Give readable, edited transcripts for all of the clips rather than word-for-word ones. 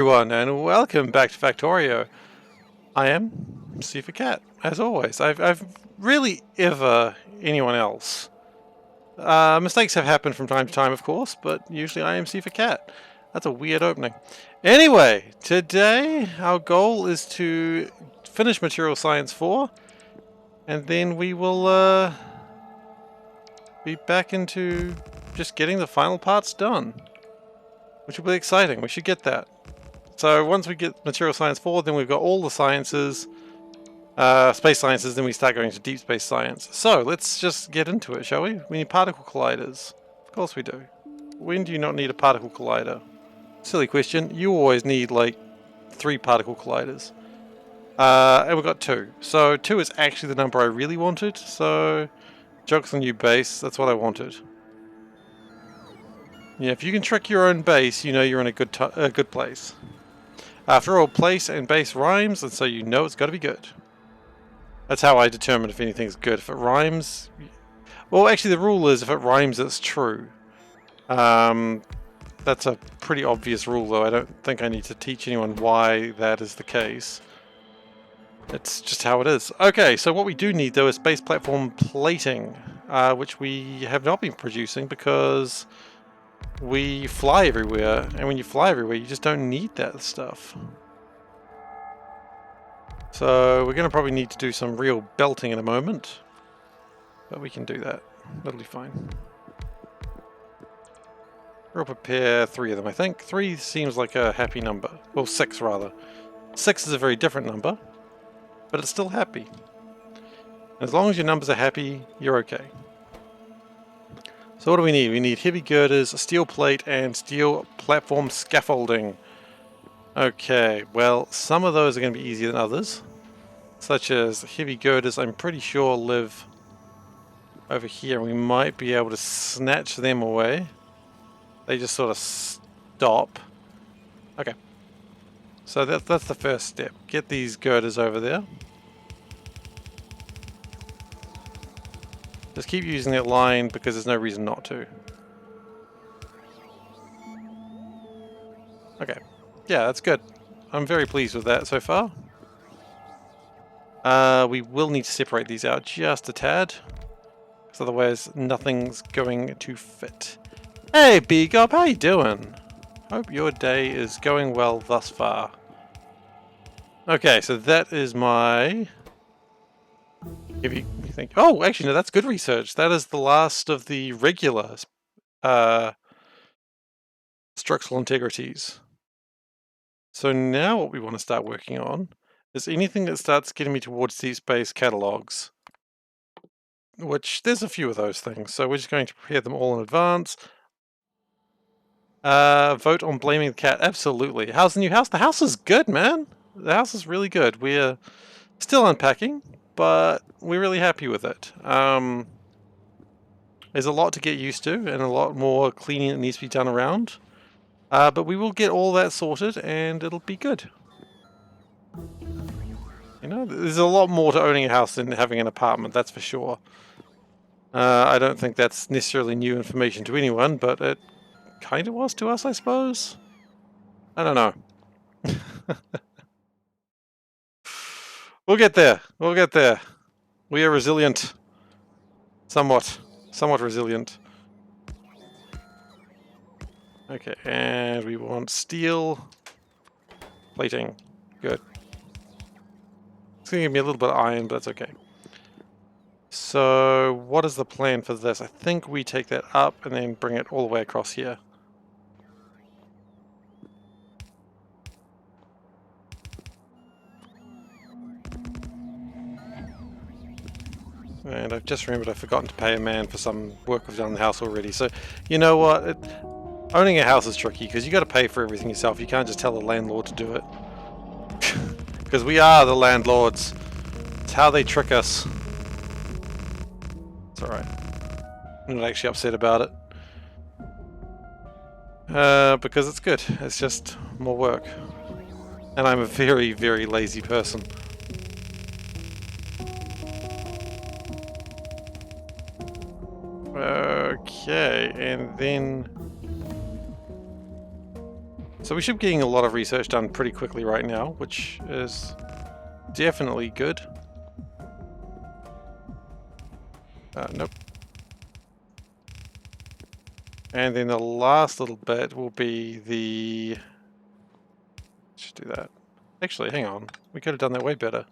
Everyone, and welcome back to Factorio. I am SeiferKatt, as always. I've really ever anyone else. Mistakes have happened from time to time, of course, but usually I am SeiferKatt. That's a weird opening. Anyway, today our goal is to finish Material Science 4, and then we will be back into just getting the final parts done, which will be exciting. We should get that. So once we get Material Science 4, then we've got all the sciences, space sciences, then we start going to deep space science. So let's just get into it, shall we? We need particle colliders. Of course we do. When do you not need a particle collider? Silly question. You always need like 3 particle colliders. And we've got 2. So 2 is actually the number I really wanted. So joke's on you, base. That's what I wanted. Yeah, if you can trick your own base, you know you're in a good place. After all, place and base rhymes, and so you know it's got to be good. That's how I determine if anything's good. If it rhymes... Well, actually, the rule is if it rhymes, it's true. That's a pretty obvious rule, though. I don't think I need to teach anyone why that is the case. It's just how it is. Okay, so what we do need, though, is space platform plating, which we have not been producing because... we fly everywhere, and when you fly everywhere, you just don't need that stuff. So we're going to probably need to do some real belting in a moment, but we can do that. That'll be fine. We'll prepare 3 of them, I think. 3 seems like a happy number. Well, 6 rather. 6 is a very different number, but it's still happy. As long as your numbers are happy, you're okay. So what do we need? We need heavy girders, steel plate, and steel platform scaffolding. Okay, well, some of those are going to be easier than others. Such as heavy girders, I'm pretty sure live over here. We might be able to snatch them away. They just sort of stop. Okay. So that's the first step. Get these girders over there. Just keep using that line because there's no reason not to. Okay. Yeah, that's good. I'm very pleased with that so far. We will need to separate these out just a tad, because otherwise nothing's going to fit. Hey, B-Gob, how you doing? Hope your day is going well thus far. Okay, so that is my... If you think, oh, actually, no, that's good research. That is the last of the regular structural integrities. So now what we want to start working on is anything that starts getting me towards deep space catalogs, which there's a few of those things. So we're just going to prepare them all in advance. Vote on blaming the cat. Absolutely. How's the new house? The house is good, man. The house is really good. We're still unpacking, but we're really happy with it. There's a lot to get used to and a lot more cleaning that needs to be done around. But we will get all that sorted and it'll be good. You know, there's a lot more to owning a house than having an apartment, that's for sure. I don't think that's necessarily new information to anyone, but it kind of was to us, I suppose. I don't know. We'll get there. We'll get there. We are resilient. Somewhat resilient. Okay, and we want steel plating. Good. It's going to give me a little bit of iron, but that's okay. So, what is the plan for this? I think we take that up and then bring it all the way across here. And I've just remembered I've forgotten to pay a man for some work we've done in the house already. So, you know what? Owning a house is tricky because you got to pay for everything yourself. You can't just tell the landlord to do it. Because we are the landlords. It's how they trick us. It's alright. I'm not actually upset about it. Because it's good. It's just more work. And I'm a very, very lazy person. Okay, and then... So we should be getting a lot of research done pretty quickly right now, which is definitely good. Nope. And then the last little bit will be the... Let's do that. Actually, hang on. We could have done that way better.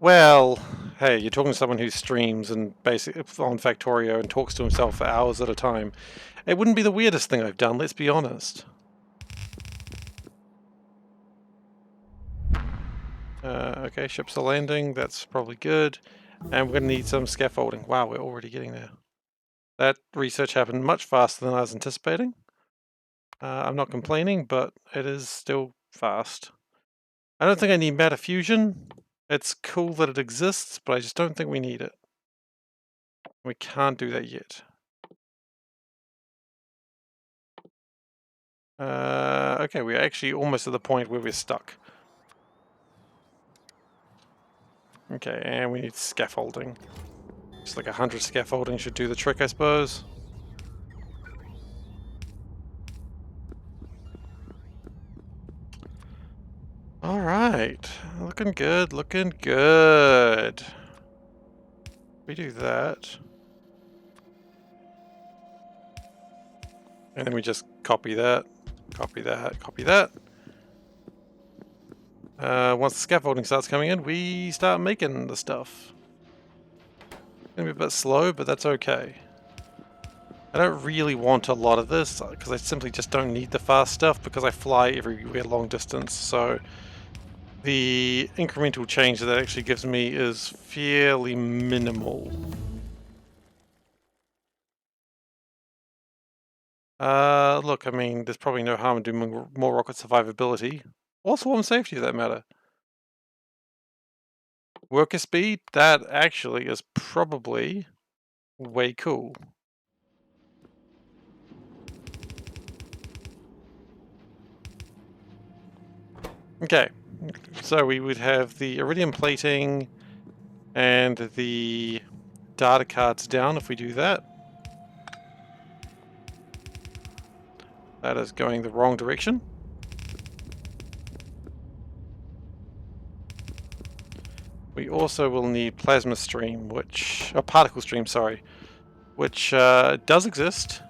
Well, hey, you're talking to someone who streams and basically on Factorio and talks to himself for hours at a time. It wouldn't be the weirdest thing I've done, let's be honest. Okay, ships are landing, that's probably good. And we're going to need some scaffolding. Wow, we're already getting there. That research happened much faster than I was anticipating. I'm not complaining, but it is still fast. I don't think I need matter fusion. It's cool that it exists, but I just don't think we need it. We can't do that yet. Okay, we're actually almost at the point where we're stuck. Okay, and we need scaffolding. Just like 100 scaffolding should do the trick, I suppose. Alright, looking good, looking good. We do that. And then we just copy that, copy that, copy that. Once the scaffolding starts coming in, we start making the stuff. It's gonna be a bit slow, but that's okay. I don't really want a lot of this, because I simply just don't need the fast stuff, because I fly everywhere long distance, so the incremental change that actually gives me is fairly minimal. Look, I mean, there's probably no harm in doing more rocket survivability. Or swarm safety, for that matter. Worker speed, that actually is probably way cool. Okay, so we would have the iridium plating and the data cards down if we do that. That is going the wrong direction. We also will need plasma stream, which... particle stream, sorry. Which does exist.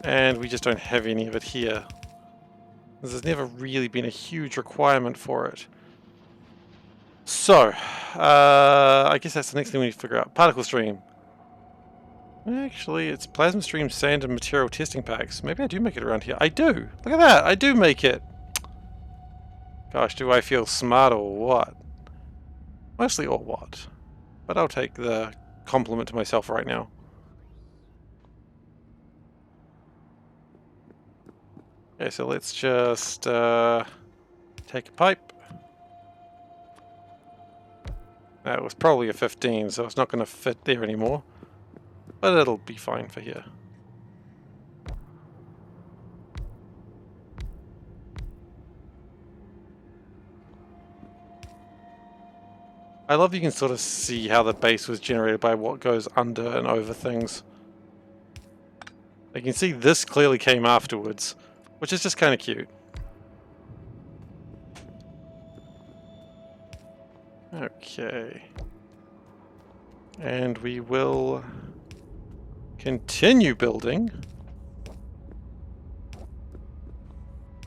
And we just don't have any of it here. There's never really been a huge requirement for it. So, I guess that's the next thing we need to figure out. Particle stream. Actually, it's plasma stream, sand, and material testing packs. Maybe I do make it around here. I do! Look at that! I do make it! Gosh, do I feel smart or what? Mostly or what? But I'll take the compliment to myself right now. Okay, so let's just take a pipe. That was probably a 15, so it's not going to fit there anymore. But it'll be fine for here. I love you can sort of see how the base was generated by what goes under and over things. You can see this clearly came afterwards, which is just kind of cute. Okay. And we will continue building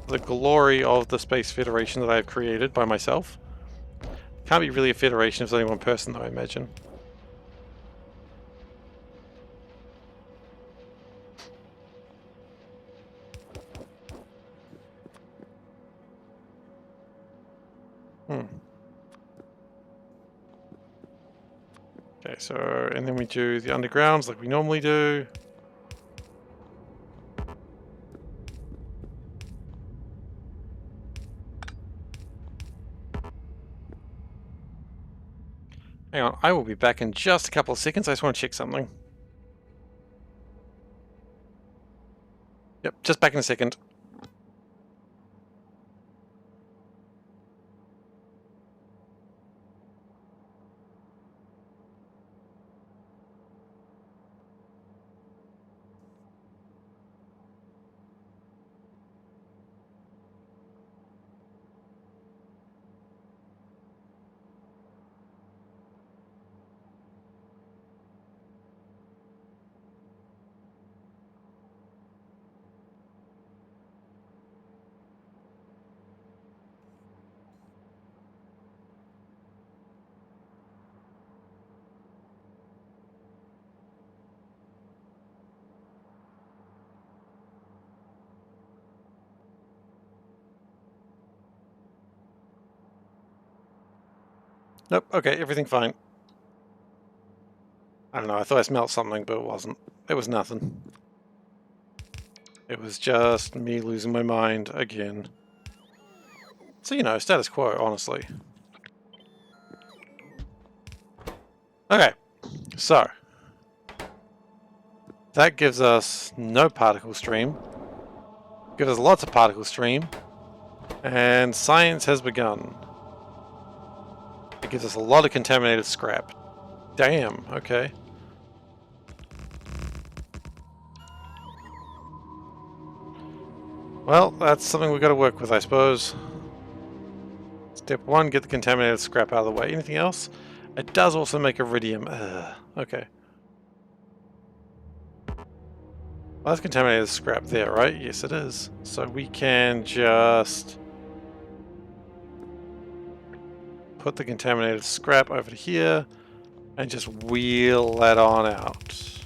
the glory of the Space Federation that I've created by myself. Can't be really a federation if there's only one person though, I imagine. Okay, so, and then we do the undergrounds like we normally do. Hang on, I will be back in just a couple of seconds. I just want to check something. Yep, just back in a second. Nope, okay, everything fine. I don't know, I thought I smelled something, but it wasn't. It was nothing. It was just me losing my mind again. So, you know, status quo, honestly. Okay, so. That gives us no particle stream. Gives us lots of particle stream. And science has begun. It gives us a lot of contaminated scrap. Damn, okay. Well, that's something we've got to work with, I suppose. Step 1, get the contaminated scrap out of the way. Anything else? It does also make iridium. Ugh, okay. Well, that's contaminated scrap there, right? Yes, it is. So we can just put the contaminated scrap over to here and just wheel that on out.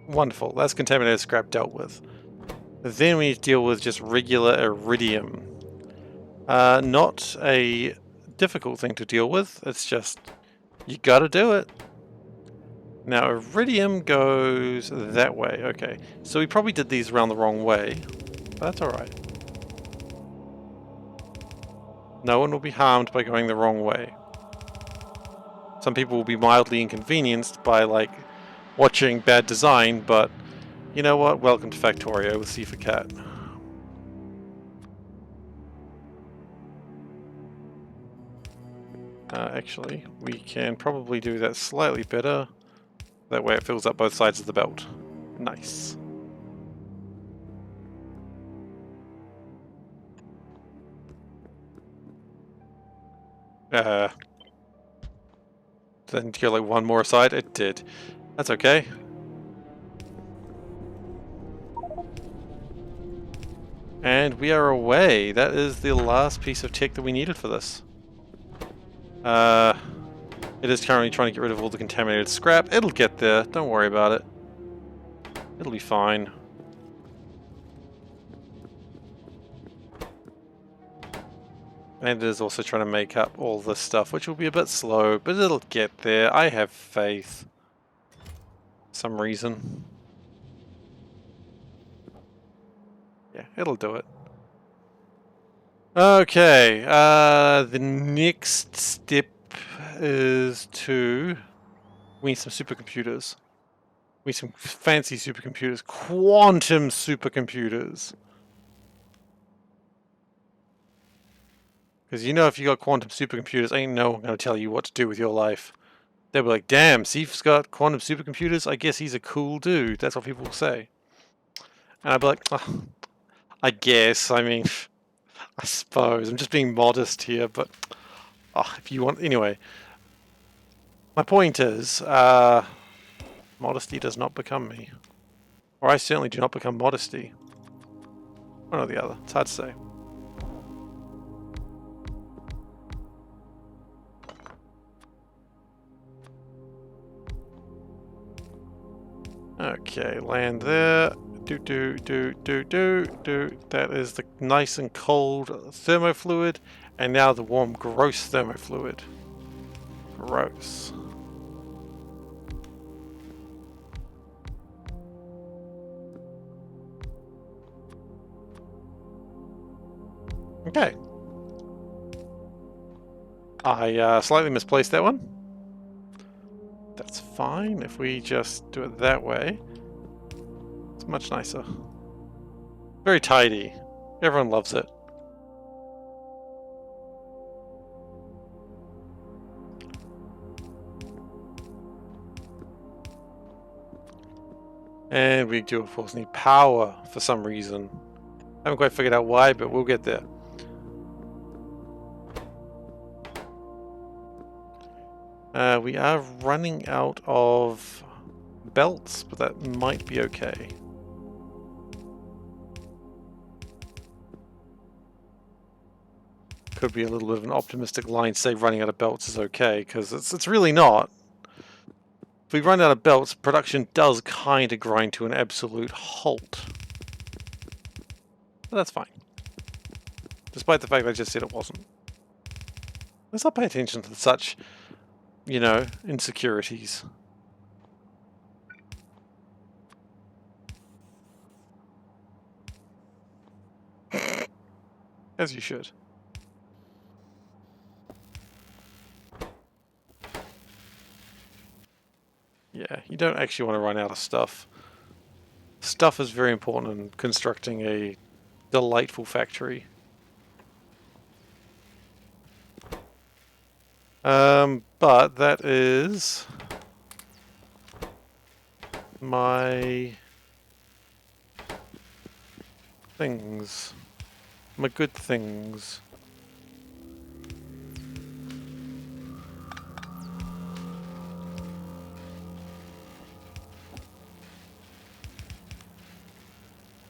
Wonderful. That's contaminated scrap dealt with. Then we need to deal with just regular iridium. Not a difficult thing to deal with. It's just, you gotta do it. Now, iridium goes that way. Okay, so we probably did these around the wrong way. But that's alright. No one will be harmed by going the wrong way. Some people will be mildly inconvenienced by, like, watching bad design, but you know what? Welcome to Factorio with SeiferKatt. Actually, we can probably do that slightly better. That way it fills up both sides of the belt. Nice. Didn't go like one more aside? It did. That's okay. And we are away. That is the last piece of tech that we needed for this. It is currently trying to get rid of all the contaminated scrap. It'll get there. Don't worry about it. It'll be fine. And it is also trying to make up all this stuff, which will be a bit slow, but it'll get there. I have faith. For some reason. Yeah, it'll do it. Okay, the next step is to... we need some supercomputers. We need some fancy supercomputers. Quantum supercomputers. Because you know if you got quantum supercomputers, ain't no one going to tell you what to do with your life. They'll be like, damn, Seif's got quantum supercomputers? I guess he's a cool dude. That's what people will say. And I'd be like, oh, I guess, I mean, I suppose. I'm just being modest here, but if you want... Anyway. My point is, modesty does not become me. Or I certainly do not become modesty. One or the other. It's hard to say. Okay, land there. Do. That is the nice and cold thermofluid, and now the warm, gross thermofluid. Gross. Okay. I slightly misplaced that one. That's fine if we just do it that way. It's much nicer. Very tidy. Everyone loves it. And we do, of course, need power for some reason. I haven't quite figured out why, but we'll get there. We are running out of belts, but that might be okay. Could be a little bit of an optimistic line to say running out of belts is okay, because it's really not. If we run out of belts, production does kind of grind to an absolute halt. But that's fine. Despite the fact I just said it wasn't. Let's not pay attention to such, you know, insecurities. As you should. Yeah, you don't actually want to run out of stuff. Stuff is very important in constructing a delightful factory. But that is my things. My good things.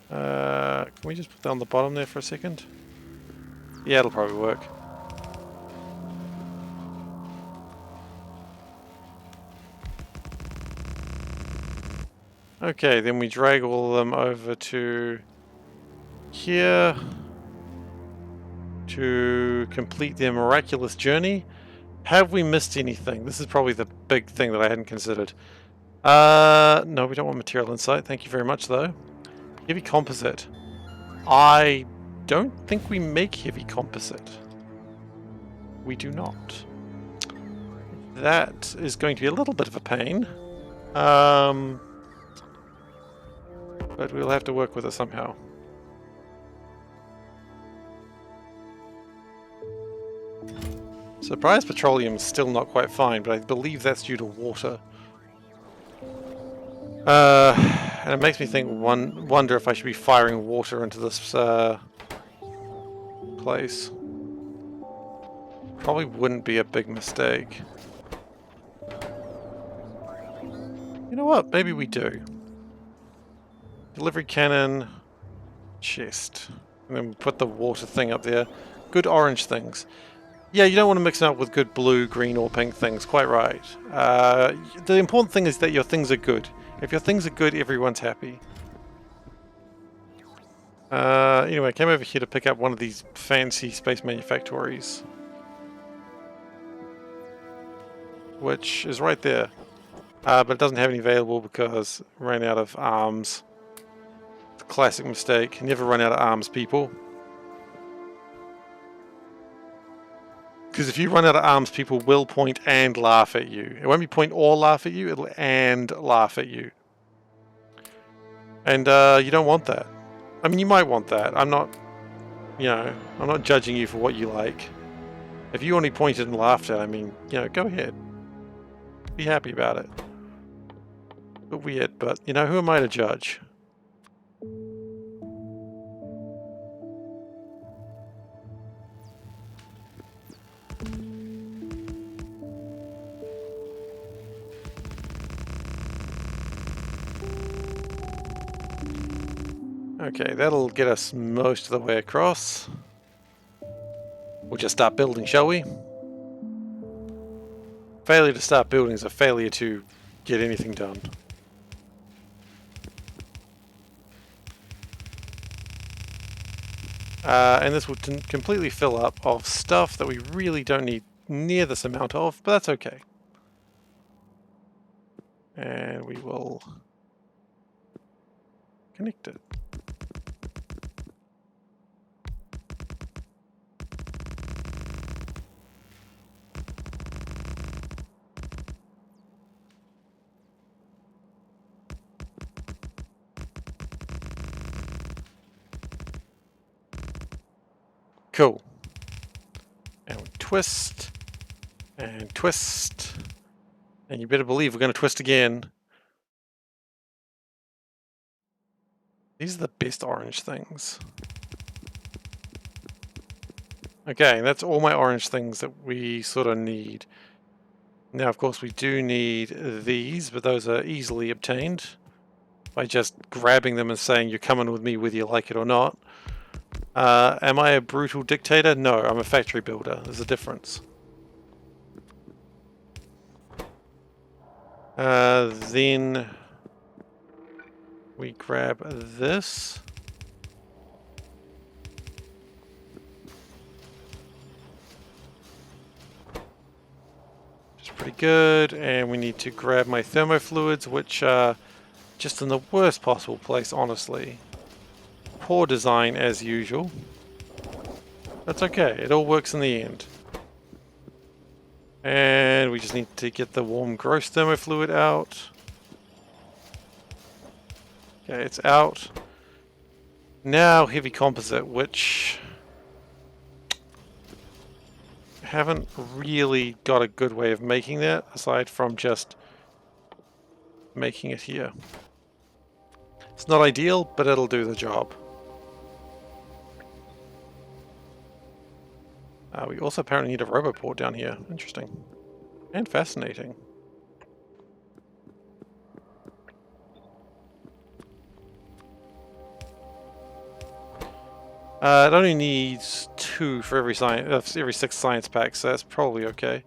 Can we just put that on the bottom there for a second? Yeah, it'll probably work. Okay, then we drag all of them over to here to complete their miraculous journey. Have we missed anything? This is probably the big thing that I hadn't considered. No, we don't want material insight. Thank you very much, though. Heavy composite. I don't think we make heavy composite. We do not. That is going to be a little bit of a pain. But we'll have to work with it somehow. Surprise petroleum is still not quite fine, but I believe that's due to water. And it makes me wonder if I should be firing water into this place. Probably wouldn't be a big mistake. You know what? Maybe we do. Delivery cannon, chest. And then we put the water thing up there. Good orange things. Yeah, you don't want to mix it up with good blue, green, or pink things. Quite right. The important thing is that your things are good. If your things are good, everyone's happy. Anyway, I came over here to pick up one of these fancy space manufactories. Which is right there. But it doesn't have any available because it ran out of arms. It's a classic mistake. Never run out of arms, people. Because if you run out of arms, people will point and laugh at you. It won't be point or laugh at you, it'll and laugh at you. And you don't want that. I mean, you might want that. I'm not, you know, I'm not judging you for what you like. If you only pointed and laughed at, I mean, you know, go ahead. Be happy about it. But weird, but, you know, who am I to judge? Okay, that'll get us most of the way across. We'll just start building, shall we? Failure to start building is a failure to get anything done. And this will completely fill up of stuff that we really don't need near this amount of, but that's okay. And we will connect it. Cool. And we twist. And twist. And you better believe we're going to twist again. These are the best orange things. Okay, that's all my orange things that we sort of need. Now, of course, we do need these, but those are easily obtained by just grabbing them and saying, you're coming with me whether you like it or not. Am I a brutal dictator? No, I'm a factory builder. There's a difference. Then we grab this. pretty good. And we need to grab my thermofluids, which are just in the worst possible place, honestly. Poor design as usual. That's okay, it all works in the end. And we just need to get the warm gross thermofluid out. Okay, it's out. Now heavy composite, which I haven't really got a good way of making that, aside from just making it here. It's not ideal, but it'll do the job. We also apparently need a roboport down here. Interesting. And fascinating. It only needs 2 for every 6 science packs, so that's probably okay.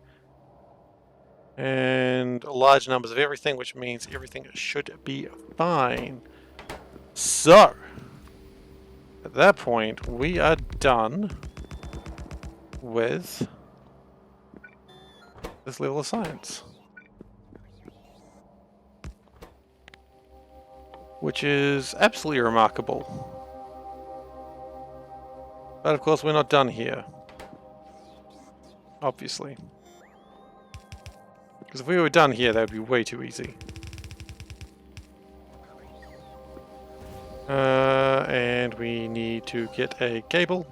And large numbers of everything, which means everything should be fine. So, at that point, we are done with this level of science. Which is absolutely remarkable. But of course we're not done here. Obviously. Because if we were done here, that would be way too easy. And we need to get a cable.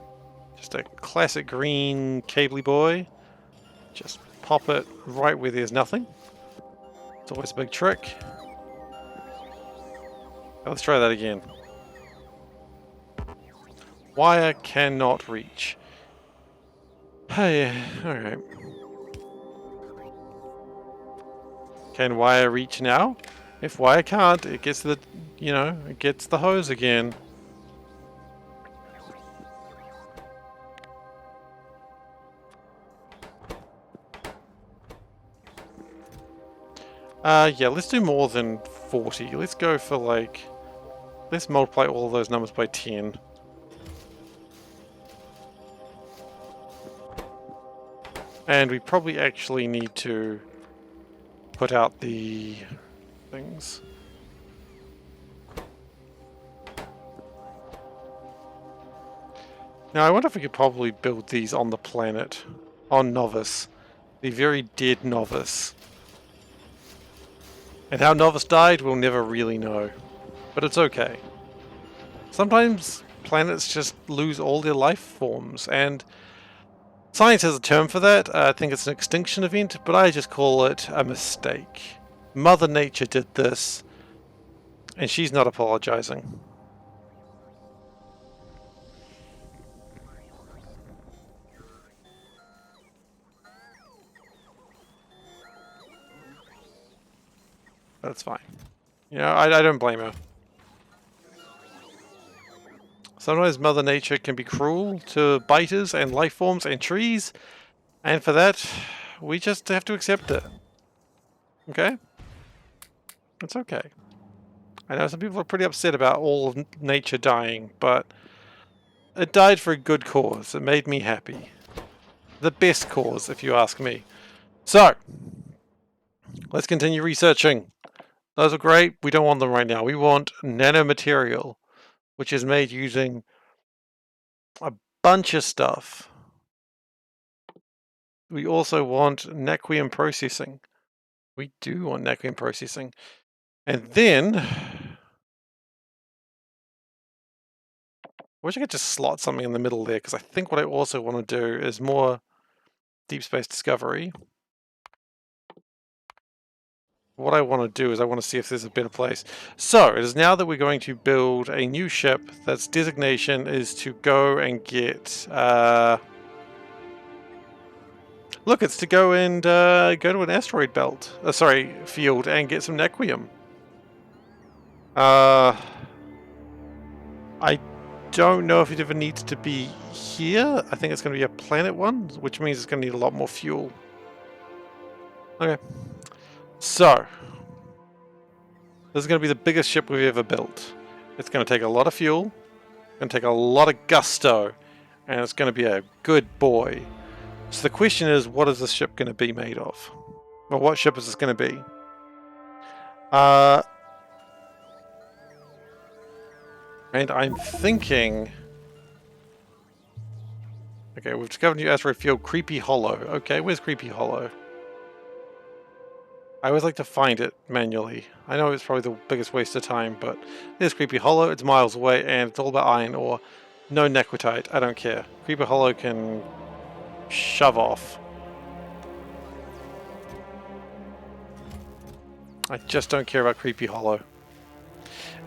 Just a classic green cabley boy. Just pop it right where there's nothing. It's always a big trick. Let's try that again. Wire cannot reach. Hey, alright. Can wire reach now? If wire can't, it gets the, it gets the hose again. Yeah, let's do more than 40. Let's go for let's multiply all of those numbers by 10. And we probably actually need to put out the things. Now I wonder if we could probably build these on the planet, on Nauvis, the very dead Nauvis. And how Nauvis died, we'll never really know. But it's okay. Sometimes planets just lose all their life forms, and science has a term for that. I think it's an extinction event, but I just call it a mistake. Mother Nature did this, and she's not apologizing. That's fine. I don't blame her. Sometimes Mother Nature can be cruel to biters and life forms and trees, and for that, we just have to accept it. Okay? It's okay. I know some people are pretty upset about all of nature dying, but it died for a good cause. It made me happy. The best cause, if you ask me. So, let's continue researching. Those are great. We don't want them right now. We want nanomaterial, which is made using a bunch of stuff. We also want Naquium processing. We do want Naquium processing. And then, I wish I could just slot something in the middle there, because I think what I also want to do is more deep space discovery. What I want to do is I want to see if there's a better place. So, it is now that we're going to build a new ship that's designation is to go and get... look, it's to go and go to an asteroid belt. Field and get some Naquium. I don't know if it ever needs to be here. I think it's going to be a planet one, which means it's going to need a lot more fuel. Okay. So, this is going to be the biggest ship we've ever built. It's going to take a lot of fuel, it's going to take a lot of gusto, and it's going to be a good boy. So the question is, what is this ship going to be made of? Well, what ship is this going to be? And I'm thinking... Okay, we've discovered a new asteroid field, Creepy Hollow. Okay, where's Creepy Hollow? I always like to find it manually. I know it's probably the biggest waste of time, but there's Creepy Hollow, it's miles away, and it's all about iron ore. No Nequitite, I don't care. Creepy Hollow can shove off. I just don't care about Creepy Hollow.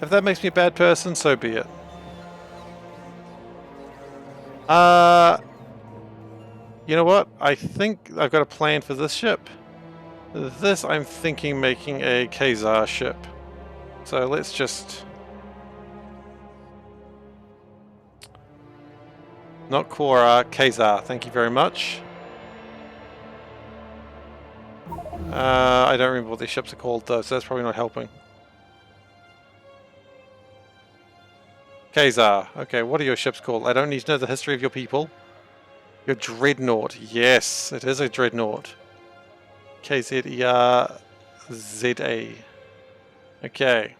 If that makes me a bad person, so be it. You know what? I think I've got a plan for this ship. This, I'm thinking making a Khazar ship. So let's just... Not Quora, Khazar, thank you very much. I don't remember what these ships are called though, so that's probably not helping. Khazar, okay, what are your ships called? I don't need to know the history of your people. Your Dreadnought, yes, it is a Dreadnought. KZERZA. Okay.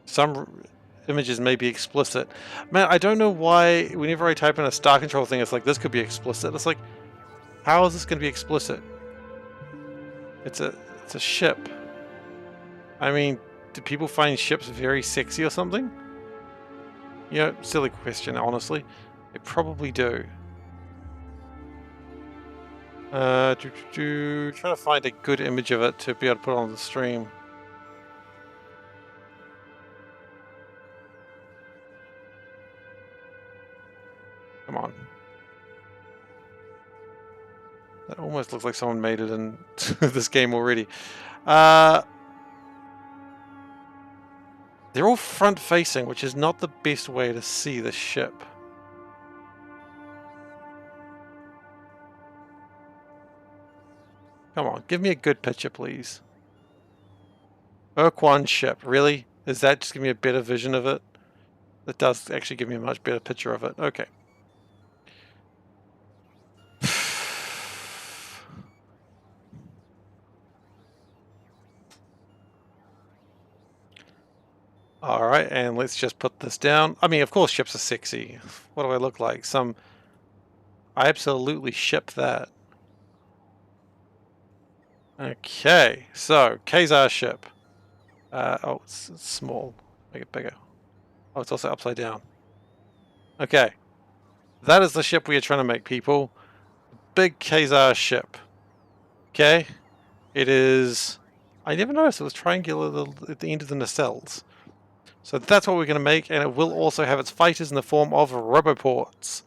Some images may be explicit. Man, I don't know why whenever I type in a Star Control thing, it's like, this could be explicit. It's like, how is this going to be explicit? It's a ship. I mean, do people find ships very sexy or something? You know, silly question, honestly. They probably do. Trying to find a good image of it to be able to put on the stream. Come on. That almost looks like someone made it in this game already. They're all front-facing, which is not the best way to see the ship. Come on, give me a good picture, please. Urquan ship, really? Is that just give me a better vision of it? That does actually give me a much better picture of it. Okay. Alright, and let's just put this down. I mean, of course ships are sexy. What do I look like? I absolutely ship that. Okay, so Khazar ship. Oh, it's small. Make it bigger. Oh, it's also upside down. Okay, that is the ship we are trying to make, people. Big Khazar ship. Okay, it is. I never noticed it was triangular at the end of the nacelles. So that's what we're going to make, and it will also have its fighters in the form of roboports.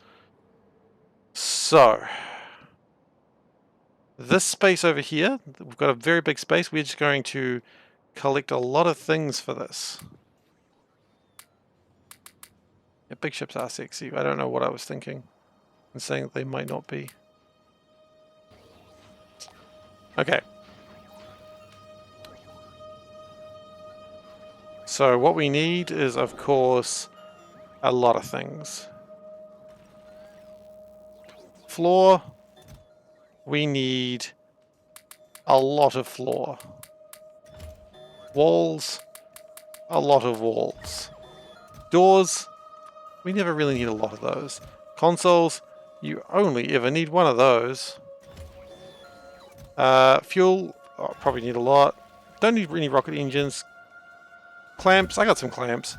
So this space over here, we've got a very big space. We're just going to collect a lot of things for this. Yeah, big ships are sexy. I don't know what I was thinking and saying that they might not be. Okay. So what we need is, of course, a lot of things. Floor. We need a lot of floor. Walls. A lot of walls. Doors. We never really need a lot of those. Consoles. You only ever need one of those. Fuel. Oh, probably need a lot. Don't need any rocket engines. Clamps. I got some clamps.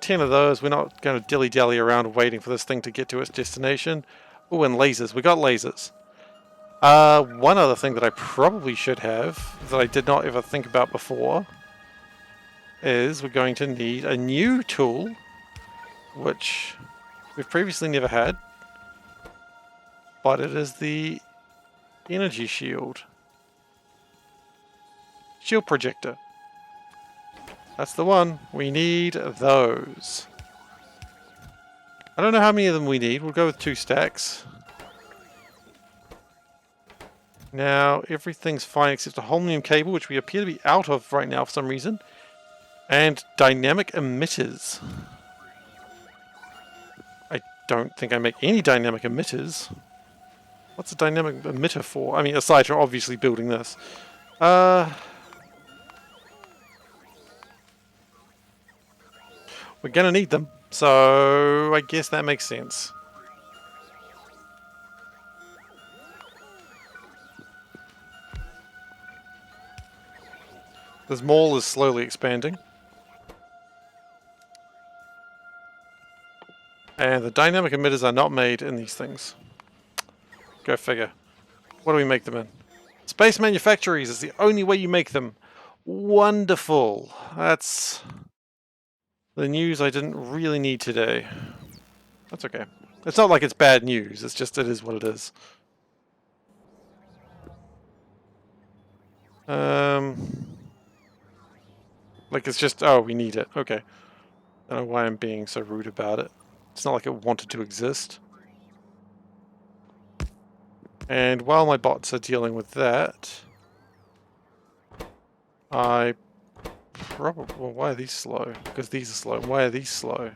10 of those. We're not going to dilly-dally around waiting for this thing to get to its destination. Oh, and lasers. We got lasers. One other thing that I probably should have, that I did not ever think about before, is we're going to need a new tool, which we've previously never had, but it is the energy shield. Shield projector. That's the one. We need those. I don't know how many of them we need. We'll go with 2 stacks. Now, everything's fine except a holmium cable, which we appear to be out of right now for some reason. And dynamic emitters. I don't think I make any dynamic emitters. What's a dynamic emitter for? I mean, aside from obviously building this. We're gonna need them, so I guess that makes sense. This mall is slowly expanding. And the dynamic emitters are not made in these things. Go figure. What do we make them in? Space manufactories is the only way you make them. Wonderful. That's the news I didn't really need today. That's okay. It's not like it's bad news, it's just it is what it is. Like it's just, oh, we need it. Okay. I don't know why I'm being so rude about it. It's not like it wanted to exist. And while my bots are dealing with that, I probably... Well, why are these slow? Because these are slow. Why are these slow?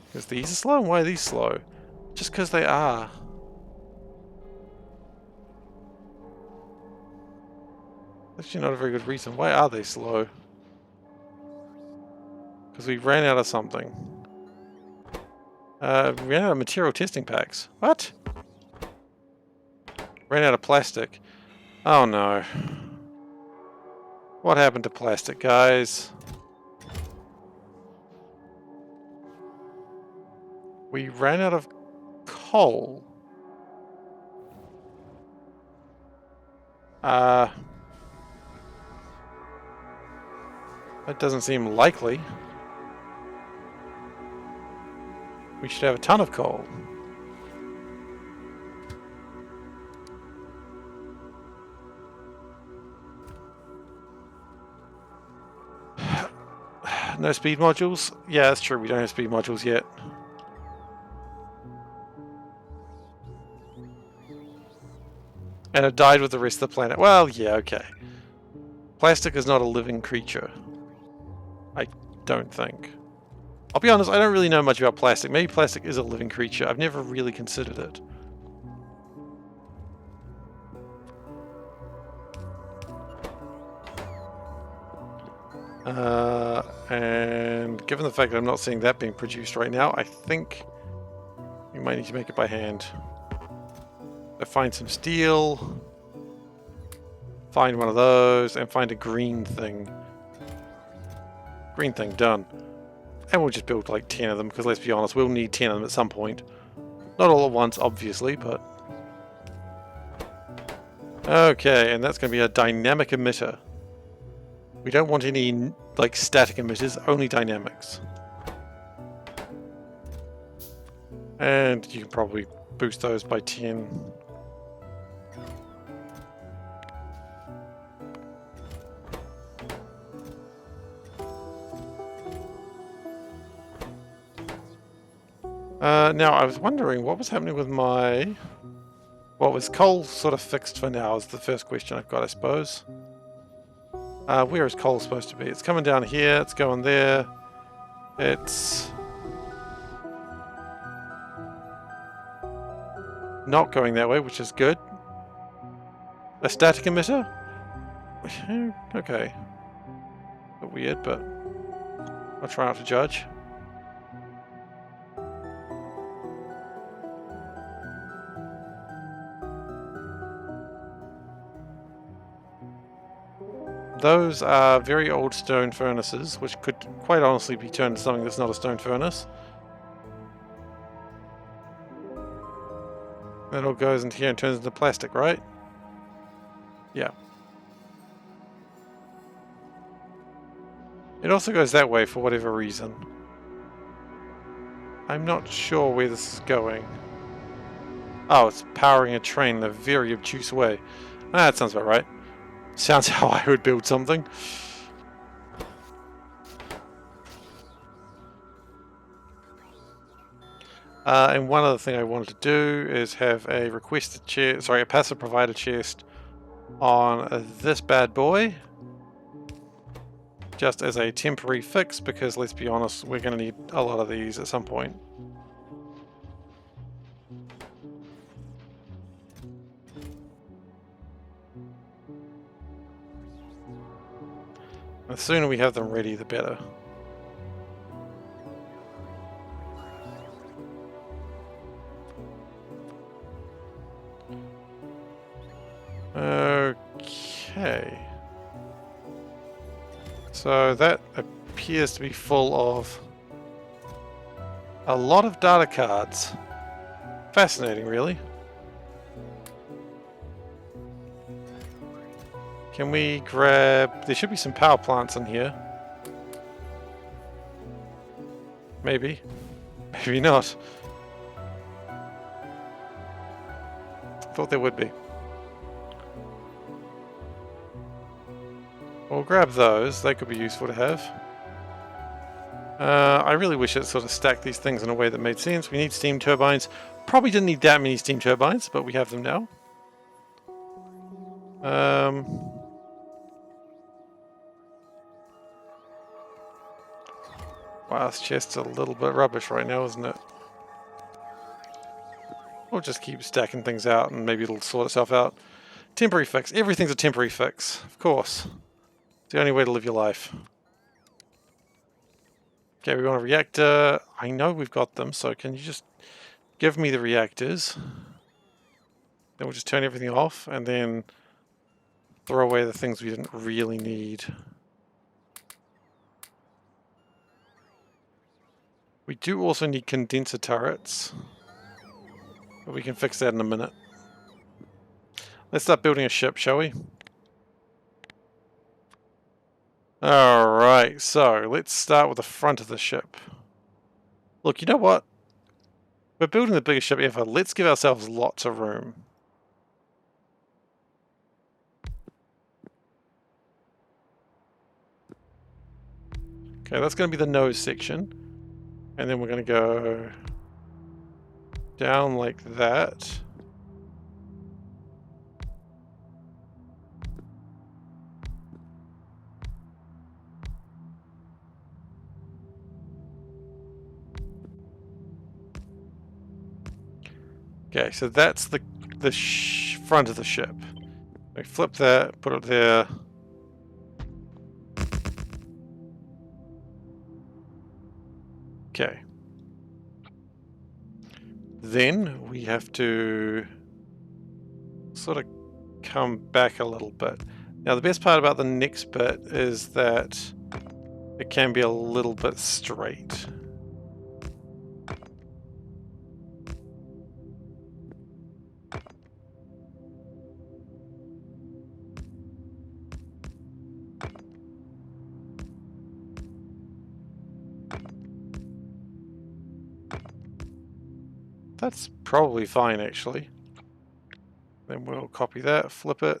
Because these are slow and why are these slow? Just because they are. Actually not a very good reason. Why are they slow? Because we ran out of something. We ran out of material testing packs. What? Ran out of plastic. Oh no. What happened to plastic, guys? We ran out of coal. That doesn't seem likely. We should have a ton of coal. No speed modules? Yeah, that's true. We don't have speed modules yet. And it died with the rest of the planet. Well, yeah, okay. Plastic is not a living creature. I don't think. I'll be honest, I don't really know much about plastic. Maybe plastic is a living creature. I've never really considered it. And given the fact that I'm not seeing that being produced right now, I think we might need to make it by hand. So find some steel, find one of those, and find a green thing. Green thing, done. And we'll just build like 10 of them, because let's be honest, we'll need 10 of them at some point. Not all at once, obviously, but... Okay, and that's going to be a dynamic emitter. We don't want any, like, static emitters, only dynamics. And you can probably boost those by 10. Now, I was wondering what was happening with my... Well, was coal sort of fixed for now is the first question I've got, I suppose. Where is coal supposed to be? It's coming down here, it's going there. It's... not going that way, which is good. A static emitter? Okay. A bit weird, but I'll try not to judge. Those are very old stone furnaces, which could quite honestly be turned into something that's not a stone furnace. That all goes into here and turns into plastic, right? Yeah. It also goes that way for whatever reason. I'm not sure where this is going. Oh, it's powering a train in a very obtuse way. Ah, that sounds about right. Sounds how I would build something. And one other thing I wanted to do is have a requested chest, sorry, a passive provider chest on this bad boy. Just as a temporary fix, because let's be honest, we're going to need a lot of these at some point. sooner we have them ready, the better. Okay. So that appears to be full of a lot of data cards. Fascinating, really. Can we grab... There should be some power plants in here. Maybe. Maybe not. Thought there would be. We'll grab those. They could be useful to have. I really wish it sort of stacked these things in a way that made sense. We need steam turbines. Probably didn't need that many steam turbines, but we have them now. Wow, this chest's a little bit rubbish right now, isn't it? We'll just keep stacking things out and maybe it'll sort itself out. Temporary fix. Everything's a temporary fix, of course. It's the only way to live your life. Okay, we want a reactor. I know we've got them, so can you just give me the reactors? Then we'll just turn everything off and then throw away the things we didn't really need. We do also need condenser turrets, but we can fix that in a minute. Let's start building a ship, shall we? Alright, so let's start with the front of the ship. Look, you know what? We're building the biggest ship ever. Let's give ourselves lots of room. Okay, that's going to be the nose section. And then we're going to go down like that. Okay, so that's the front of the ship. We flip that, put it there. Okay. Then we have to sort of come back a little bit. Now the best part about the next bit is that it can be a little bit straight. That's probably fine, actually. Then we'll copy that, flip it.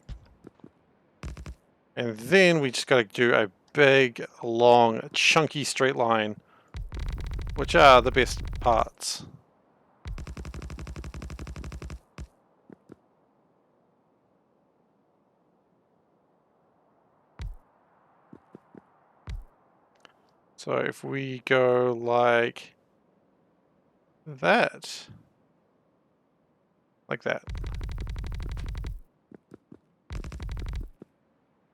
And then we just got to do a big, long, chunky straight line, which are the best parts. So if we go like that. Like that.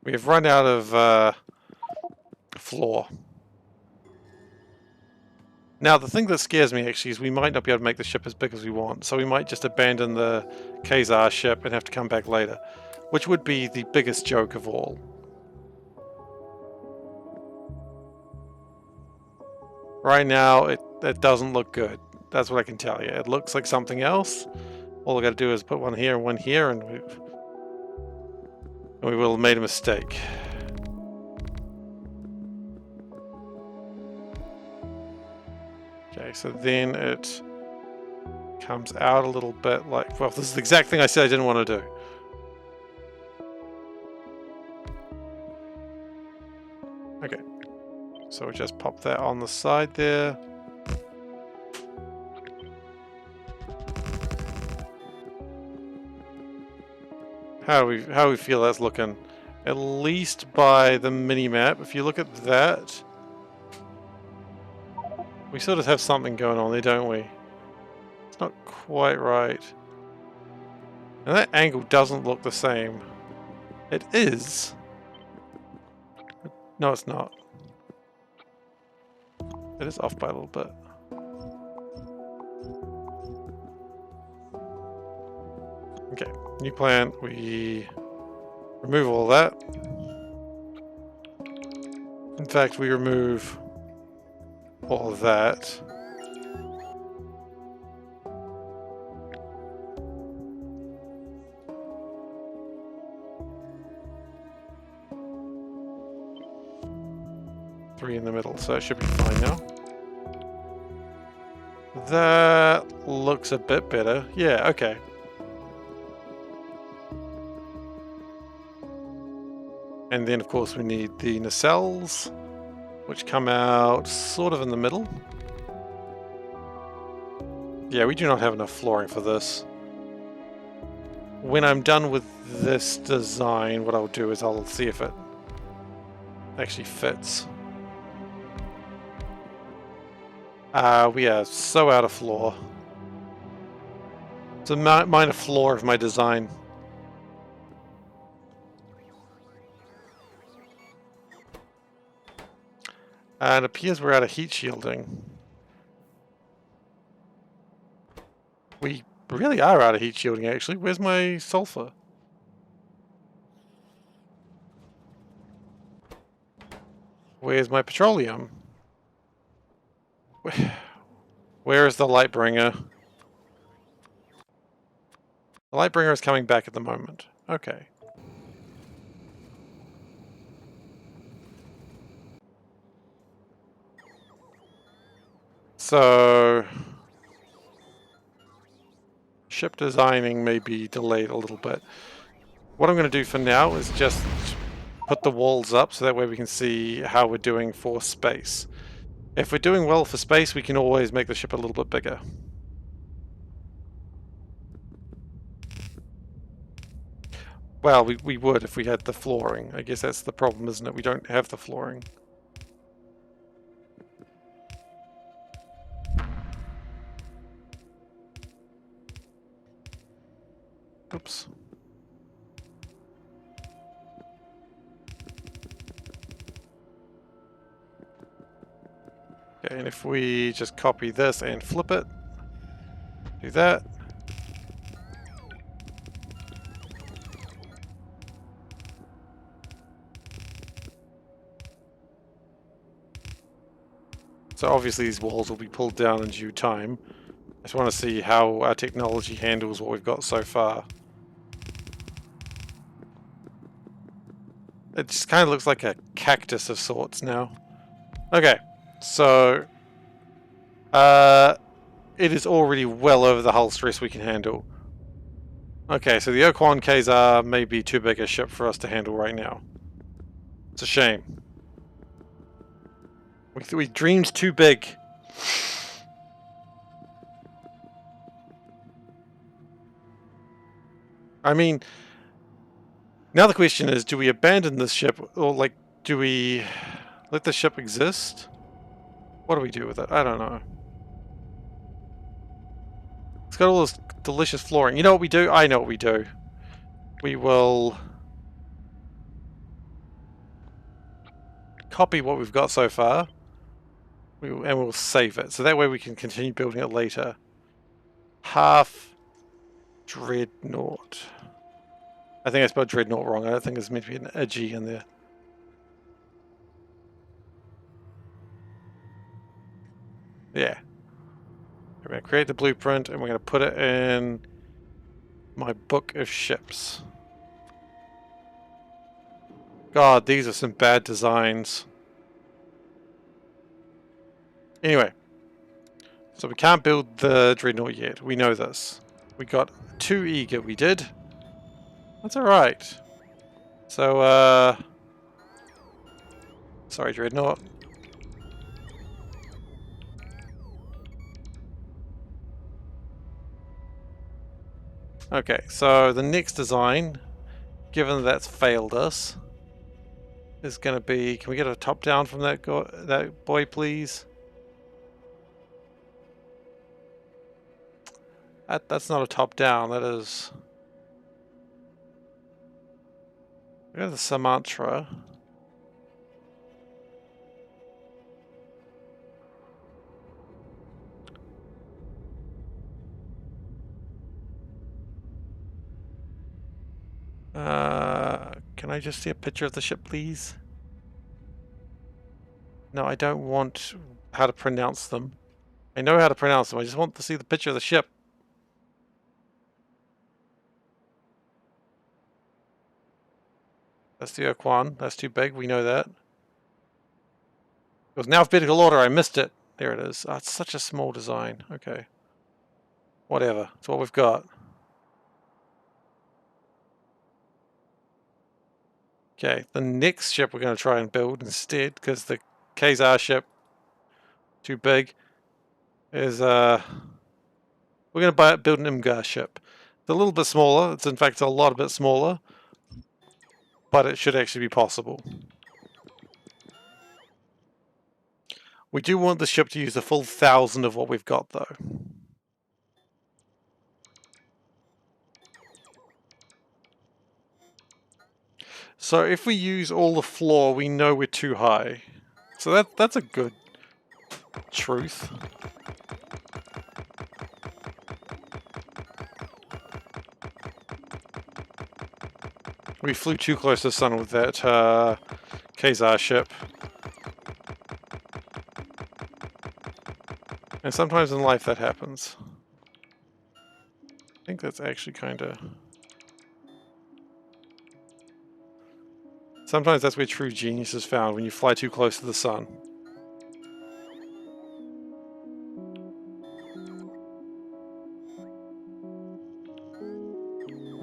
We have run out of floor. Now the thing that scares me actually is we might not be able to make the ship as big as we want, so we might just abandon the Khazar ship and have to come back later, which would be the biggest joke of all. Right now it doesn't look good. That's what I can tell you. It looks like something else. All I got to do is put one here and one here, and we will have made a mistake. Okay, so then it comes out a little bit like, well, this is the exact thing I said I didn't want to do. Okay, so we just pop that on the side there. How do we feel that's looking? At least by the mini-map, if you look at that, we sort of have something going on there, don't we? It's not quite right. And that angle doesn't look the same. It is. No, it's not. It is off by a little bit. Okay, new plan. We remove all that. In fact, we remove all of that. Three in the middle, so it should be fine now. That looks a bit better. Yeah, okay. And then, of course, we need the nacelles, which come out sort of in the middle. Yeah, we do not have enough flooring for this. When I'm done with this design, what I'll do is I'll see if it actually fits. We are so out of floor. It's a minor flaw of my design. And it appears we're out of heat shielding. We really are out of heat shielding, actually. Where's my sulfur? Where's my petroleum? Where is the Lightbringer? The Lightbringer is coming back at the moment. Okay. So... ship designing may be delayed a little bit. What I'm going to do for now is just put the walls up so that way we can see how we're doing for space. If we're doing well for space, we can always make the ship a little bit bigger. Well, we would if we had the flooring. I guess that's the problem, isn't it? We don't have the flooring. Oops. Okay, and if we just copy this and flip it, do that. So obviously these walls will be pulled down in due time. I just want to see how our technology handles what we've got so far. It just kind of looks like a cactus of sorts now. Okay, so it is already well over the hull stress we can handle. Okay, so the Okwon Kazar may be too big a ship for us to handle right now. It's a shame. We dreamed too big. I mean, now the question is, do we abandon this ship, or like, do we let the ship exist? What do we do with it? I don't know. It's got all this delicious flooring. You know what we do? I know what we do. We will copy what we've got so far, and we'll save it. So that way we can continue building it later. Half Dreadnought. I think I spelled Dreadnought wrong. I don't think there's meant to be a G in there. Yeah. We're going to create the blueprint and we're going to put it in my book of ships. God, these are some bad designs. Anyway. So we can't build the Dreadnought yet. We know this. We got too eager, we did. That's alright. So, sorry, Dreadnought. Okay, so the next design, given that that's failed us, is going to be... Can we get a top down from that boy, please? That's not a top down, that is... We got the Sumatra. Can I just see a picture of the ship, please? No, I don't want how to pronounce them. I know how to pronounce them. I just want to see the picture of the ship. That's the Urquan. That's too big. We know that. It was in alphabetical order. I missed it. There it is. Oh, it's such a small design. Okay. Whatever. It's what we've got. Okay. The next ship we're going to try and build instead, because the Khazar ship, too big, is we're going to build an Imgar ship. It's a little bit smaller. It's in fact a lot bit smaller, but it should actually be possible. We do want the ship to use a full 1,000 of what we've got, though. So if we use all the floor, we know we're too high. So that's a good truth. We flew too close to the sun with that Khazar ship. And sometimes in life that happens. I think that's actually kind of... Sometimes that's where true genius is found, when you fly too close to the sun.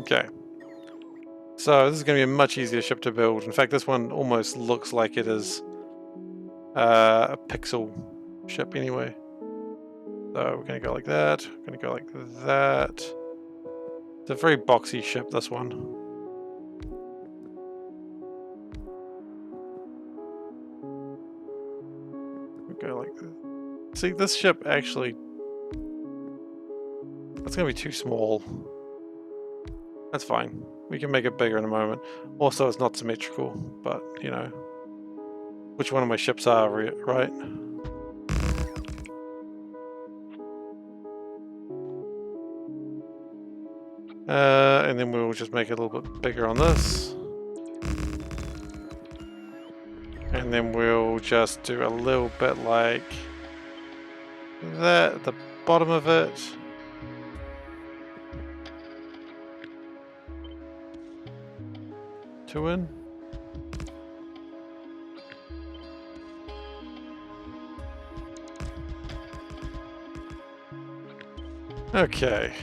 Okay. So this is going to be a much easier ship to build. In fact, this one almost looks like it is a pixel ship anyway. So we're going to go like that. We're going to go like that. It's a very boxy ship, this one. We go like this. See, this ship actually... That's going to be too small. That's fine. We can make it bigger in a moment. Also, it's not symmetrical, but, you know. Which one of my ships are, right? And then we'll just make it a little bit bigger on this. And then we'll just do a little bit like that at the bottom of it. Two in. Okay.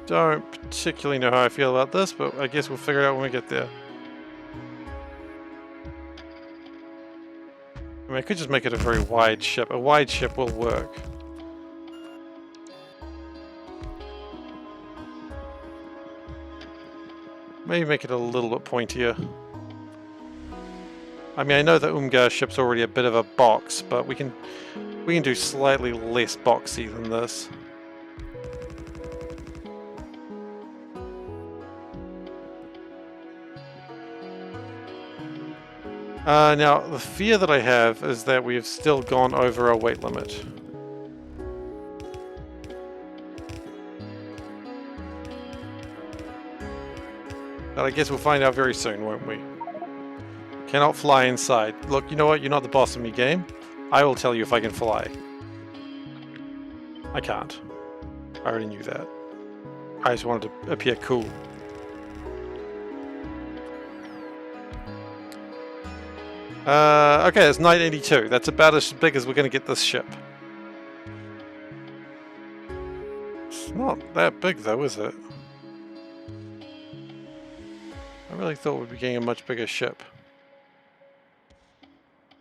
Don't particularly know how I feel about this, but I guess we'll figure it out when we get there. I mean, I could just make it a very wide ship. A wide ship will work. Maybe make it a little bit pointier. I mean, I know the Umgar ship's already a bit of a box, but we can do slightly less boxy than this. Now, the fear that I have is that we have still gone over our weight limit. But I guess we'll find out very soon, won't we? Cannot fly inside. Look, you know what? You're not the boss of me, game. I will tell you if I can fly. I can't. I already knew that. I just wanted to appear cool. Okay, it's 982. That's about as big as we're going to get this ship. It's not that big though, is it? I really thought we'd be getting a much bigger ship.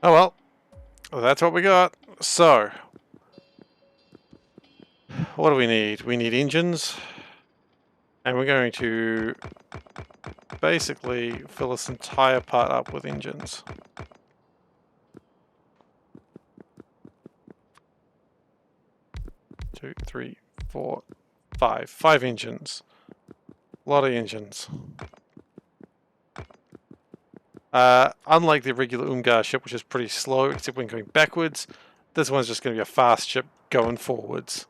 Oh well. That's what we got. So, what do we need? We need engines. And we're going to basically fill this entire part up with engines. Two, three, four, five. 5 engines. A lot of engines. Unlike the regular Umgar ship, which is pretty slow, except when going backwards, this one's just going to be a fast ship going forwards.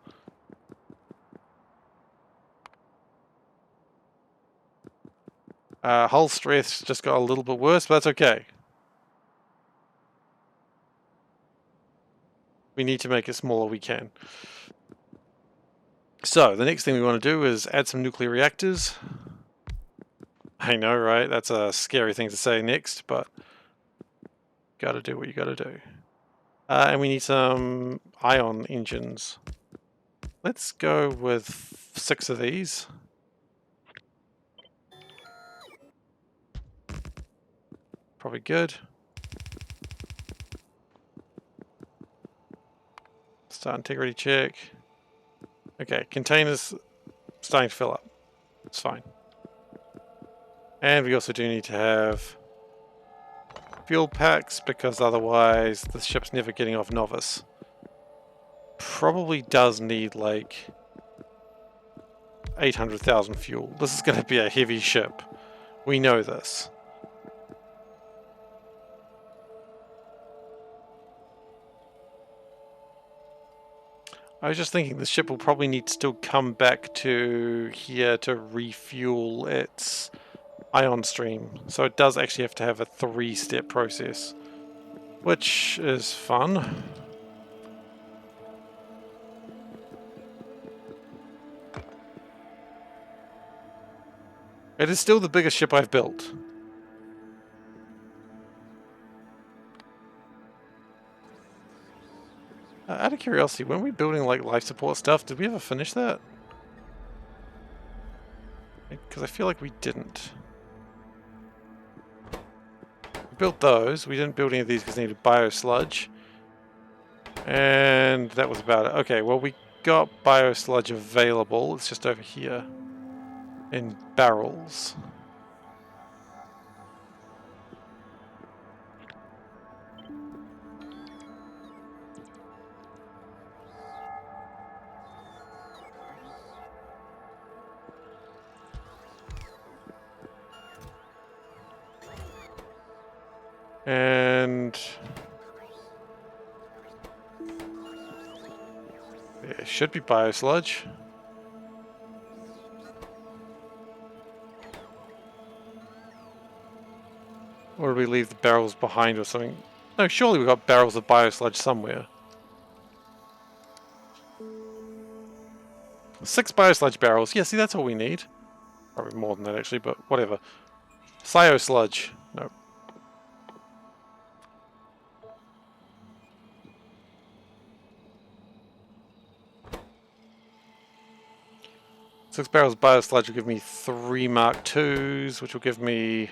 Hull stress just got a little bit worse, but that's okay. We need to make it smaller, we can. So, the next thing we want to do is add some nuclear reactors. I know, right? That's a scary thing to say next, but gotta do what you gotta do. And we need some ion engines. Let's go with 6 of these. Probably good. Start integrity check. Okay, containers starting to fill up. It's fine. And we also do need to have fuel packs, because otherwise the ship's never getting off Nauvis. Probably does need like 800,000 fuel. This is going to be a heavy ship. We know this. I was just thinking the ship will probably need to still come back to here to refuel its ion stream. So it does actually have to have a 3-step process, which is fun. It is still the biggest ship I've built. Out of curiosity, when we building like life support stuff, did we ever finish that? Because I feel like we didn't. We built those. We didn't build any of these because they needed biosludge. And that was about it. Okay, well we got biosludge available. It's just over here in barrels. And there should be biosludge. Or did we leave the barrels behind or something? No, surely we got barrels of biosludge somewhere. 6 biosludge barrels. Yeah, see, that's all we need. Probably more than that, actually, but whatever. Sludge. No. Six barrels of biosludge will give me 3 Mark IIs, which will give me...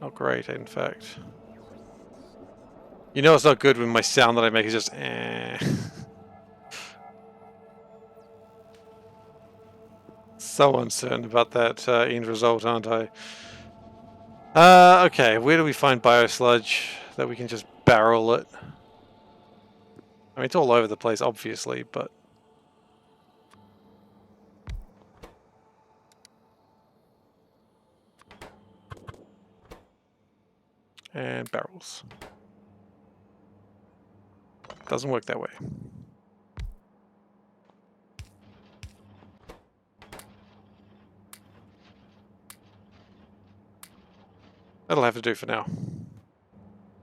not great, in fact. You know it's not good when my sound that I make is just So uncertain about that end result, aren't I? Okay, where do we find biosludge that we can just barrel it? I mean, it's all over the place, obviously, but... And barrels. Doesn't work that way. That'll have to do for now.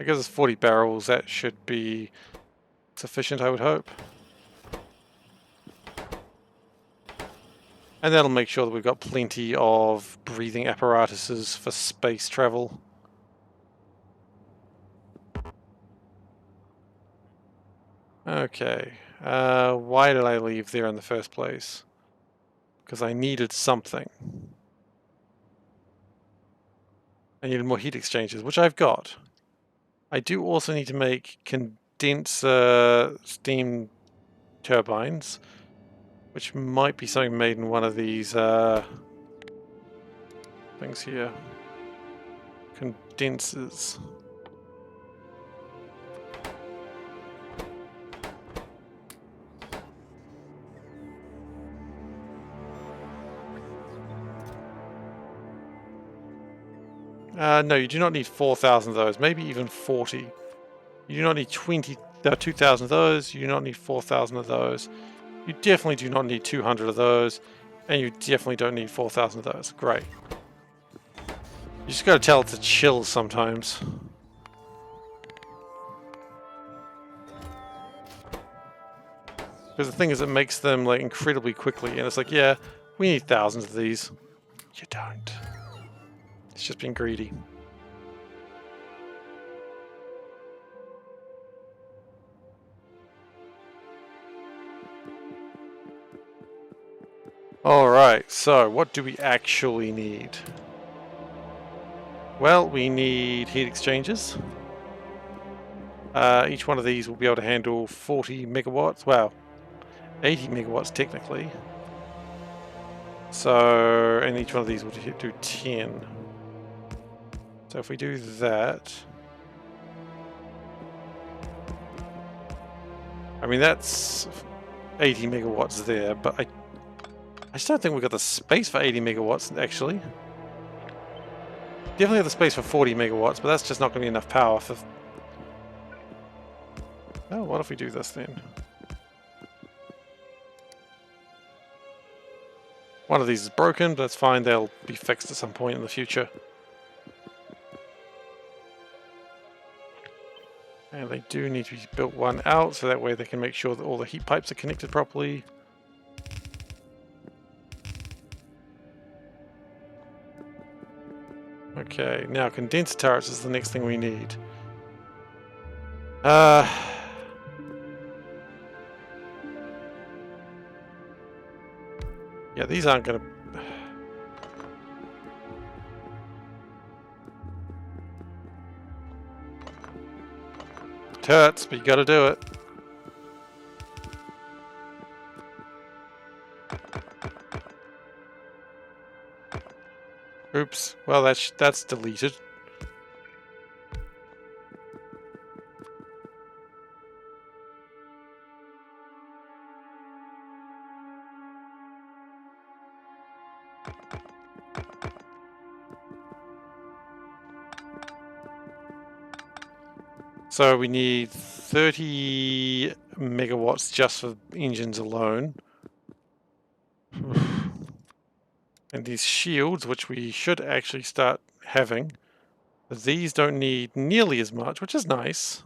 I guess it's 40 barrels. That should be sufficient, I would hope. And that'll make sure that we've got plenty of breathing apparatuses for space travel. Okay. Why did I leave there in the first place? Because I needed something. I needed more heat exchangers, which I've got. I do also need to make condenser steam turbines, which might be something made in one of these things here. Condensers. No, you do not need 4,000 of those, maybe even 40. You do not need 2,000 of those, you do not need 4,000 of those. You definitely do not need 200 of those, and you definitely don't need 4,000 of those. Great. You just gotta tell it to chill sometimes. Because the thing is, it makes them like incredibly quickly, and it's like, yeah, we need thousands of these. You don't. It's just being greedy. Alright, so what do we actually need? Well, we need heat exchangers. Each one of these will be able to handle 40 megawatts. Wow, 80 megawatts technically. So, and each one of these will do 10. So if we do that, I mean that's 80 megawatts there, but I just don't think we've got the space for 80 megawatts actually. Definitely have the space for 40 megawatts, but that's just not going to be enough power for... Oh, what if we do this then? One of these is broken, but that's fine, they'll be fixed at some point in the future. And they do need to be built one out, so that way they can make sure that all the heat pipes are connected properly. Okay, now condenser turrets is the next thing we need. Yeah, these aren't going to... It hurts, but you got to do it. Oops. Well, that's deleted. So we need 30 megawatts just for engines alone. And these shields, which we should actually start having, these don't need nearly as much, which is nice.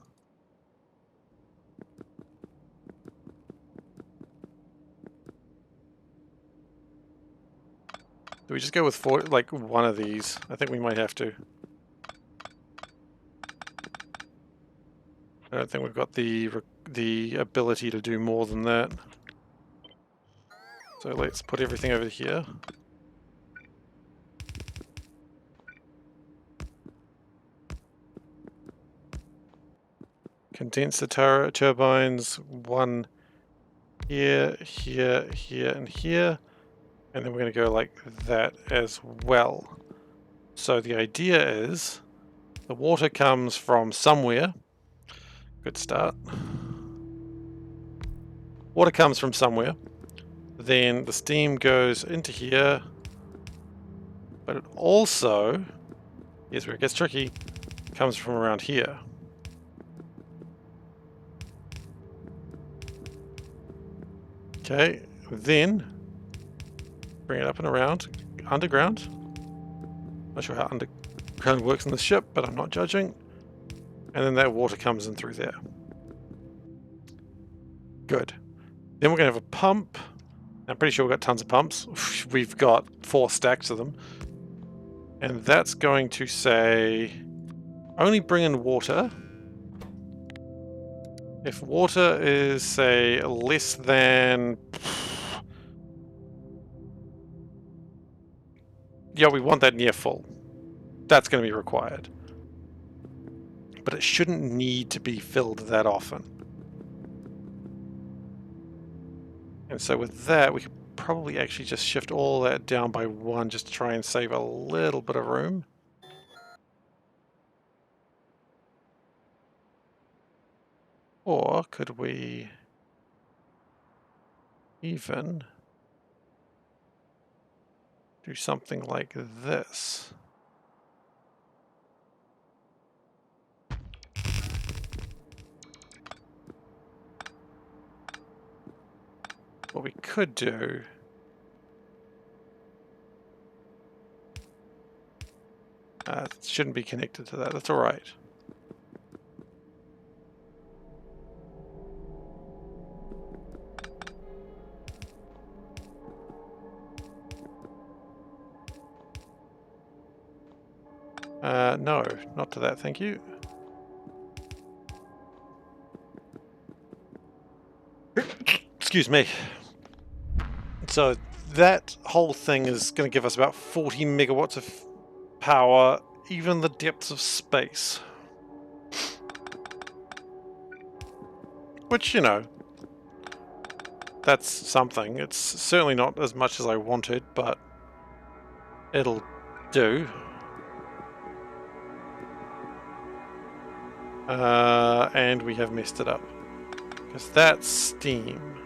Do we just go with like one of these? I think we might have to. I don't think we've got the ability to do more than that. So let's put everything over here. Condenser turbines, one here, here, here, and here. And then we're going to go like that as well. So the idea is the water comes from somewhere. Good start. Water comes from somewhere. Then the steam goes into here. But it also, here's where it gets tricky, comes from around here. Okay, then bring it up and around, underground. Not sure how underground works in the ship, but I'm not judging. And then that water comes in through there. Good. Then we're going to have a pump. I'm pretty sure we've got tons of pumps. We've got 4 stacks of them. And that's going to say, only bring in water. If water is, say, less than... Yeah, we want that near full. That's going to be required. But it shouldn't need to be filled that often. And so with that, we could probably actually just shift all that down by 1 just to try and save a little bit of room. Or could we even do something like this? what we could do. It shouldn't be connected to that. That's all right. No, not to that, thank you. Excuse me. So that whole thing is going to give us about 40 megawatts of power, even the depths of space. Which, you know, that's something. It's certainly not as much as I wanted, but it'll do. And we have messed it up. Because that's steam.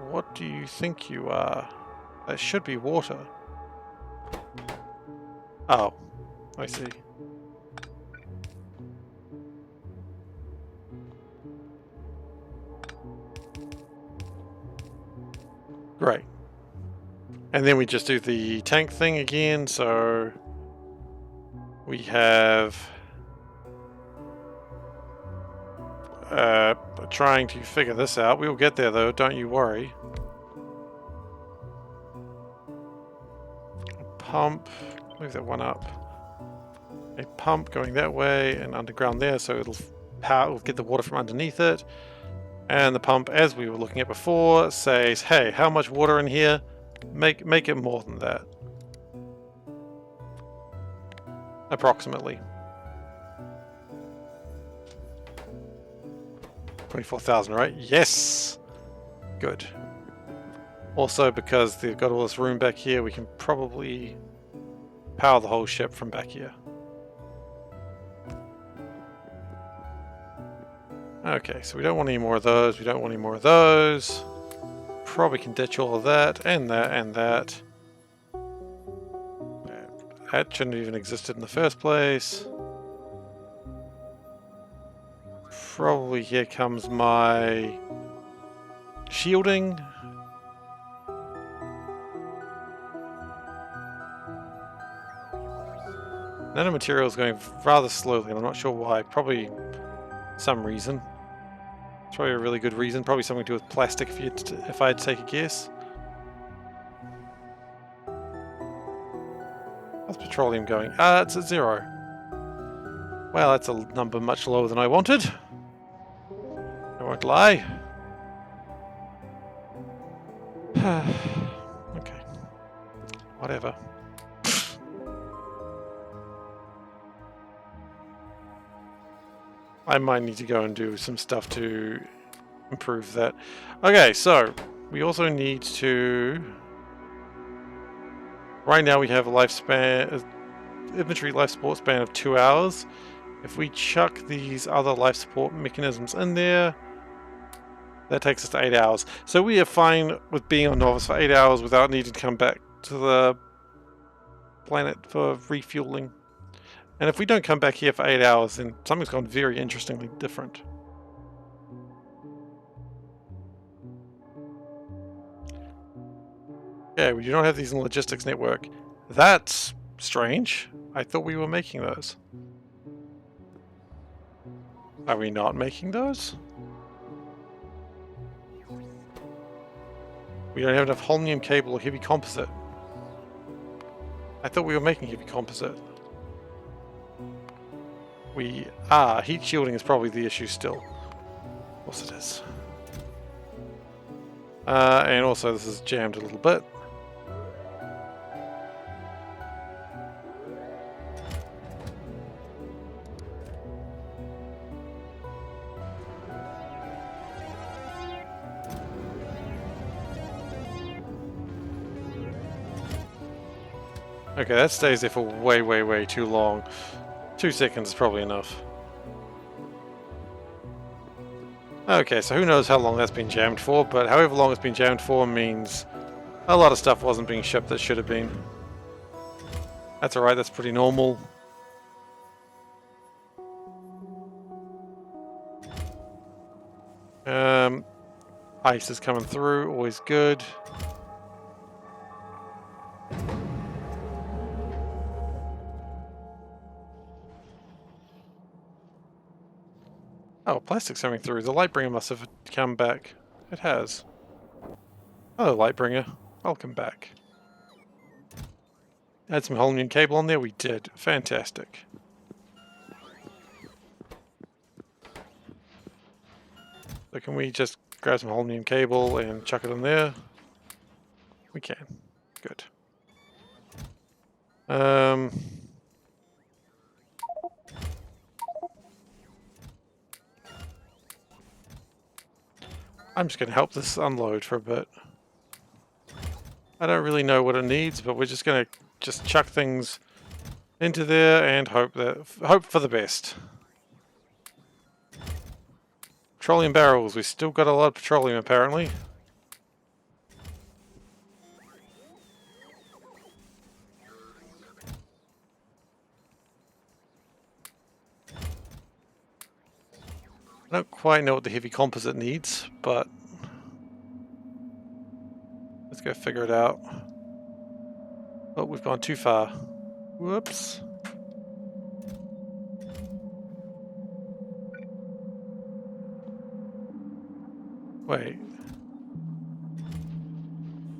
What do you think you are? That should be water. Oh, I see. Great. And then we just do the tank thing again, so we have trying to figure this out. We'll get there though, don't you worry. Pump, move that one up. A pump going that way and underground there, so it'll get the water from underneath it. And the pump, as we were looking at before, says, hey, how much water in here? Make it more than that. Approximately. 24,000, right? Yes! Good. Also, because they've got all this room back here, we can probably power the whole ship from back here. Okay, so we don't want any more of those, we don't want any more of those. Probably can ditch all of that, and that, and that. That shouldn't have even existed in the first place. Probably here comes my shielding. Nanomaterial is going rather slowly, and I'm not sure why. Probably some reason. It's probably a really good reason. Probably something to do with plastic if I had to take a guess. How's petroleum going? It's at 0. Well, that's a number much lower than I wanted. I won't lie. Okay. Whatever. I might need to go and do some stuff to improve that. Okay, so we also need to... Right now we have a lifespan, inventory life support span of 2 hours. If we chuck these other life support mechanisms in there, that takes us to 8 hours. So we are fine with being on Nauvis for 8 hours without needing to come back to the planet for refueling. And if we don't come back here for 8 hours, then something's gone very interestingly different. Yeah, we do not have these in the logistics network. That's strange. I thought we were making those. Are we not making those? We don't have enough holmium cable or heavy composite. I thought we were making heavy composite. We are. Heat shielding is probably the issue still. Of course it is. And also this is jammed a little bit. Okay, that stays there for way, way, way too long. 2 seconds is probably enough. Okay, so who knows how long that's been jammed for, but however long it's been jammed for means a lot of stuff wasn't being shipped that should have been. That's alright, that's pretty normal. Ice is coming through, always good. Oh, plastic's coming through. The Lightbringer must have come back. It has. Oh, Lightbringer. Welcome back. Add some holmium cable on there? We did. Fantastic. So can we just grab some holmium cable and chuck it in there? We can. Good. I'm just going to help this unload for a bit. I don't really know what it needs, but we're just going to just chuck things into there and hope for the best. Petroleum barrels. We still got a lot of petroleum apparently. I don't quite know what the heavy composite needs, but let's go figure it out. Oh, we've gone too far. Whoops. Wait.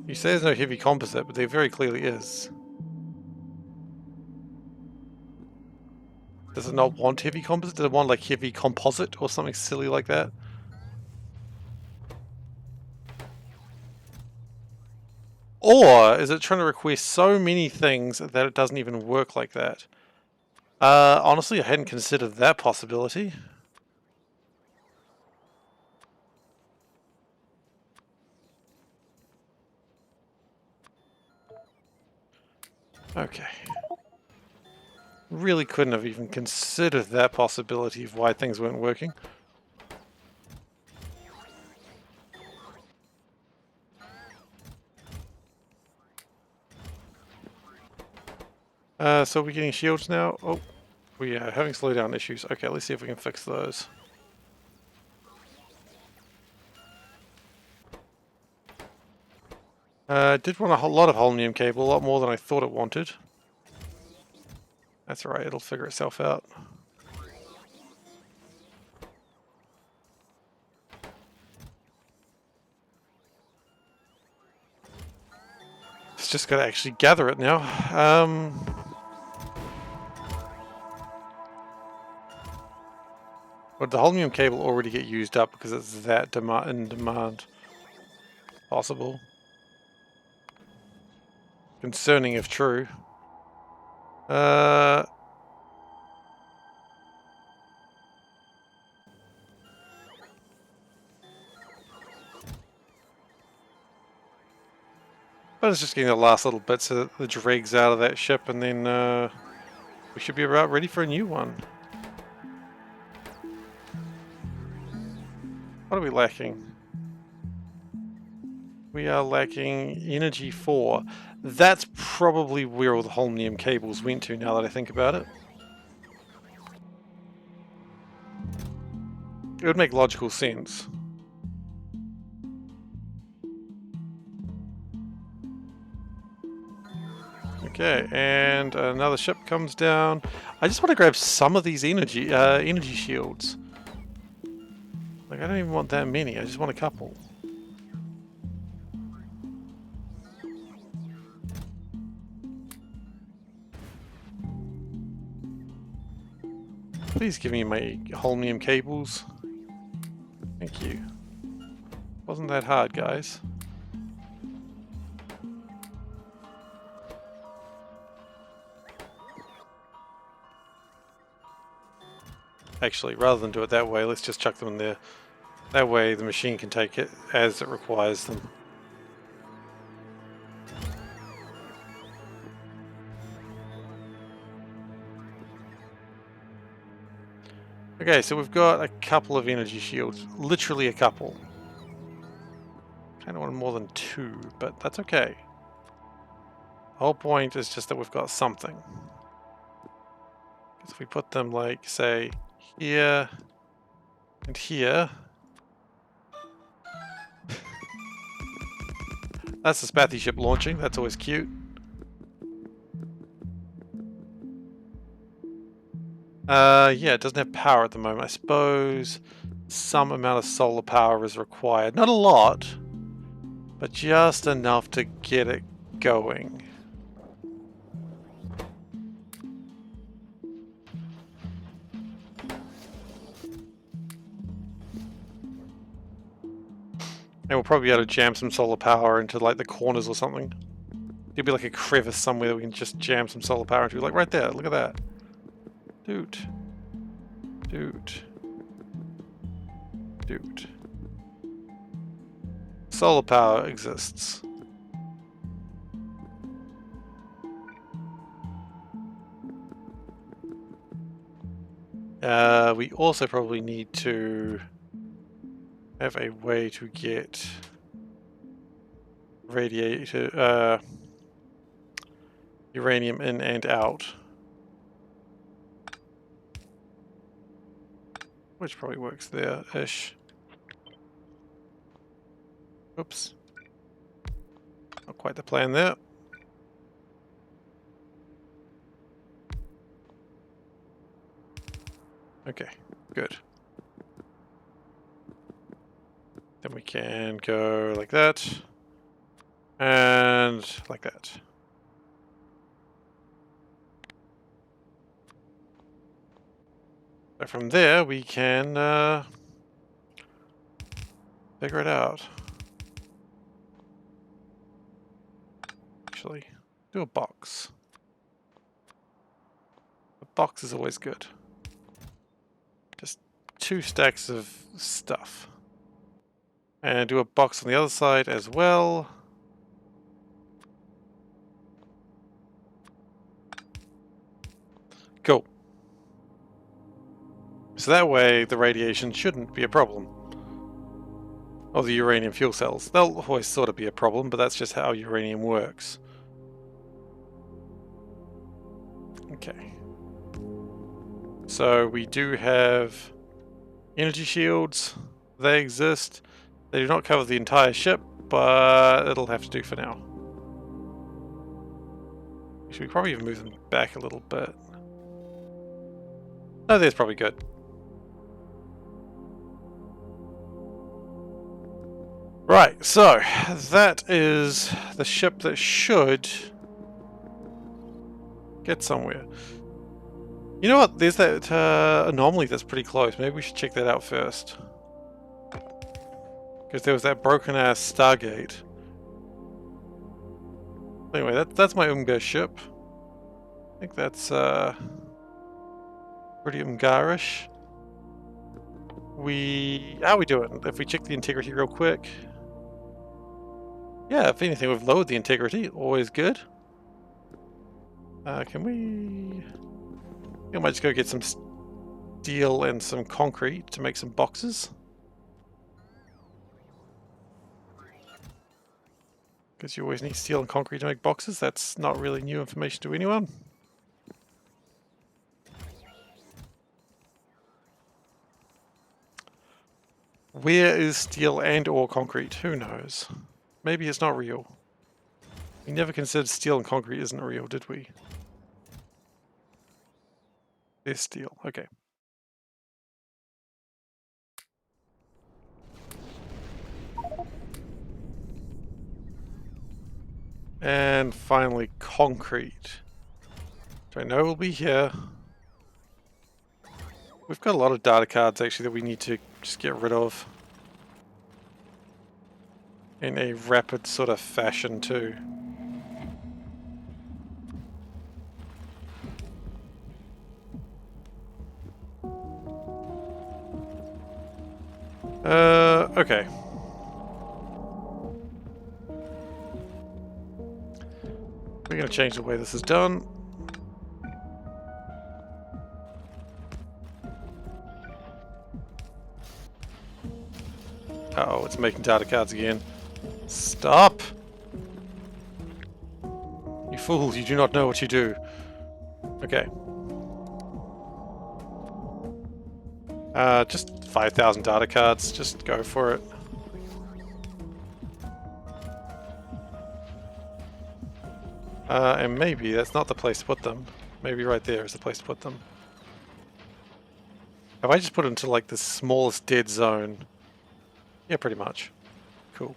You say there's no heavy composite, but there very clearly is. Does it not want heavy composite? Does it want like heavy composite or something silly like that? Or is it trying to request so many things that it doesn't even work like that? Honestly, I hadn't considered that possibility. Okay. Really couldn't have even considered that possibility of why things weren't working. So we're getting shields now. Oh, we are having slowdown issues. Okay, let's see if we can fix those. Did want a lot of holmium cable, a lot more than I thought it wanted. That's alright, it'll figure itself out. It's just got to actually gather it now. Would the holmium cable already get used up because it's that in demand? Possible. Concerning if true. But it's just getting the last little bits of the dregs out of that ship, and then we should be about ready for a new one. What are we lacking? We are lacking energy 4. That's probably where all the holmium cables went to now that I think about it. It would make logical sense. Okay, and another ship comes down. I just want to grab some of these energy shields. Like, I don't even want that many, I just want a couple. Please give me my holmium cables. Thank you. Wasn't that hard, guys. Actually, rather than do it that way, let's just chuck them in there. That way the machine can take it as it requires them. Okay, so we've got a couple of energy shields. Literally a couple. I don't want more than 2, but that's okay. The whole point is just that we've got something. Because if we put them, like, say, here and here, That's the Spathy ship launching. That's always cute. Yeah, it doesn't have power at the moment. I suppose some amount of solar power is required. Not a lot, but just enough to get it going. And we'll probably be able to jam some solar power into like the corners or something. There'll be like a crevice somewhere that we can just jam some solar power into. Like right there, look at that. Dude. Dude. Dude. Solar power exists. We also probably need to have a way to get uranium in and out. Which probably works there-ish. Oops. Not quite the plan there. Okay, good. Then we can go like that. And like that. So from there we can figure it out. Actually, do a box. A box is always good. Just 2 stacks of stuff. And do a box on the other side as well. Cool. So that way the radiation shouldn't be a problem. Or the uranium fuel cells. They'll always sort of be a problem, but that's just how uranium works. Okay. So we do have energy shields. They exist. They do not cover the entire ship, but it'll have to do for now. Actually, we probably even move them back a little bit. No, that's probably good. Right, so that is the ship that should get somewhere. You know what? There's that anomaly that's pretty close. Maybe we should check that out first. Because there was that broken-ass Stargate. Anyway, that's my Umgar ship. I think that's pretty Umgarish. How are we doing? If we check the integrity real quick. Yeah, if anything, we've lowered the integrity. Always good. Can we... I might just go get some steel and some concrete to make some boxes. Because you always need steel and concrete to make boxes. That's not really new information to anyone. Where is steel and or concrete? Who knows? Maybe it's not real. We never considered steel and concrete isn't real, did we? There's steel. Okay. And finally, concrete. Which I know will be here. We've got a lot of data cards actually that we need to just get rid of. In a rapid sort of fashion too. Okay. We're going to change the way this is done. Uh-oh, it's making data cards again. Stop! You fools, you do not know what you do. Okay. Just 5,000 data cards, just go for it. And maybe that's not the place to put them. Maybe right there is the place to put them. Have I just put it into like the smallest dead zone? Yeah, pretty much. Cool.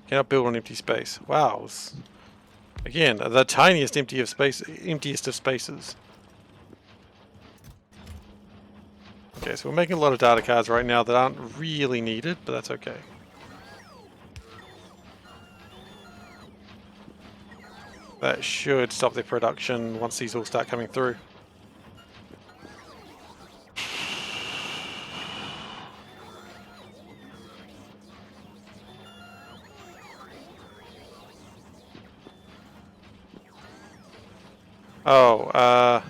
Cannot build on empty space. Wow. Again, the tiniest emptiest of spaces. Okay, so we're making a lot of data cards right now that aren't really needed, but that's okay. That should stop their production once these all start coming through. Oh,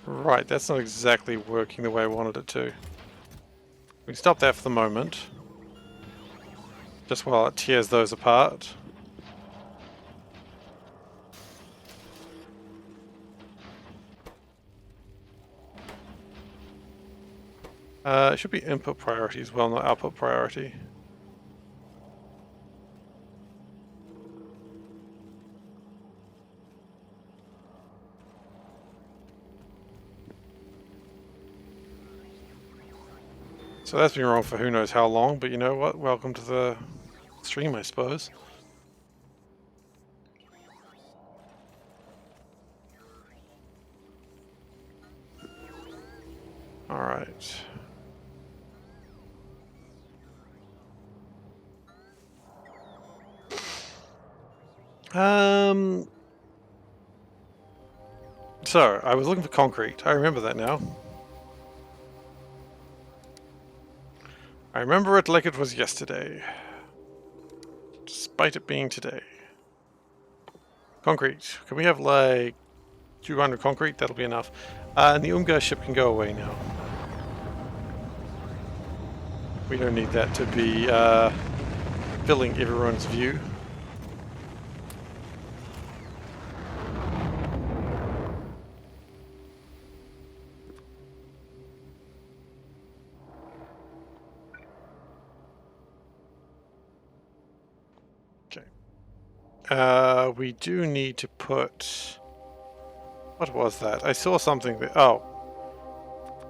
right, that's not exactly working the way I wanted it to. We can stop that for the moment. Just while it tears those apart. It should be input priority as well, not output priority. So that's been wrong for who knows how long, but you know what? Welcome to the stream, I suppose. Alright. So, I was looking for concrete. I remember that now. I remember it like it was yesterday. Despite it being today. Concrete. Can we have like 200 concrete? That'll be enough. And the Umga ship can go away now. We don't need that to be filling everyone's view. We do need to put... What was that? I saw something that... Oh.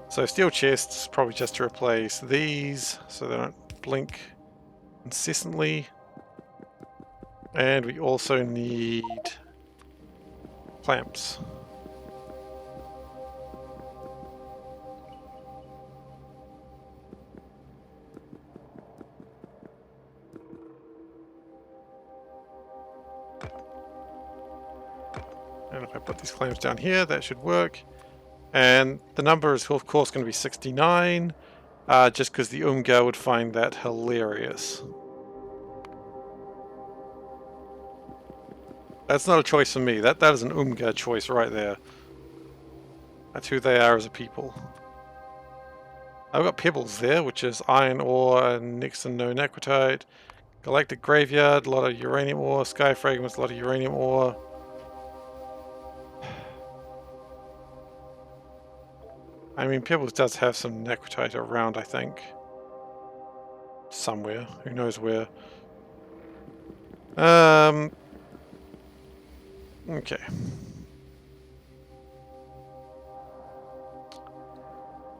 So steel chests, probably just to replace these, so they don't blink incessantly. And we also need clamps. And if I put these clamps down here, that should work. And the number is, of course, going to be 69, just because the Umga would find that hilarious. That's not a choice for me. That is an Umga choice right there. That's who they are as a people. I've got pebbles there, which is iron ore and next to no necrotite. Galactic graveyard, a lot of uranium ore. Sky fragments, a lot of uranium ore. I mean, Pebbles does have some necrotite around, I think. Somewhere. Who knows where. Okay.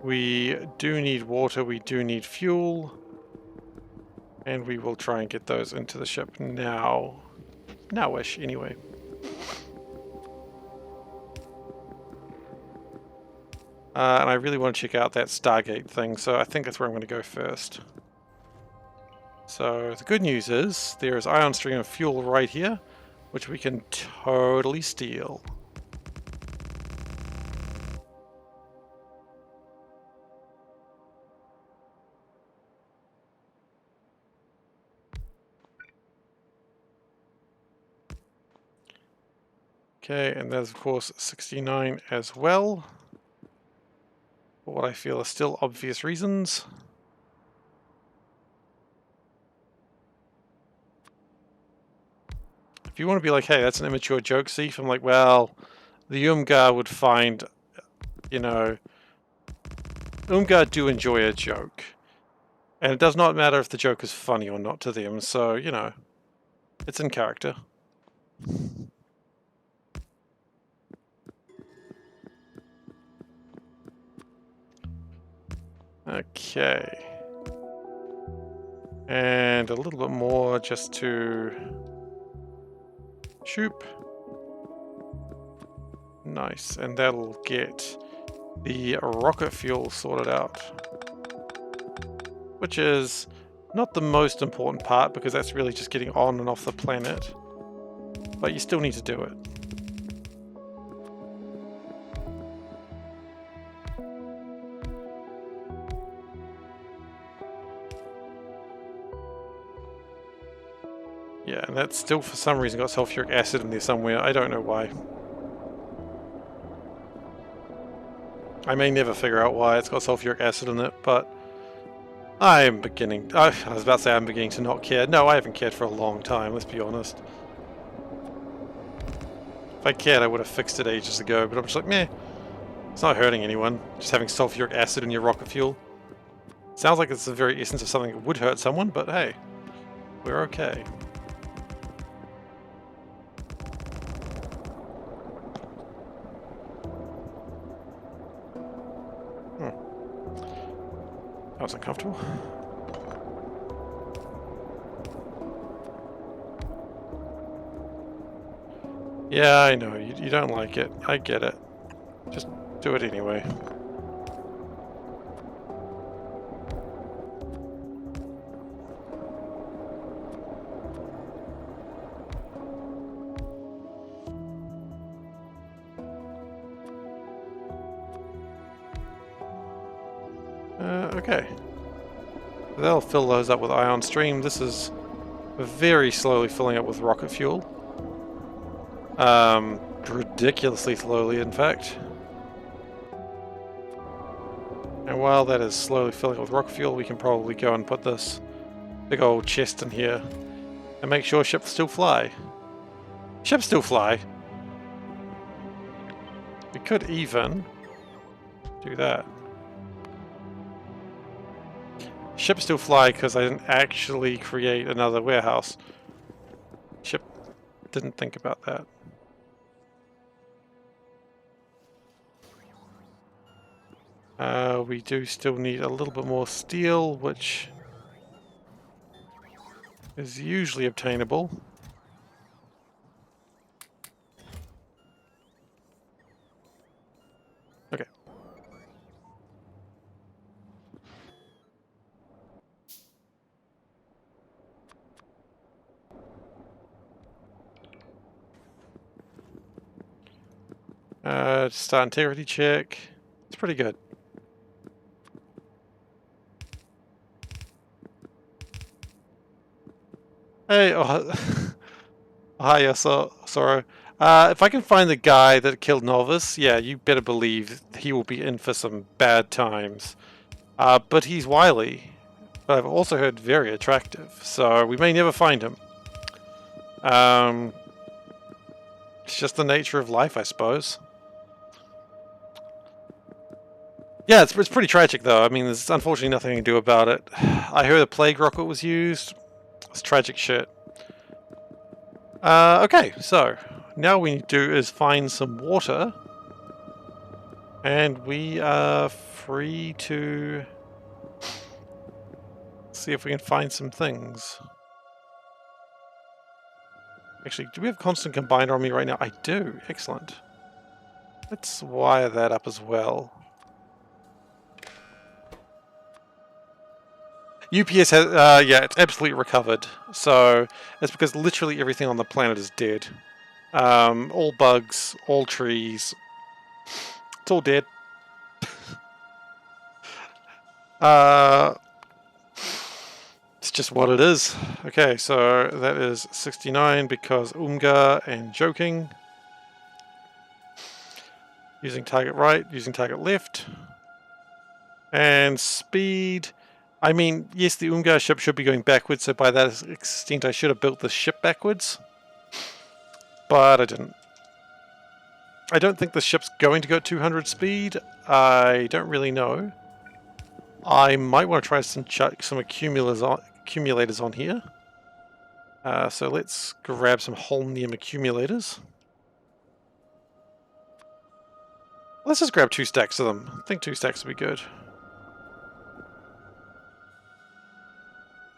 We do need water, we do need fuel. And we will try and get those into the ship now. Now-ish, anyway. And I really want to check out that Stargate thing, so I think that's where I'm going to go first. So the good news is there is ion stream of fuel right here, which we can totally steal. Okay, and there's of course 69 as well. For what I feel are still obvious reasons. If you want to be like, hey, that's an immature joke, Seif, I'm like, well, the Umgar would find, you know, Umgar do enjoy a joke. And it does not matter if the joke is funny or not to them, so, you know, it's in character. Okay. And a little bit more just to shoop. Nice, and that'll get the rocket fuel sorted out. Which is not the most important part because that's really just getting on and off the planet. But you still need to do it. Yeah, and that's still for some reason got sulfuric acid in there somewhere. I don't know why. I may never figure out why it's got sulfuric acid in it, but I'm beginning... I was about to say I'm beginning to not care. No, I haven't cared for a long time, let's be honest. If I cared, I would have fixed it ages ago, but I'm just like, meh. It's not hurting anyone. Just having sulfuric acid in your rocket fuel. Sounds like it's the very essence of something that would hurt someone, but hey, we're okay. That was uncomfortable. Yeah, I know. You don't like it. I get it. Just do it anyway. Okay. They'll fill those up with ion stream. This is very slowly filling up with rocket fuel. Ridiculously slowly, in fact. And while that is slowly filling up with rocket fuel, we can probably go and put this big old chest in here and make sure ships still fly. Ships still fly. We could even do that. Ships still fly because I didn't actually create another warehouse. Ship didn't think about that. We do still need a little bit more steel, which is usually obtainable. Okay. Start integrity check. It's pretty good. Hey, oh, hi, Sorrow. If I can find the guy that killed Nauvis, yeah, you better believe he will be in for some bad times. But he's wily. But I've also heard very attractive, so we may never find him. It's just the nature of life, I suppose. Yeah, it's pretty tragic, though. I mean, there's unfortunately nothing I can do about it. I heard a plague rocket was used. It's tragic shit. Okay, so now we need to do is find some water. And we are free to see if we can find some things. Actually, do we have constant combiner on me right now? I do. Excellent. Let's wire that up as well. UPS has, yeah, it's absolutely recovered. So it's because literally everything on the planet is dead. All bugs, all trees. It's all dead. It's just what it is. Okay, so that is 69 because Umgar and joking. Using target right, using target left. And speed. I mean, yes, the Umgar ship should be going backwards, so by that extent I should have built the ship backwards. But I didn't. I don't think the ship's going to go at 200 speed. I don't really know. I might want to try some accumulators on here. So let's grab some holmium accumulators. Let's just grab 2 stacks of them. I think 2 stacks would be good.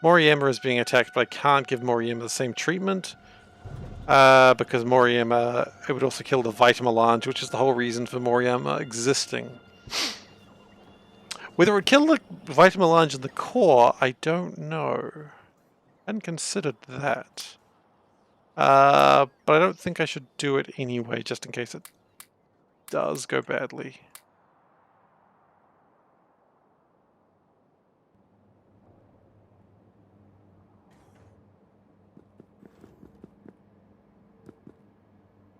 Moriyama is being attacked, but I can't give Moriyama the same treatment. Because Moriyama, it would also kill the Vitamelange, which is the whole reason for Moriyama existing. Whether it would kill the Vitamelange in the core, I don't know. I hadn't considered that. But I don't think I should do it anyway, just in case it does go badly.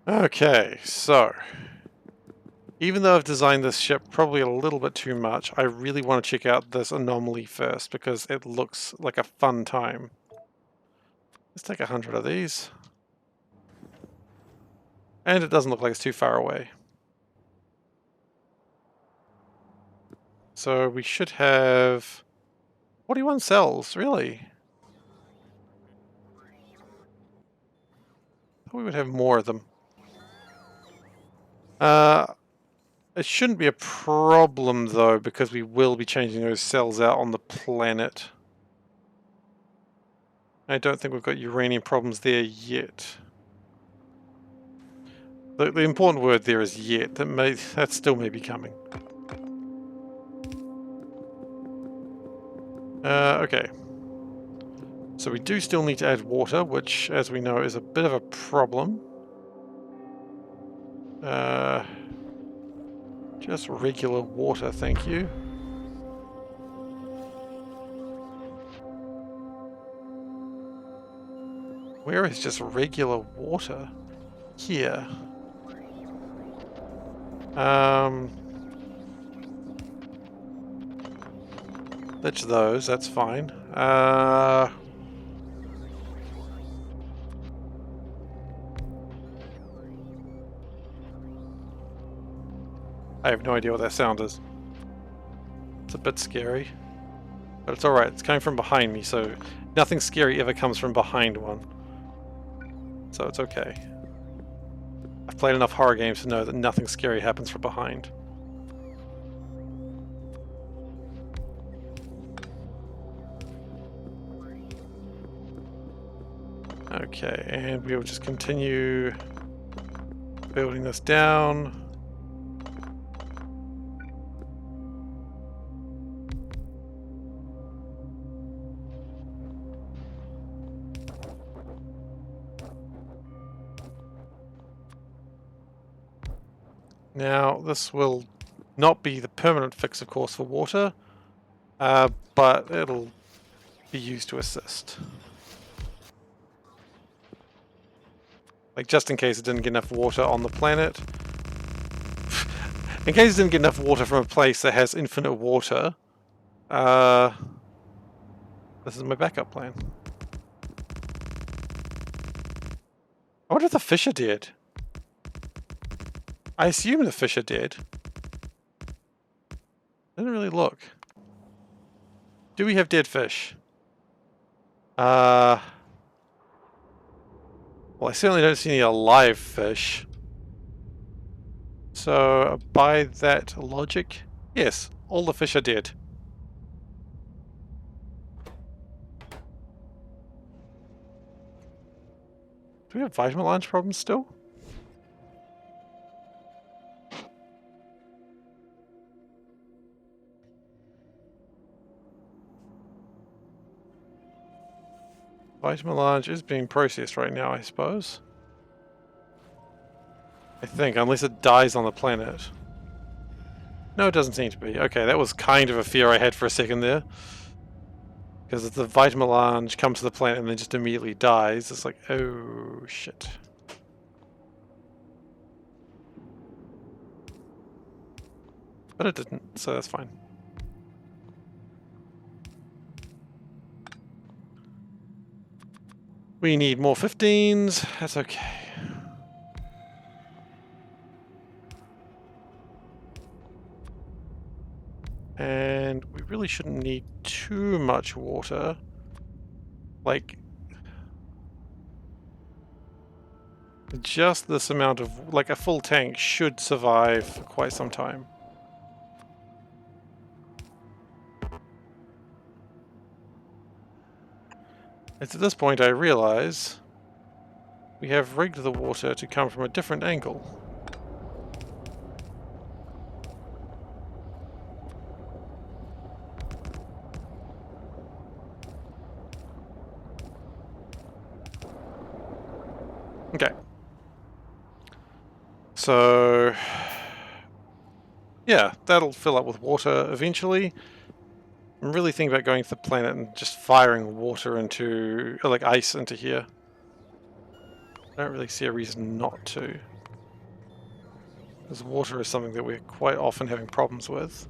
Okay, so even though I've designed this ship probably a little bit too much, I really want to check out this anomaly first because it looks like a fun time. Let's take 100 of these. And it doesn't look like it's too far away. So we should have 41 cells, really? I thought we would have more of them. It shouldn't be a problem though, because we will be changing those cells out on the planet. I don't think we've got uranium problems there yet. The important word there is yet. That still may be coming. Okay. So we do still need to add water, which, as we know, is a bit of a problem. Just regular water, thank you. Where is just regular water? Here. Ditch those, that's fine. I have no idea what that sound is. It's a bit scary. But it's alright, it's coming from behind me, so nothing scary ever comes from behind one. So it's okay. I've played enough horror games to know that nothing scary happens from behind. Okay, and we will just continue building this down. Now, this will not be the permanent fix, of course, for water, but it'll be used to assist. Like, just in case it didn't get enough water on the planet. In case it didn't get enough water from a place that has infinite water, this is my backup plan. I wonder if the fish are dead. I assume the fish are dead. Didn't really look. Do we have dead fish? Well, I certainly don't see any alive fish. So, by that logic, yes, all the fish are dead. Do we have Vitamelange problems still? Vitamelange is being processed right now, I suppose. I think, unless it dies on the planet. No, it doesn't seem to be. Okay, that was kind of a fear I had for a second there. Because if the Vitamelange comes to the planet and then just immediately dies, it's like, oh shit. But it didn't, so that's fine. We need more 15s. That's okay. And we really shouldn't need too much water. Like, just this amount of, like, a full tank should survive for quite some time. It's at this point I realize we have rigged the water to come from a different angle. Okay. So, yeah, that'll fill up with water eventually. I'm really thinking about going to the planet and just firing water into, like ice into here. I don't really see a reason not to. Because water is something that we're quite often having problems with.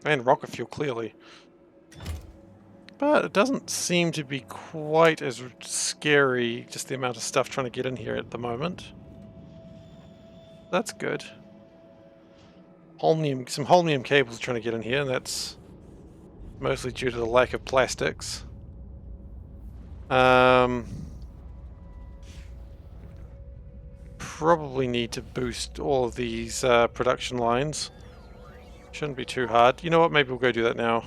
And rocket fuel, clearly. But it doesn't seem to be quite as scary, just the amount of stuff trying to get in here at the moment. That's good. Some holmium cables are trying to get in here, and that's mostly due to the lack of plastics. Probably need to boost all of these production lines. Shouldn't be too hard. You know what, maybe we'll go do that now.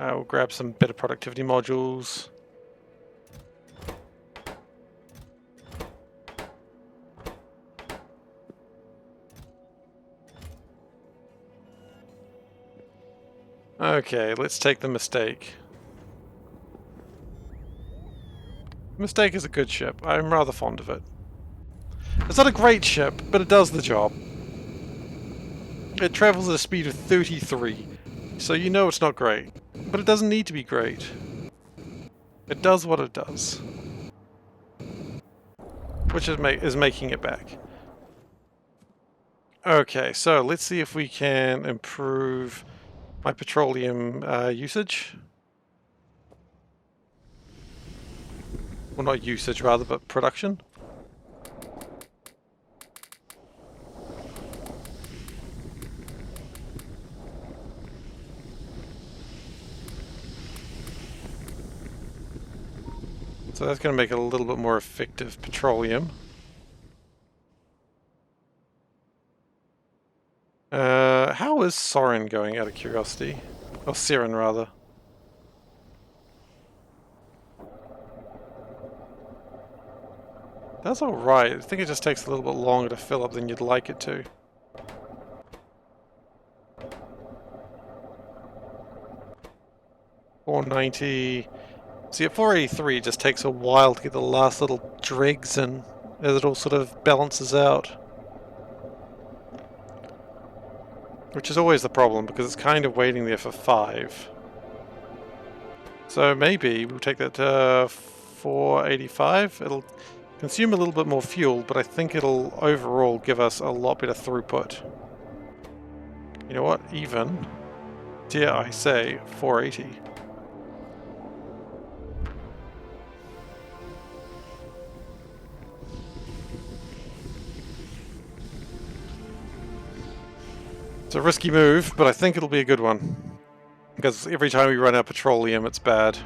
We'll grab some better productivity modules. Okay, let's take the Mistake. Mistake is a good ship. I'm rather fond of it. It's not a great ship, but it does the job. It travels at a speed of 33, so you know it's not great. But it doesn't need to be great. It does what it does. Which is making it back. Okay, so let's see if we can improve my petroleum usage. Well, not usage rather, but production. So that's going to make it a little bit more effective petroleum. How is Soren going, out of curiosity? Or Siren, rather. That's alright. I think it just takes a little bit longer to fill up than you'd like it to. $490. See, at 483 it just takes a while to get the last little dregs in as it all sort of balances out. Which is always the problem, because it's kind of waiting there for 5. So maybe we'll take that to 485. It'll consume a little bit more fuel, but I think it'll overall give us a lot better throughput. You know what? Even, dare I say, 480. It's a risky move, but I think it'll be a good one. Because every time we run out of petroleum, it's bad.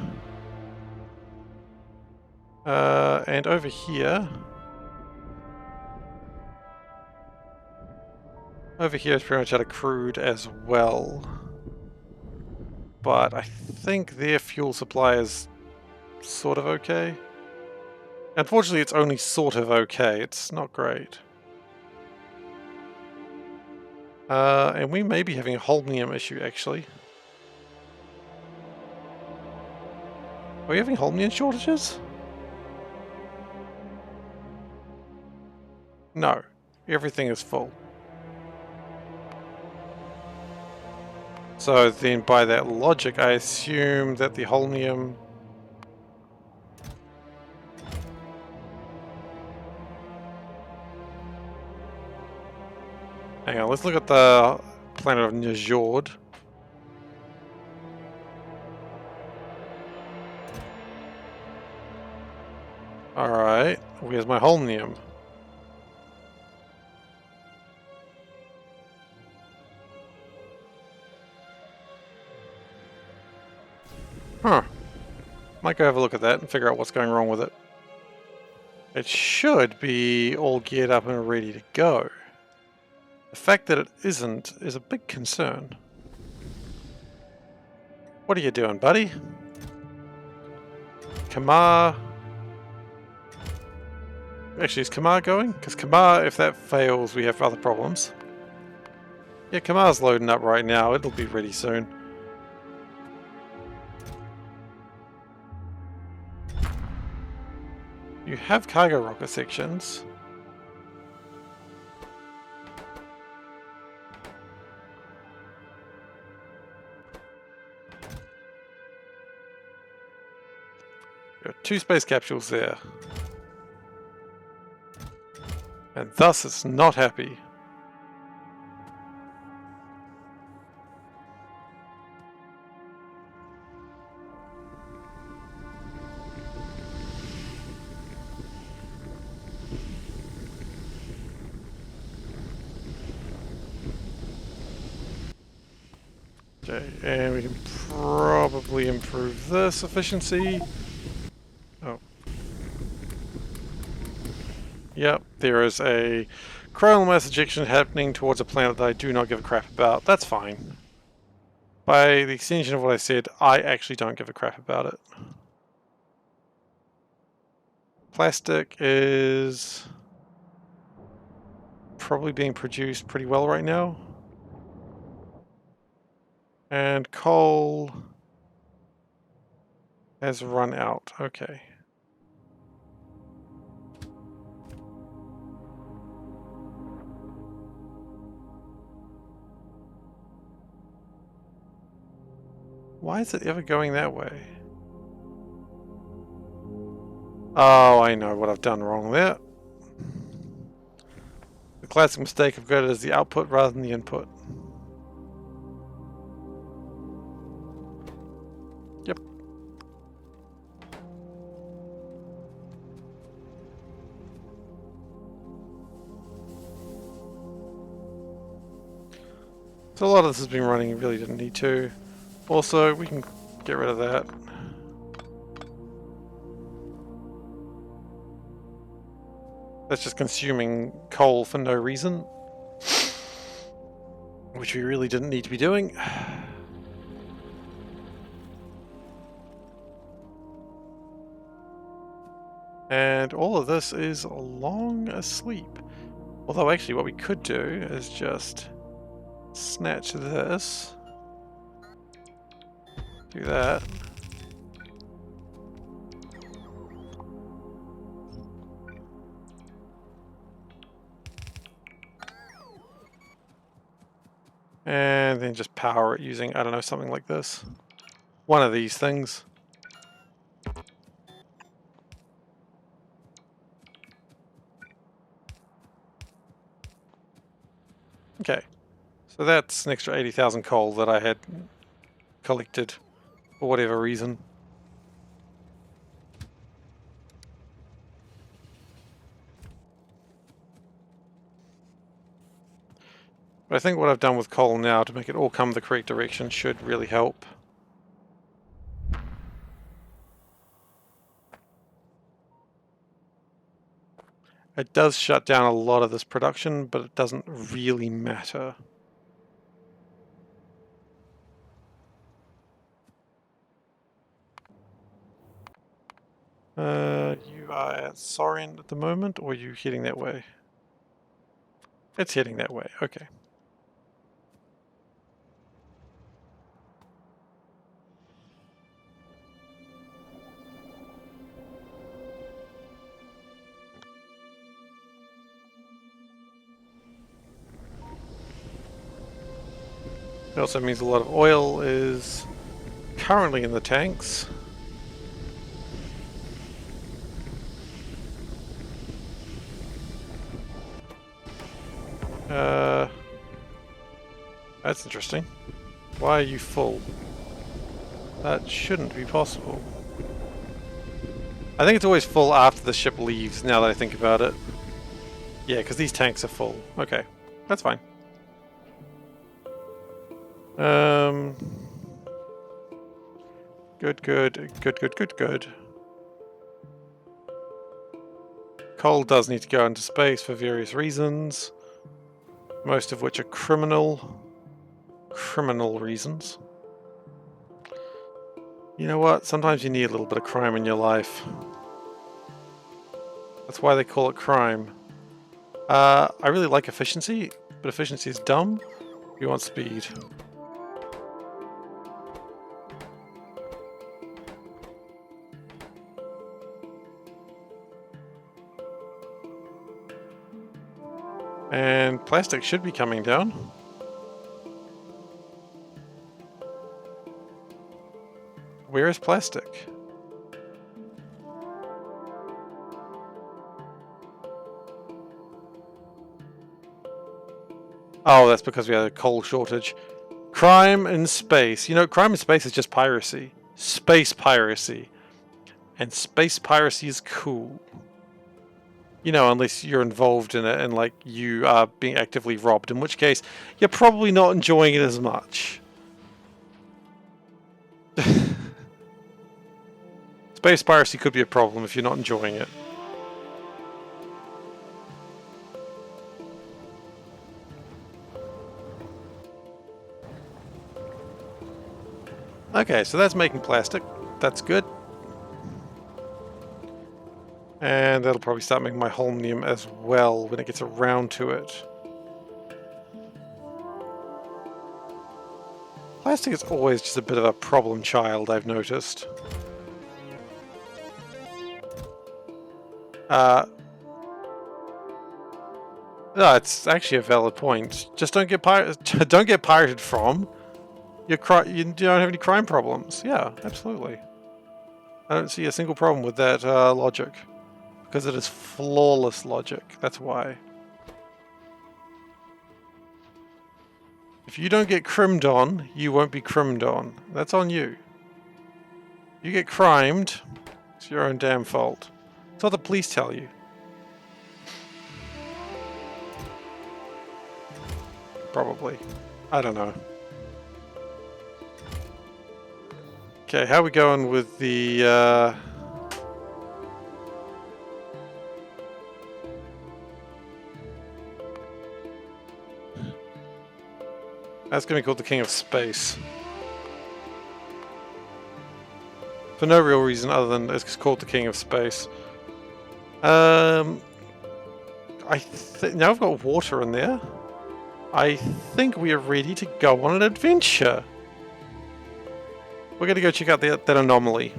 And over here... Over here is pretty much out of crude as well. But I think their fuel supply is sort of okay. Unfortunately, it's only sort of okay. It's not great. And we may be having a holmium issue, actually. Are we having holmium shortages? No. Everything is full. So then by that logic, I assume that the holmium... Hang on, let's look at the planet of Njord. Alright, where's my holmium? Huh. Might go have a look at that and figure out what's going wrong with it. It should be all geared up and ready to go. The fact that it isn't is a big concern. What are you doing, buddy? Kamar. Actually, is Kamar going? Because Kamar, if that fails, we have other problems. Yeah, Kamar's loading up right now. It'll be ready soon. You have cargo rocket sections. There are 2 space capsules there. And thus it's not happy. Okay, and we can probably improve this efficiency. Oh. Yep, there is a coronal mass ejection happening towards a planet that I do not give a crap about. That's fine. By the extension of what I said, I actually don't give a crap about it. Plastic is probably being produced pretty well right now. And coal has run out. Okay. Why is it ever going that way? Oh, I know what I've done wrong there. The classic mistake of got it as the output rather than the input. Yep. So a lot of this has been running, you really didn't need to. Also, we can get rid of that. That's just consuming coal for no reason. Which we really didn't need to be doing. And all of this is long asleep. Although actually what we could do is just snatch this. Do that. And then just power it using, I don't know, something like this. One of these things. Okay. So that's an extra 80,000 coal that I had collected for whatever reason. But I think what I've done with coal now to make it all come the correct direction should really help. It does shut down a lot of this production, but it doesn't really matter. You are at Sorin at the moment, or are you heading that way? It's heading that way, okay. It also means a lot of oil is currently in the tanks. That's interesting. Why are you full? That shouldn't be possible. I think it's always full after the ship leaves, now that I think about it. Yeah, because these tanks are full. Okay, that's fine. Good. Coal does need to go into space for various reasons, most of which are criminal reasons. You know what? Sometimes you need a little bit of crime in your life. That's why they call it crime. I really like efficiency, but efficiency is dumb. We want speed. And plastic should be coming down. Where is plastic? Oh, that's because we had a coal shortage. Crime in space. You know, crime in space is just piracy. Space piracy. And space piracy is cool. You know, unless you're involved in it and, like, you are being actively robbed, in which case, you're probably not enjoying it as much. Space piracy could be a problem if you're not enjoying it. Okay, so that's making plastic. That's good. And that'll probably start making my holmium as well when it gets around to it. Plastic is always just a bit of a problem child, I've noticed. No, it's actually a valid point. Just don't get pirated from. You don't have any crime problems. Yeah, absolutely. I don't see a single problem with that logic. Because it is flawless logic, that's why. If you don't get crimmed on, you won't be crimmed on. That's on you. You get crimed, it's your own damn fault. It's what the police tell you. Probably. I don't know. Okay, how are we going with the... That's going to be called the King of Space. For no real reason other than it's called the King of Space. Now I've got water in there. I think we are ready to go on an adventure. We're going to go check out that anomaly.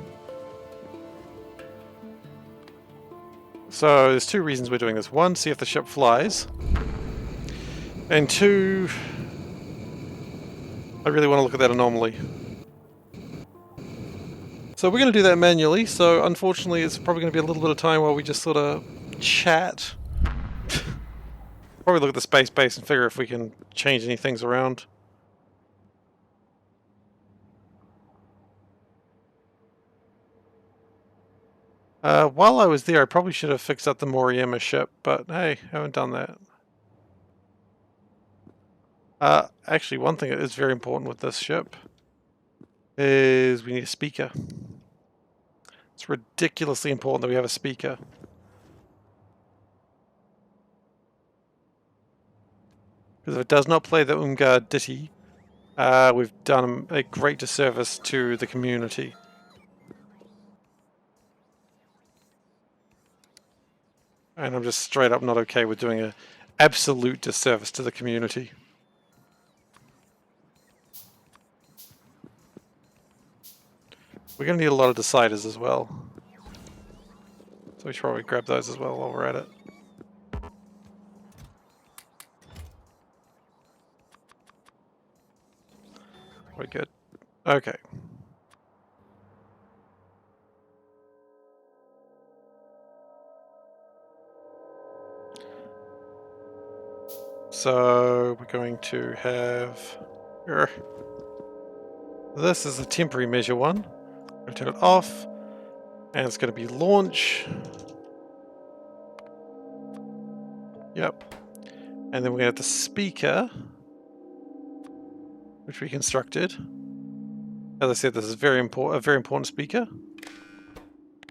So there's two reasons we're doing this. One, see if the ship flies. And two, I really want to look at that anomaly. So we're going to do that manually, so unfortunately it's probably going to be a little bit of time while we just sort of chat. Probably look at the space base and figure if we can change any things around. While I was there, I probably should have fixed up the Moriyama ship, but hey, haven't done that. Actually, one thing that is very important with this ship is we need a speaker. It's ridiculously important that we have a speaker. Because if it does not play the Ungar ditty, we've done a great disservice to the community. And I'm just straight up not okay with doing an absolute disservice to the community. We're going to need a lot of deciders as well. So we should probably grab those as well while we're at it. We're good. Okay. So we're going to have... This is a temporary measure one. I'm going to turn it off. And it's going to be launch. Yep. And then we're going to have the speaker, which we constructed. As I said, this is a very important speaker.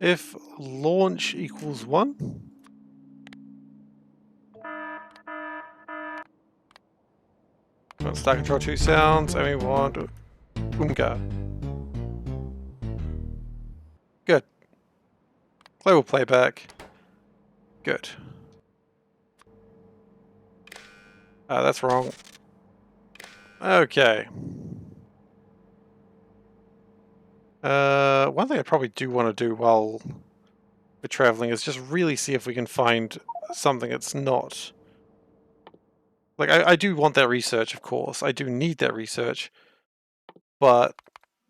If launch equals 1, we want Star Control 2 sounds, and we want Umga. Good. Global playback. Good. That's wrong. Okay. One thing I probably do want to do while we're traveling is just really see if we can find something that's not... Like, I do want that research, of course. I do need that research. But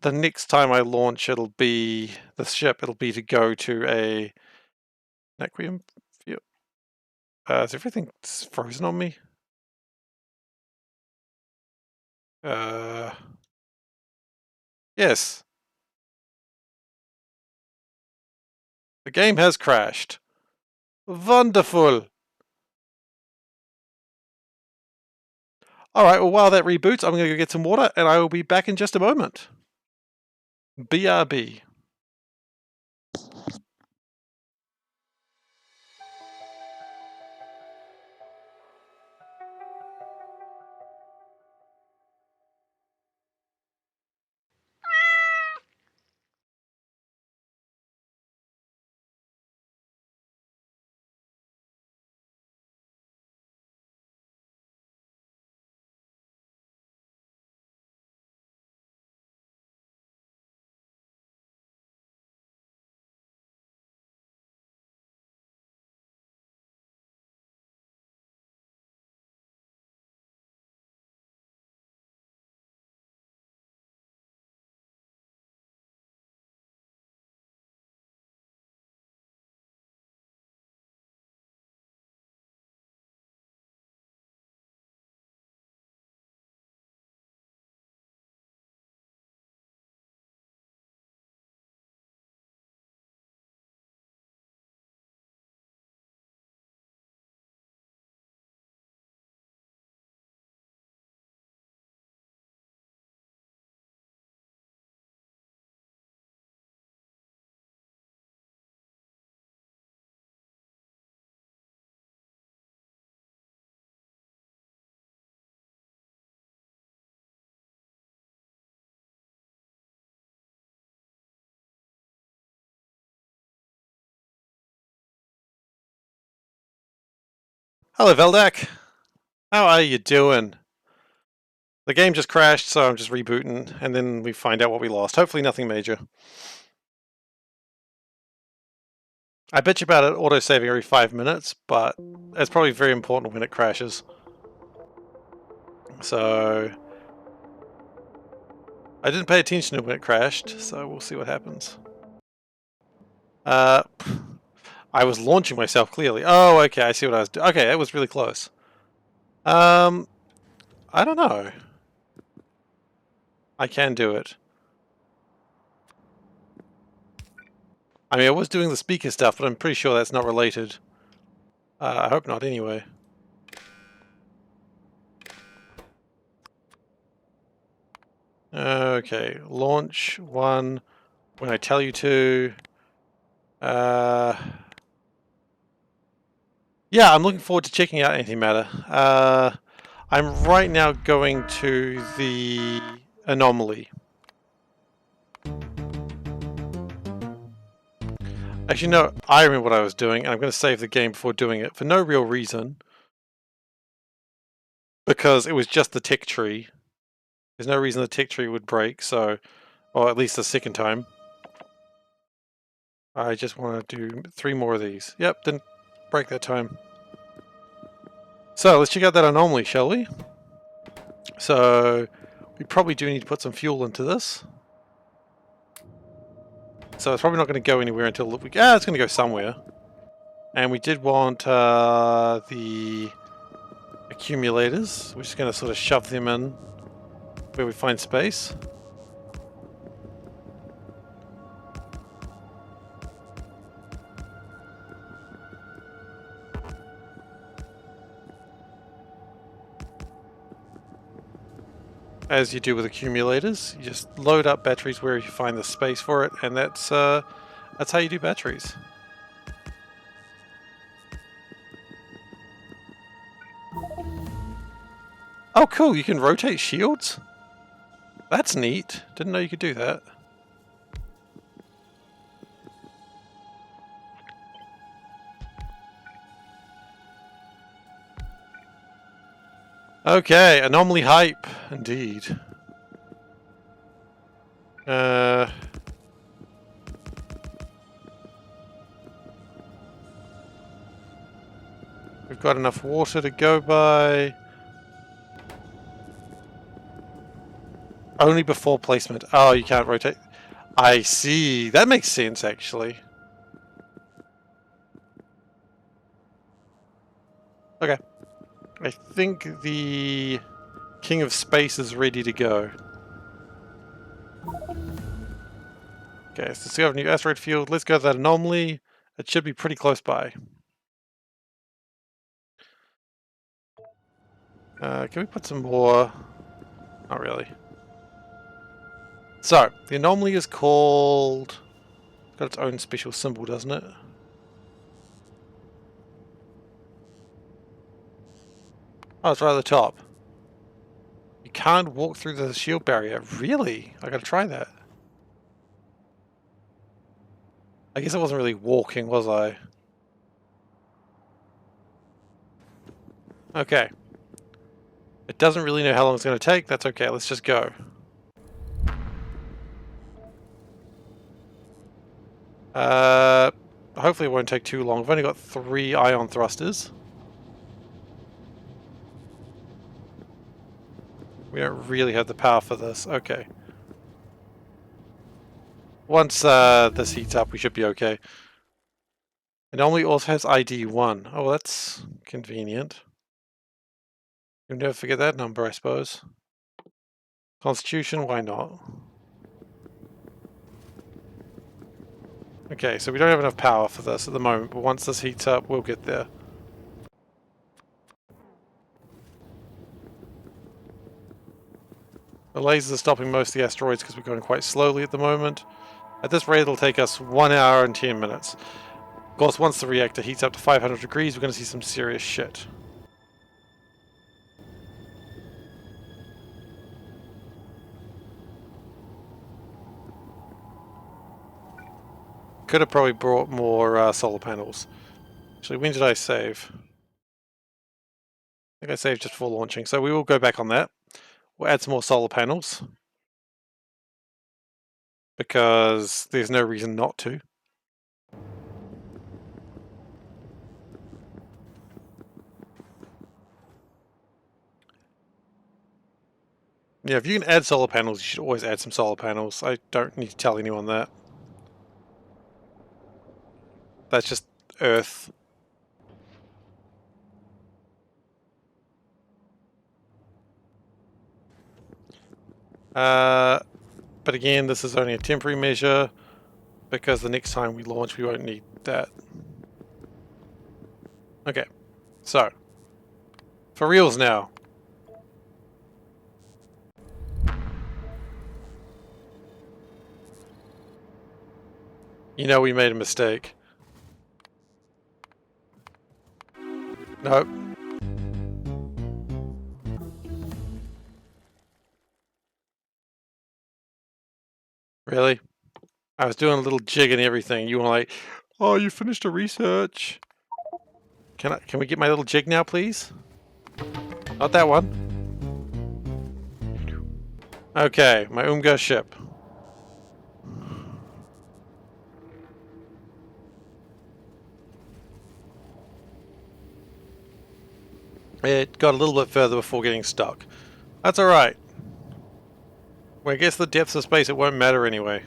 the next time I launch, it'll be the ship. It'll be to go to a Nequium. Is everything frozen on me? Yes. The game has crashed. Wonderful. Alright, well, while that reboots, I'm going to go get some water, and I will be back in just a moment. BRB. Hello, Veldak. How are you doing? The game just crashed, so I'm just rebooting, and then we find out what we lost. Hopefully nothing major. I bitch about it auto-saving every 5 minutes, but it's probably very important when it crashes. So... I didn't pay attention to when it crashed, so we'll see what happens. I was launching myself, clearly. Oh, okay, I see what I was doing. Okay, that was really close. I don't know. I can do it. I mean, I was doing the speaker stuff, but I'm pretty sure that's not related. I hope not, anyway. Okay, launch 1 when I tell you to. Yeah, I'm looking forward to checking out antimatter. I'm right now going to the anomaly. Actually, no, I remember what I was doing, and I'm going to save the game before doing it, for no real reason. Because it was just the tick tree. There's no reason the tick tree would break, so... Or at least the second time. I just want to do 3 more of these. Yep, didn't break that time. So, let's check out that anomaly, shall we? So, we probably do need to put some fuel into this. So it's probably not going to go anywhere until we... it's going to go somewhere. And we did want the accumulators. We're just going to sort of shove them in where we find space. as you do with accumulators. You just load up batteries where you find the space for it, and that's how you do batteries. Oh, cool! You can rotate shields. That's neat. Didn't know you could do that. Okay, anomaly hype, indeed. We've got enough water to go by. Only before placement. Oh, you can't rotate. I see. That makes sense, actually. Okay. I think the King of Space is ready to go. Okay, so discover a new asteroid field. Let's go to that anomaly. It should be pretty close by. Can we put some more? Not really. So, the anomaly is called... It's got its own special symbol, doesn't it? Oh, it's right at the top. You can't walk through the shield barrier. Really? I gotta try that. I guess I wasn't really walking, was I? Okay. It doesn't really know how long it's going to take. That's okay. Let's just go. Hopefully it won't take too long. I've only got 3 ion thrusters. We don't really have the power for this. Okay. Once this heats up, we should be okay. It only also has ID 1. Oh, well, that's convenient. You'll never forget that number, I suppose. Constitution, why not? Okay, so we don't have enough power for this at the moment, but once this heats up, we'll get there. The lasers are stopping most of the asteroids because we're going quite slowly at the moment. At this rate, it'll take us 1 hour and 10 minutes. Of course, once the reactor heats up to 500 degrees, we're going to see some serious shit. Could have probably brought more solar panels. Actually, when did I save? I think I saved just before launching, so we will go back on that. We'll add some more solar panels. Because there's no reason not to. Yeah, if you can add solar panels, you should always add some solar panels. I don't need to tell anyone that. That's just Earth. But again, this is only a temporary measure, because the next time we launch, we won't need that. Okay, so, for reals now. You know we made a mistake. Nope. Really? I was doing a little jig and everything. You were like, "Oh, you finished a research." Can we get my little jig now, please? Not that one. Okay, my Umga ship. It got a little bit further before getting stuck. That's alright. When it gets to the depths of space, it won't matter anyway.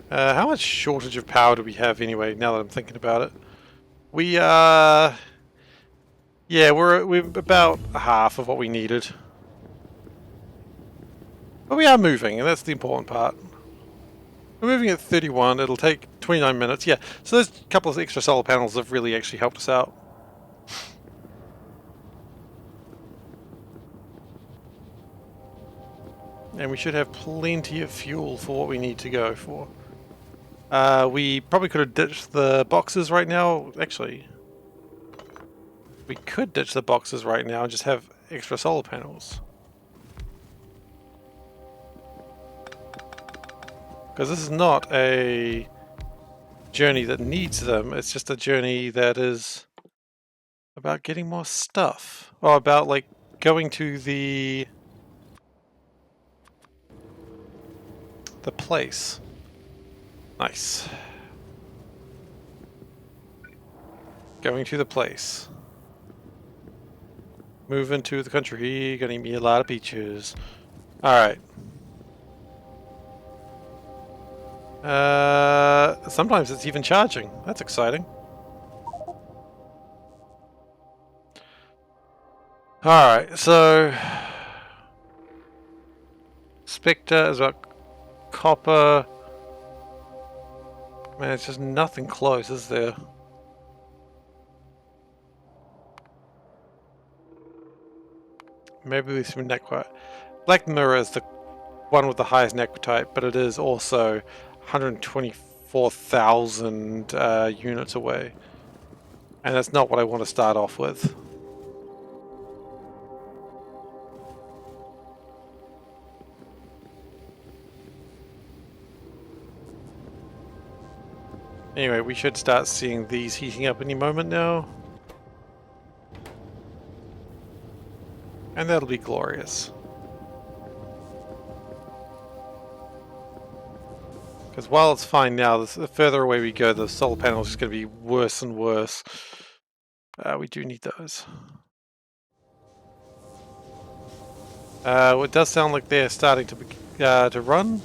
How much shortage of power do we have anyway, now that I'm thinking about it? We, yeah, we're about half of what we needed. But we are moving, and that's the important part. We're moving at 31, it'll take 29 minutes, yeah. So those couple of extra solar panels have really actually helped us out. And we should have plenty of fuel for what we need to go for. We probably could have ditched the boxes right now. Actually, we could ditch the boxes right now and just have extra solar panels. Because this is not a journey that needs them, it's just a journey that is about getting more stuff. Or about, like, going to the place. Nice. Going to the place. Move into the country, gonna eat me a lot of peaches. Alright. Sometimes it's even charging. That's exciting. Alright, so Spectre is about copper. Man, it's just nothing close, is there? Maybe with some nequite. Black Mirror is the one with the highest nequitite, but it is also 124,000 units away. And that's not what I want to start off with. Anyway, we should start seeing these heating up any moment now. And that'll be glorious. Because while it's fine now, the further away we go, the solar panels is going to be worse and worse. We do need those. It does sound like they're starting to run.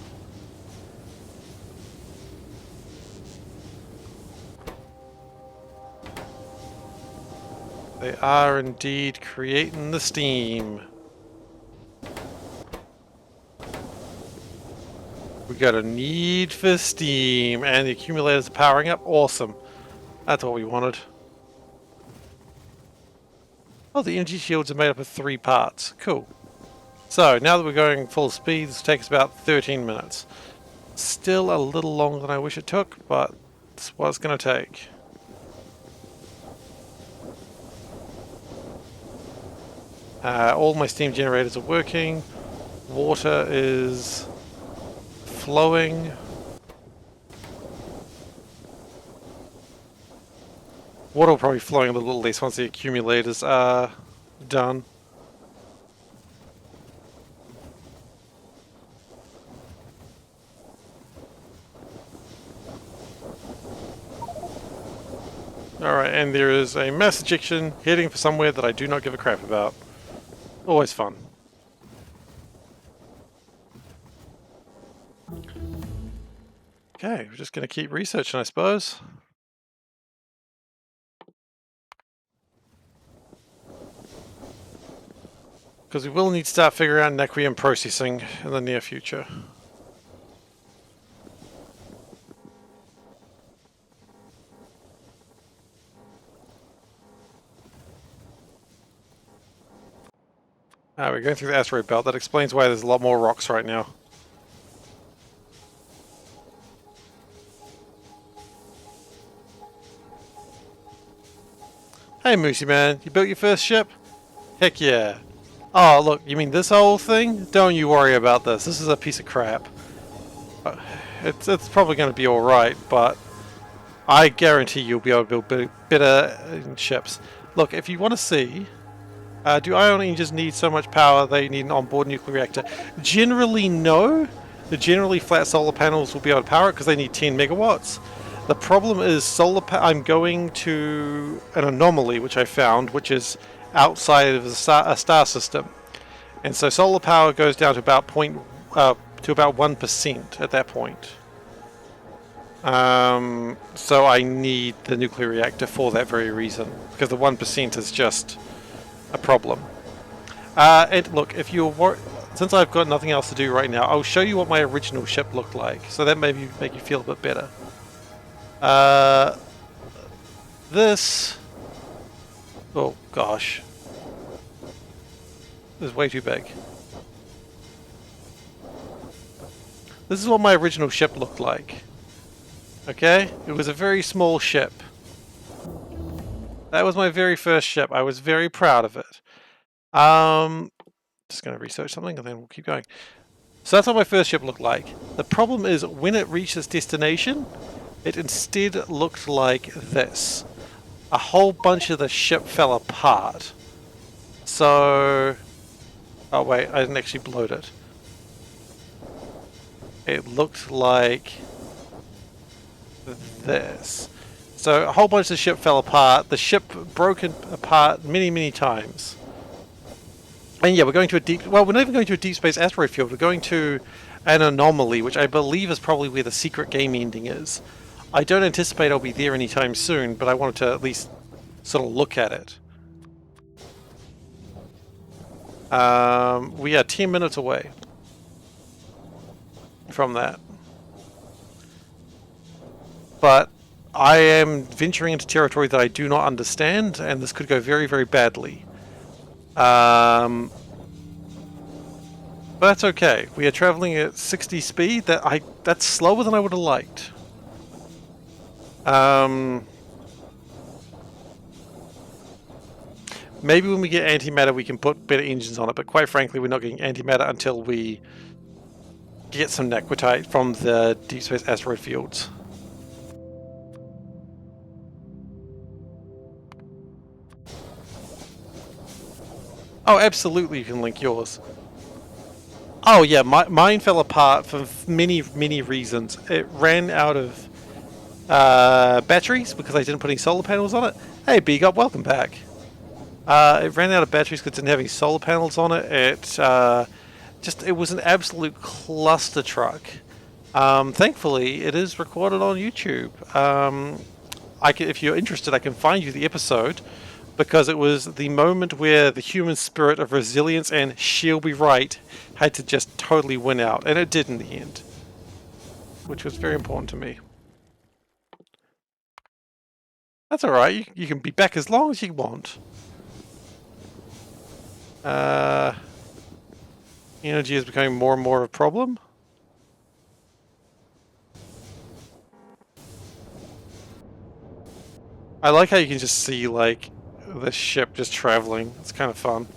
They are indeed creating the steam. We got a need for steam, and the accumulators are powering up. Awesome. That's what we wanted. Oh, the energy shields are made up of 3 parts. Cool. So, now that we're going full speed, this will take us about 13 minutes. Still a little longer than I wish it took, but it's what it's going to take. All my steam generators are working. Water is flowing. Water will probably be flowing a little less once the accumulators are done. Alright, and there is a mass ejection heading for somewhere that I do not give a crap about. Always fun. Okay, we're just going to keep researching, I suppose. Because we will need to start figuring out Nequium processing in the near future. We're going through the asteroid belt. That explains why there's a lot more rocks right now. Hey Moosey man, you built your first ship? Heck yeah. Oh look, you mean this whole thing? Don't you worry about this. This is a piece of crap. It's probably going to be alright, but I guarantee you'll be able to build better ships. Look, if you want to see... do ion engines need so much power they need an onboard nuclear reactor? Generally, no. The generally flat solar panels will be able to power it because they need 10 megawatts. The problem is I'm going to an anomaly which I found, which is outside of a star system, and so solar power goes down to about 1% at that point. So I need the nuclear reactor for that very reason, because the 1% is just a problem. And look, if you're since I've got nothing else to do right now, I'll show you what my original ship looked like, so that maybe make you feel a bit better. Uh, this... Oh, gosh. This is way too big. This is what my original ship looked like. Okay? It was a very small ship. That was my very first ship. I was very proud of it. Just going to research something and then we'll keep going. So that's what my first ship looked like. The problem is when it reached its destination, it instead looked like this. A whole bunch of the ship fell apart. So... Oh wait, I didn't actually load it. It looked like this. So a whole bunch of the ship fell apart. The ship broke apart many times. And yeah, we're going to a deep... Well, we're not even going to a deep space asteroid field. We're going to an anomaly, which I believe is probably where the secret game ending is. I don't anticipate I'll be there anytime soon, but I wanted to at least sort of look at it. We are 10 minutes away from that. But I am venturing into territory that I do not understand, and this could go very badly. But that's okay. We are traveling at 60 speed. That's slower than I would have liked. Maybe when we get antimatter we can put better engines on it, but quite frankly we're not getting antimatter until we get some naquitite from the deep space asteroid fields. Oh, absolutely you can link yours. Oh yeah, mine fell apart for many reasons. It ran out of batteries because I didn't put any solar panels on it. Hey B-Gop, welcome back. It ran out of batteries because it didn't have any solar panels on it. It was an absolute cluster truck. Thankfully, it is recorded on YouTube. If you're interested, I can find you the episode because it was the moment where the human spirit of resilience and she'll be right had to just totally win out, and it did in the end, which was very important to me. That's alright, you can be back as long as you want. Energy is becoming more and more of a problem. I like how you can just see, like, the ship just traveling. It's kind of fun.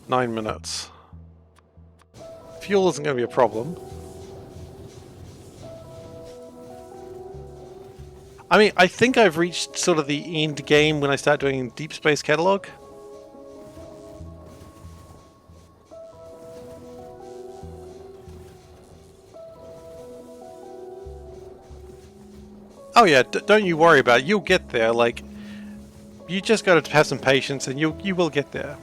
9 minutes. Fuel isn't going to be a problem. I mean, I think I've reached sort of the end game when I start doing Deep Space Catalog. Oh yeah, don't you worry about it. You'll get there. Like, you just got to have some patience, and you will get there.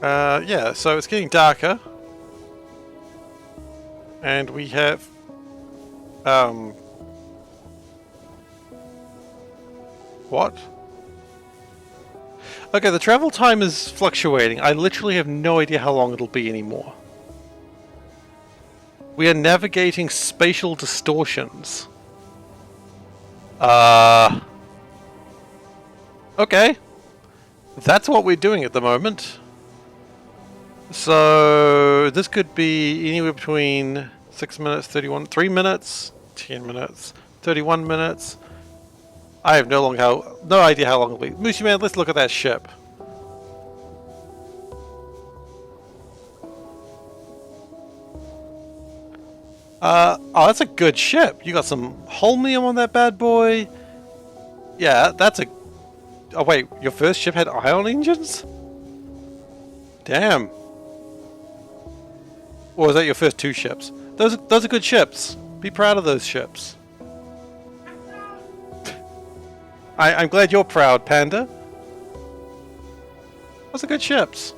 Yeah. So it's getting darker, and we have what? Okay, the travel time is fluctuating. I literally have no idea how long it'll be anymore. We are navigating spatial distortions. Okay. That's what we're doing at the moment. So this could be anywhere between 6 minutes, 3 minutes, 10 minutes, 31 minutes. I have no idea how long it'll be. Moosey Man, let's look at that ship. Oh, that's a good ship. You got some holmium on that bad boy. Yeah, that's a... Oh wait, your first ship had ion engines? Damn. Or was that your first 2 ships? Those are good ships. Be proud of those ships. I'm glad you're proud, Panda. Those are good ships.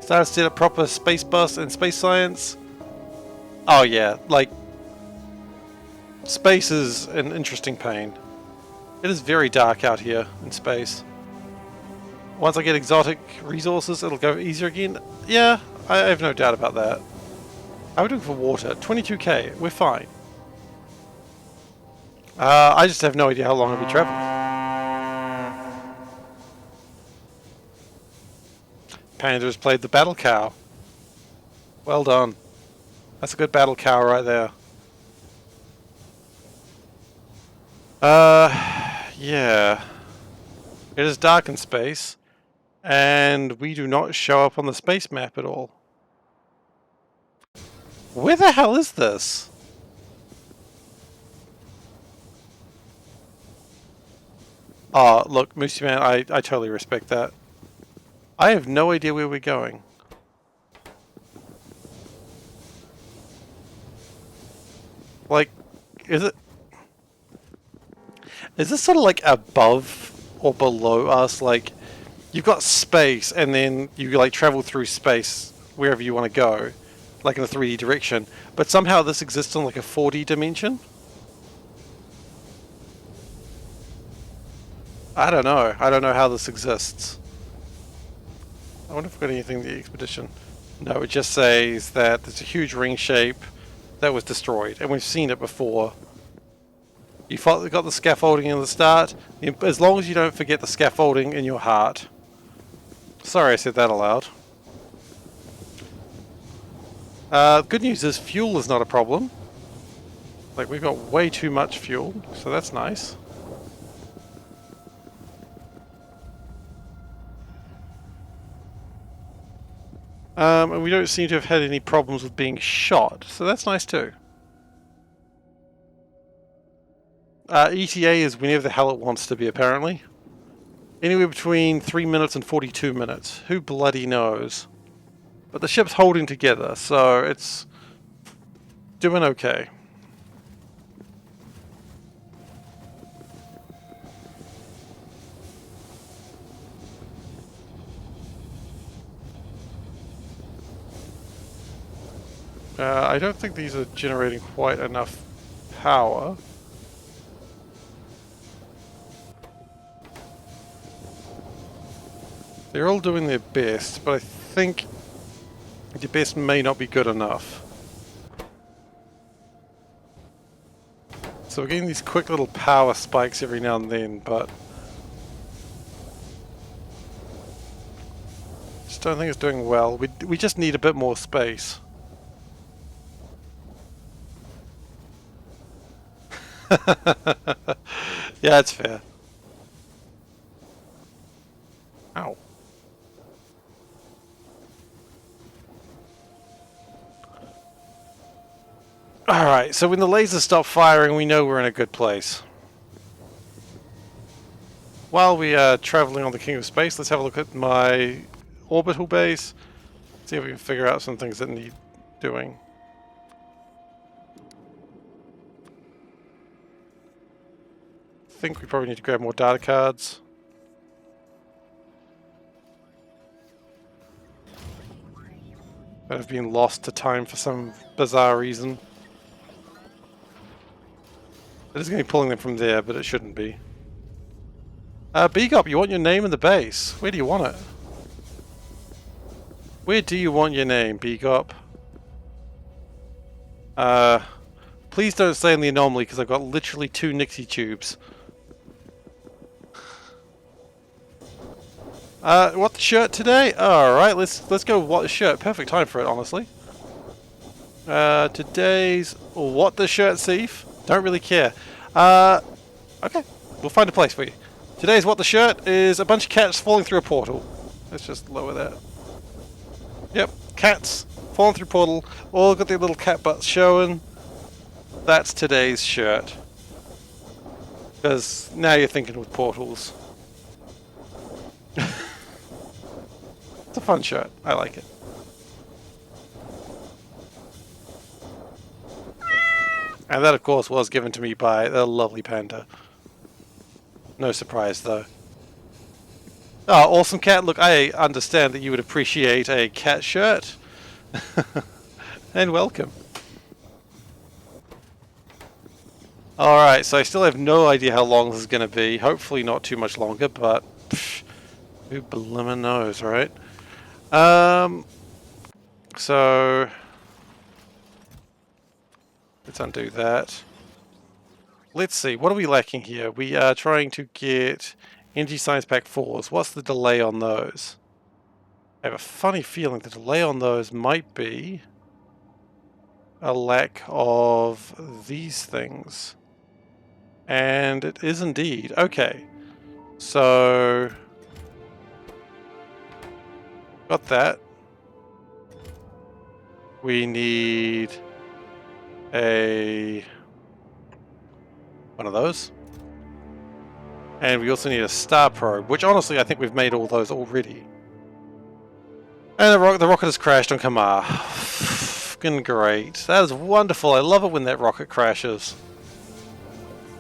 Started to set a proper space bus and space science. Oh yeah, like Space is an interesting pain. It is very dark out here in space. Once I get exotic resources, it'll go easier again. Yeah, I have no doubt about that. How are we doing for water? 22k. We're fine. I just have no idea how long I'll be traveling. Panda's played the battle cow. Well done. That's a good battle cow right there. Yeah. It is dark in space, and we do not show up on the space map at all. Where the hell is this? Oh, look, Moosey Man, I totally respect that. I have no idea where we're going. Like, is this sort of like above or below us? Like, you've got space and then you like travel through space wherever you want to go, like in a 3D direction, but somehow this exists in like a 4D dimension? I don't know. I don't know how this exists. I wonder if we've got anything in the expedition. No, it just says that there's a huge ring shape that was destroyed, and we've seen it before. You got the scaffolding in the start, as long as you don't forget the scaffolding in your heart. Sorry I said that aloud. Good news is fuel is not a problem. Like, we've got way too much fuel, so that's nice. And we don't seem to have had any problems with being shot, so that's nice too. ETA is whenever the hell it wants to be, apparently. Anywhere between 3 minutes and 42 minutes. Who bloody knows? But the ship's holding together, so it's doing okay. I don't think these are generating quite enough power. They're all doing their best, but I think their best may not be good enough. So we're getting these quick little power spikes every now and then, but just don't think it's doing well. We just need a bit more space. Yeah, it's fair. Ow. Alright, so when the lasers stop firing, we know we're in a good place. While we are traveling on the King of Space, let's have a look at my orbital base. See if we can figure out some things that need doing. I think we probably need to grab more data cards. That have been lost to time for some bizarre reason. It is going to be pulling them from there, but it shouldn't be. Begop, you want your name in the base. Where do you want it? Where do you want your name, Begop? Please don't stay in the anomaly, because I've got literally 2 Nixie tubes. What the shirt today? Alright, let's go what the shirt. Perfect time for it, honestly. Today's what the shirt, Seif? Don't really care. Okay, we'll find a place for you. Today's what the shirt is a bunch of cats falling through a portal. Let's just lower that. Yep, cats falling through a portal, all got their little cat butts showing. That's today's shirt. Because now you're thinking with portals. It's a fun shirt. I like it. And that, of course, was given to me by the lovely panda. No surprise, though. Oh, awesome cat. Look, I understand that you would appreciate a cat shirt. And welcome. Alright, so I still have no idea how long this is going to be. Hopefully not too much longer, but who blimmin' knows, right? So let's undo that. Let's see, what are we lacking here? We are trying to get Energy Science Pack 4s. What's the delay on those? I have a funny feeling the delay on those might be a lack of these things. And it is indeed. Okay. So got that. We need one of those. And we also need a star probe, which honestly I think we've made all those already. And the rocket has crashed on Kamar. Fucking great. That is wonderful. I love it when that rocket crashes.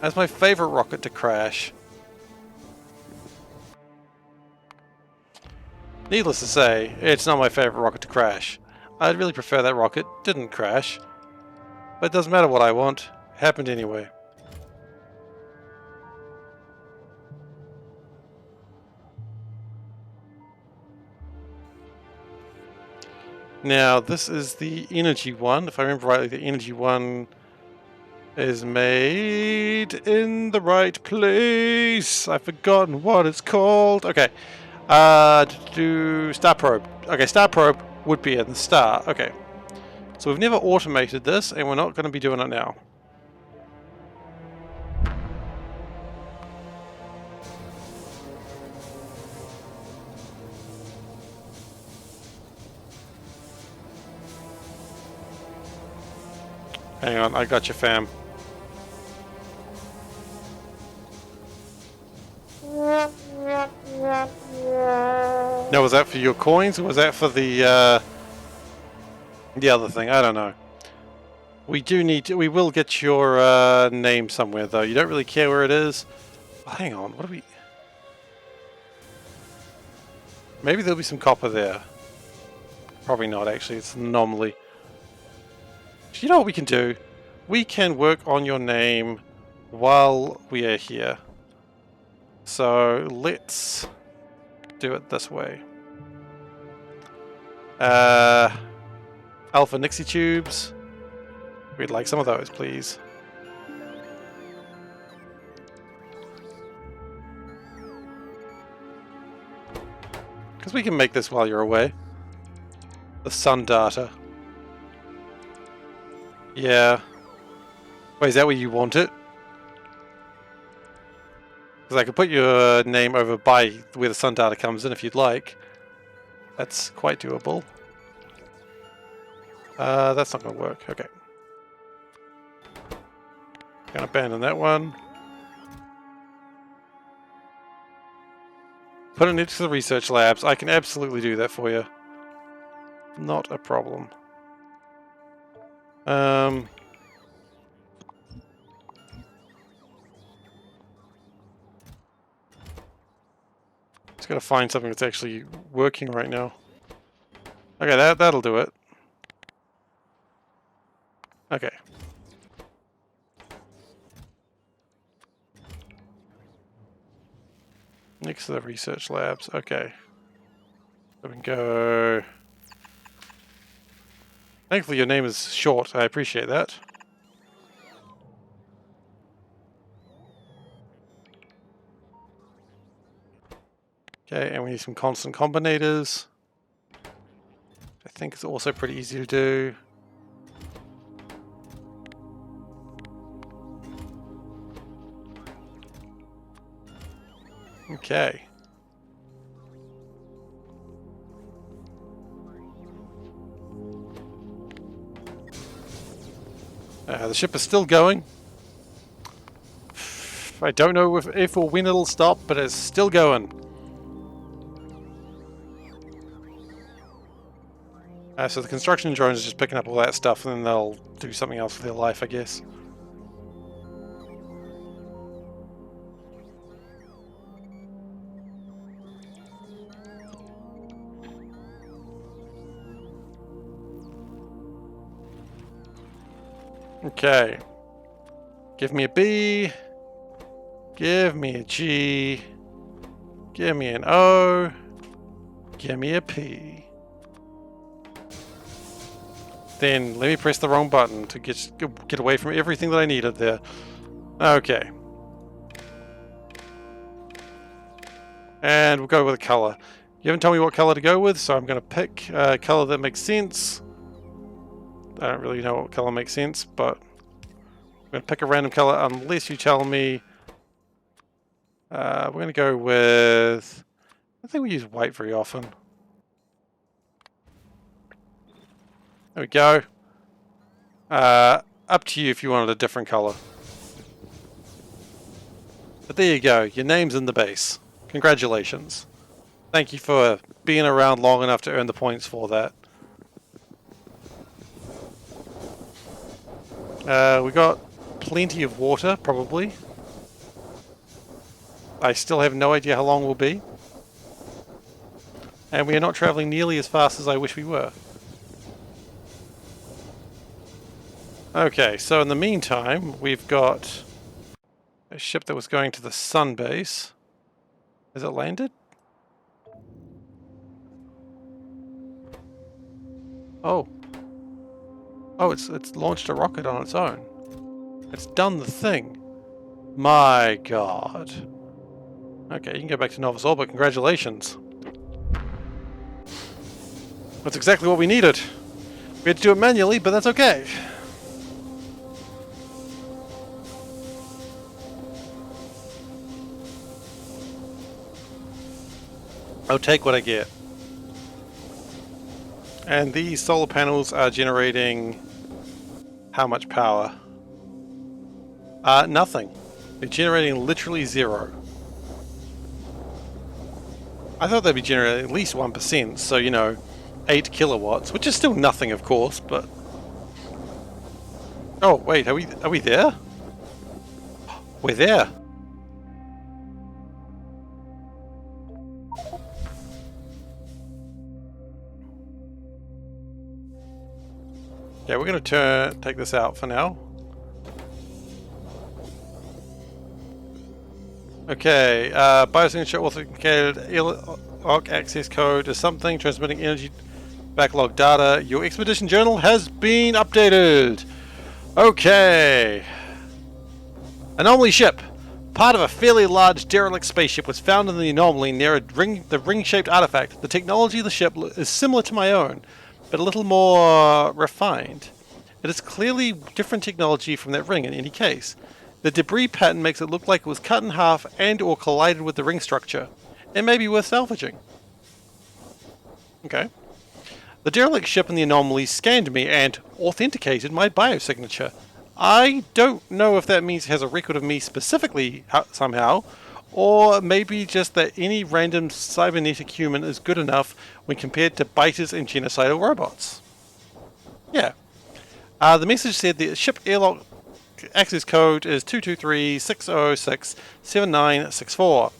That's my favorite rocket to crash. Needless to say, it's not my favorite rocket to crash. I'd really prefer that rocket didn't crash. But it doesn't matter what I want. It happened anyway. Now, this is the energy one. If I remember rightly, the energy one is made in the right place. I've forgotten what it's called. Okay. Do star probe. Okay, star probe would be in the star. Okay. So we've never automated this, and we're not going to be doing it now. Hang on, I got you, fam. Now, was that for your coins, or was that for the other thing? I don't know. We do need to, we will get your name somewhere, though. You don't really care where it is. Oh, hang on, what do we... Maybe there'll be some copper there. Probably not, actually. It's an anomaly. You know what we can do? We can work on your name while we are here. So let's do it this way. Alpha Nixie tubes. We'd like some of those, please. Because we can make this while you're away. The sun data. Yeah. Wait, is that where you want it? Because I could put your name over by where the sun data comes in if you'd like. That's quite doable. That's not going to work. Okay. Gonna abandon that one. Put it next to the research labs. I can absolutely do that for you. Not a problem. Just gotta find something that's actually working right now. Okay, that'll do it. Okay. Next to the research labs. Okay. So we can go... Thankfully your name is short. I appreciate that. Okay, and we need some constant combinators. I think it's also pretty easy to do. Okay. The ship is still going. I don't know if or when it'll stop, but it's still going. So the construction drones are just picking up all that stuff, and then they'll do something else with their life, I guess. Okay. Give me a B. Give me a G. Give me an O. Give me a P. Then let me press the wrong button to get away from everything that I needed there. Okay. And we'll go with a color. You haven't told me what color to go with, so I'm going to pick a color that makes sense. I don't really know what color makes sense, but I'm going to pick a random color unless you tell me. We're going to go with... I think we use white very often. There we go. Up to you if you wanted a different color. But there you go. Your name's in the base. Congratulations. Thank you for being around long enough to earn the points for that. We got plenty of water, probably. I still have no idea how long we'll be. And we are not traveling nearly as fast as I wish we were. Okay, so in the meantime, we've got a ship that was going to the sun base. Has it landed? Oh. Oh, it's launched a rocket on its own. It's done the thing. My god. Okay, you can go back to Nauvis orbit. Congratulations. That's exactly what we needed. We had to do it manually, but that's okay. I'll take what I get. And these solar panels are generating how much power? Nothing. They're generating literally zero. I thought they'd be generating at least 1%, so you know, 8 kilowatts, which is still nothing of course, but... Oh wait, are we there? We're there. Yeah, we're going to take this out for now. Okay, biosignature authenticated log access code is something transmitting energy backlog data. Your expedition journal has been updated. Okay. Anomaly ship. Part of a fairly large derelict spaceship was found in the anomaly near the ring-shaped artifact. The technology of the ship is similar to my own, but a little more refined. It is clearly different technology from that ring in any case. The debris pattern makes it look like it was cut in half and or collided with the ring structure. It may be worth salvaging. Okay. The derelict ship in the anomaly scanned me and authenticated my biosignature. I don't know if that means it has a record of me specifically somehow, or maybe just that any random cybernetic human is good enough when compared to biters and genocidal robots. Yeah. The message said the ship airlock access code is 223-606-7964.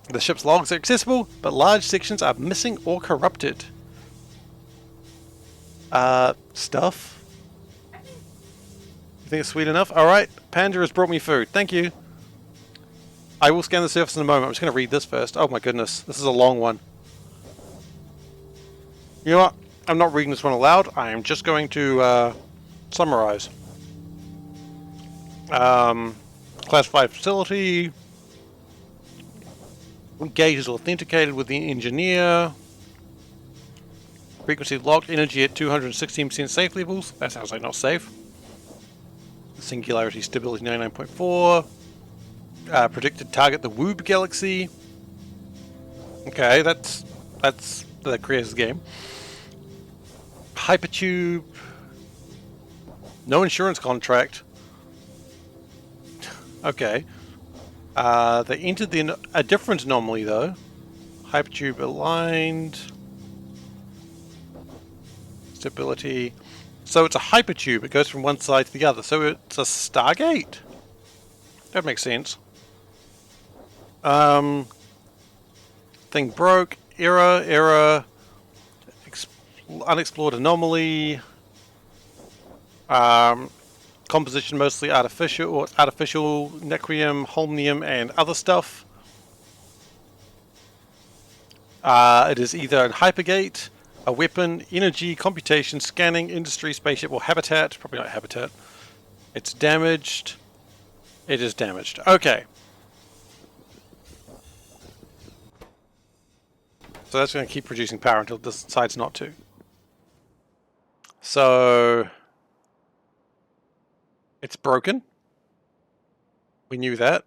The ship's logs are accessible, but large sections are missing or corrupted. Stuff? You think it's sweet enough? Alright, Panda has brought me food. Thank you. I will scan the surface in a moment. I'm just going to read this first. Oh my goodness, this is a long one. You know what? I'm not reading this one aloud. I am just going to summarize. Classified facility. Gate is authenticated with the engineer. Frequency locked. Energy at 216% safe levels. That sounds like not safe. Singularity stability 99.4. Predicted target the Woob galaxy. Okay, that creates the game. Hypertube. No insurance contract. Okay. They entered a different anomaly though. Hypertube aligned. Stability. So it's a hypertube. It goes from one side to the other. So it's a Stargate. That makes sense. Thing broke. Error. Unexplored anomaly. composition mostly artificial, or artificial nequium, holmium, and other stuff. It is either a hypergate, a weapon, energy, computation, scanning, industry, spaceship, or habitat. Probably not habitat. It's damaged. It is damaged. Okay. So that's going to keep producing power until it decides not to. So it's broken. We knew that.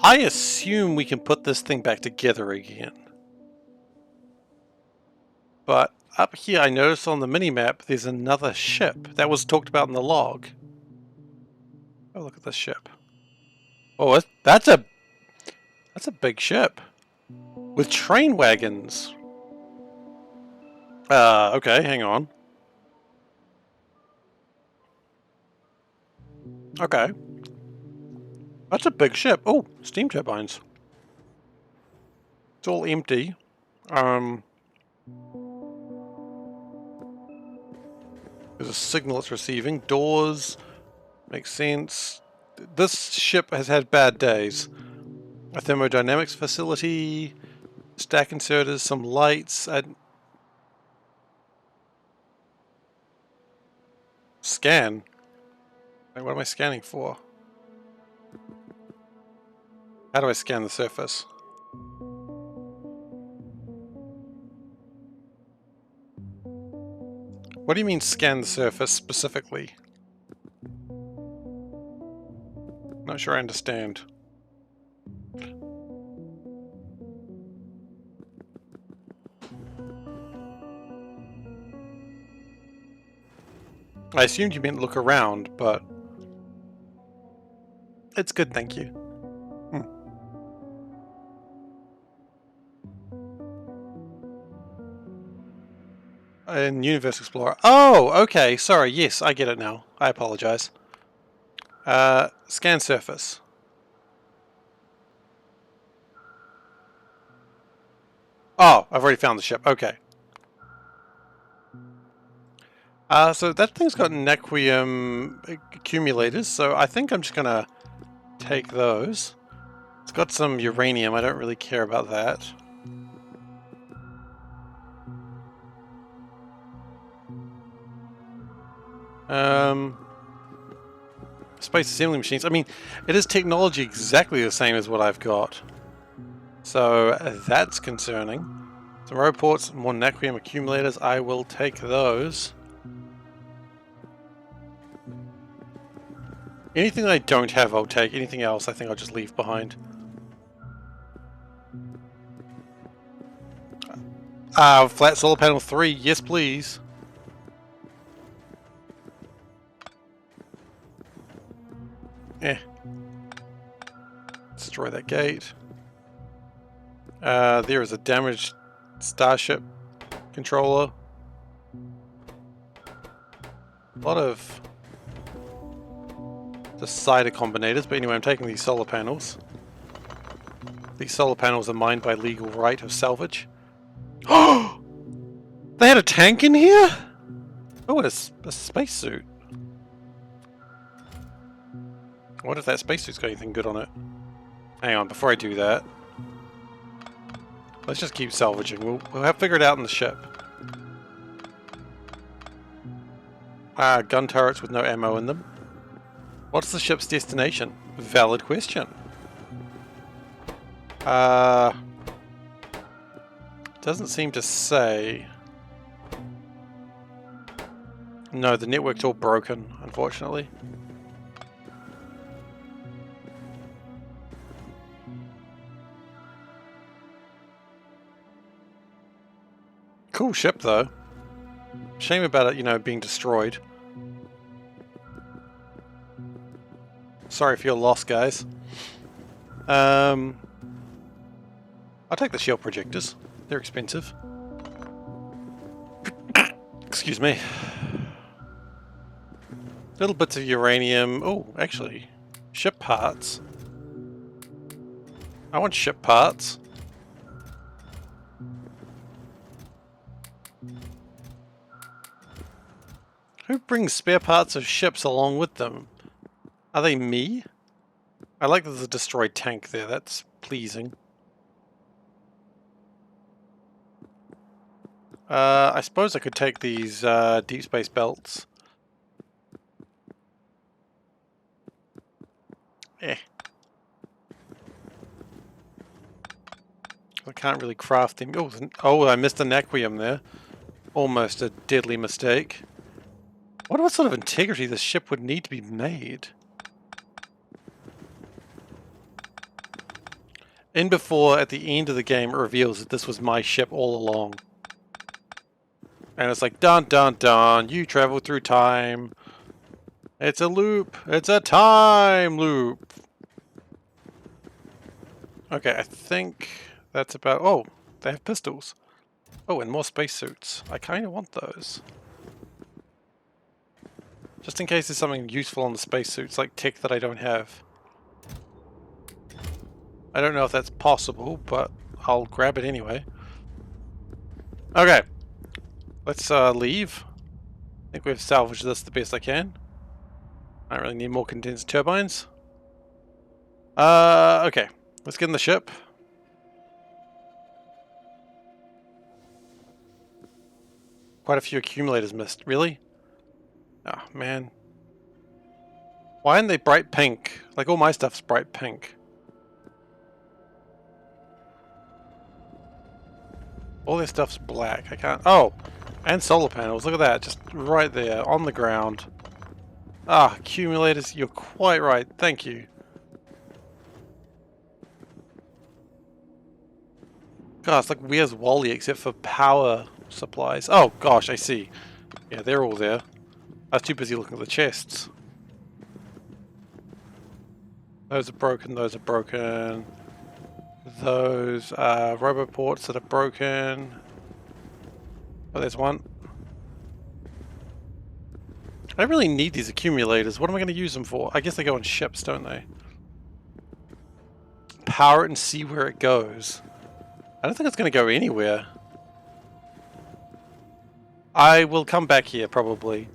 I assume we can put this thing back together again. But up here I noticed on the mini-map there's another ship. That was talked about in the log. Oh, look at this ship. Oh, that's a big ship. With train wagons. Okay, hang on. Okay. That's a big ship. Oh, steam turbines. It's all empty. There's a signal it's receiving. Doors. Makes sense. This ship has had bad days. A thermodynamics facility. Stack inserters. Some lights. Scan. Wait, what am I scanning for? How do I scan the surface? What do you mean scan the surface specifically? Not sure I understand. I assumed you meant look around, but it's good, thank you. In Universe Explorer. Oh, okay, sorry, yes, I get it now. I apologize. Scan surface. Oh, I've already found the ship, okay. So that thing's got nequium accumulators, so I think I'm just gonna take those. It's got some uranium, I don't really care about that. Space assembly machines. I mean, it is technology exactly the same as what I've got. So that's concerning. Some roports, more nequium accumulators. I will take those. Anything I don't have, I'll take. Anything else, I think I'll just leave behind. Flat solar panel 3. Yes, please. Destroy that gate. There is a damaged starship controller. A lot of decider combinators, but anyway, I'm taking these solar panels. These solar panels are mined by legal right of salvage. Oh! They had a tank in here? Oh, it's a spacesuit. I wonder if that spacesuit's got anything good on it. Hang on, before I do that, let's just keep salvaging. We'll have to figure it out in the ship. Gun turrets with no ammo in them. What's the ship's destination? Valid question. Doesn't seem to say. No, the network's all broken, unfortunately. Cool ship, though. Shame about it, you know, being destroyed. Sorry for your loss, guys. I'll take the shield projectors. They're expensive. Excuse me. Little bits of uranium. Oh, actually, ship parts. I want ship parts. Who brings spare parts of ships along with them? Are they me? I like that there's a destroyed tank there, that's pleasing. I suppose I could take these deep space belts. Eh. I can't really craft them. Oh, I missed an Naquium there. Almost a deadly mistake. I wonder what sort of integrity this ship would need to be made. In before, at the end of the game, it reveals that this was my ship all along. And it's like, dun dun dun, you travel through time. It's a loop. It's a time loop. Okay, I think that's about... Oh, they have pistols. Oh, and more spacesuits. I kind of want those. Just in case there's something useful on the spacesuits, like tech that I don't have. I don't know if that's possible, but I'll grab it anyway. Okay. Let's leave. I think we've salvaged this the best I can. I don't really need more condensed turbines. Okay. Let's get in the ship. Quite a few accumulators missed. Really? Oh, man. Why aren't they bright pink? Like, all my stuff's bright pink. All their stuff's black. I can't... Oh! And solar panels. Look at that. Just right there. On the ground. Ah, accumulators. You're quite right. Thank you. God, it's like Where's Wally except for power supplies. Oh, gosh, I see. Yeah, they're all there. I was too busy looking at the chests. Those are broken, those are broken. Those are roboports that are broken. Oh, there's one. I don't really need these accumulators. What am I going to use them for? I guess they go on ships, don't they? Power it and see where it goes. I don't think it's going to go anywhere. I will come back here, probably.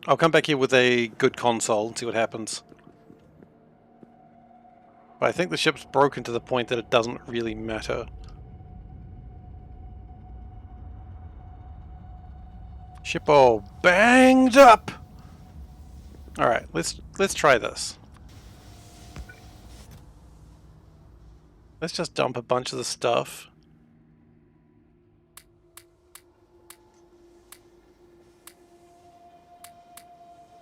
I'll come back here with a good console and see what happens. But I think the ship's broken to the point that it doesn't really matter. Ship all banged up! Alright, let's try this. Let's just dump a bunch of the stuff.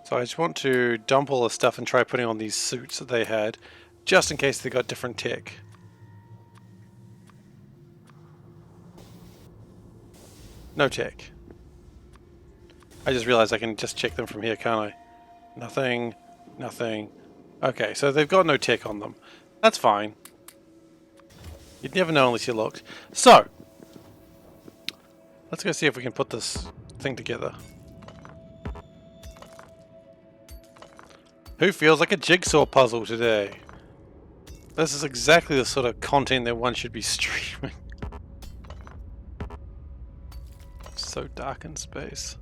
So I just want to dump all the stuff and try putting on these suits that they had, just in case they got different tech. No tech. I just realized I can just check them from here, can't I? Nothing, nothing. Okay, so they've got no tech on them. That's fine. You'd never know unless you looked. So, let's go see if we can put this thing together. Who feels like a jigsaw puzzle today? This is exactly the sort of content that one should be streaming. It's so dark in space.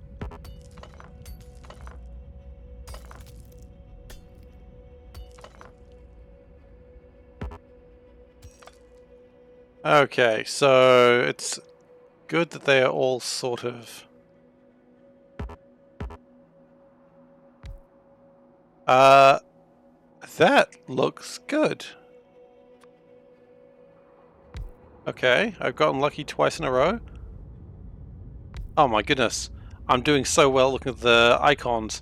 Okay, so it's good that they are all sort of... that looks good. Okay, I've gotten lucky twice in a row. Oh my goodness, I'm doing so well looking at the icons.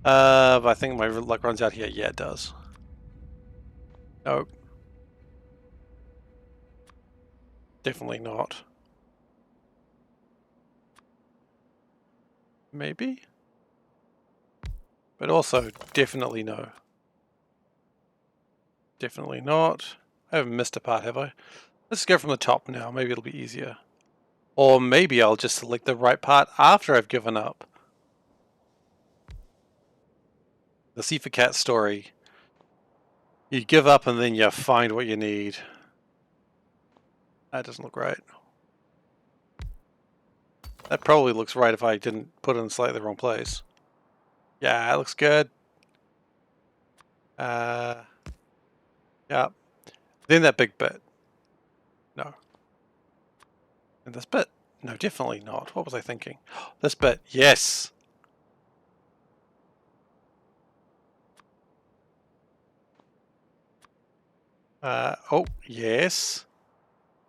But I think my luck runs out here. Yeah, it does. Nope. Definitely not. Maybe? But also, definitely no. Definitely not. I haven't missed a part, have I? Let's go from the top now. Maybe it'll be easier. Or maybe I'll just select the right part after I've given up. The SeiferKatt story. You give up and then you find what you need. That doesn't look right. That probably looks right if I didn't put it in slightly the wrong place. Yeah, it looks good. Yeah. Then that big bit. No. And this bit. No, definitely not. What was I thinking? This bit. Yes. Oh, yes.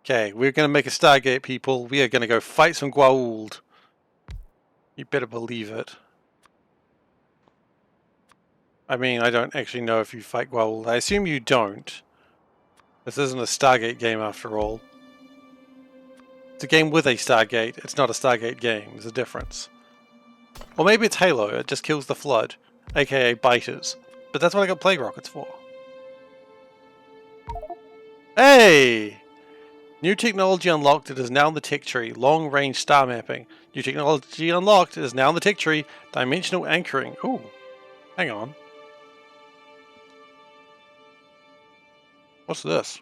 Okay, we're going to make a Stargate, people. We are going to go fight some Goa'uld. You better believe it. I mean, I don't actually know if you fight Goa'uld. I assume you don't. This isn't a Stargate game after all. It's a game with a Stargate. It's not a Stargate game. There's a difference. Or maybe it's Halo. It just kills the Flood, aka biters. But that's what I got Plague Rockets for. Hey! New technology unlocked. It is now in the tech tree. Long range star mapping. New technology unlocked. It is now in the tech tree. Dimensional anchoring. Ooh. Hang on. What's this?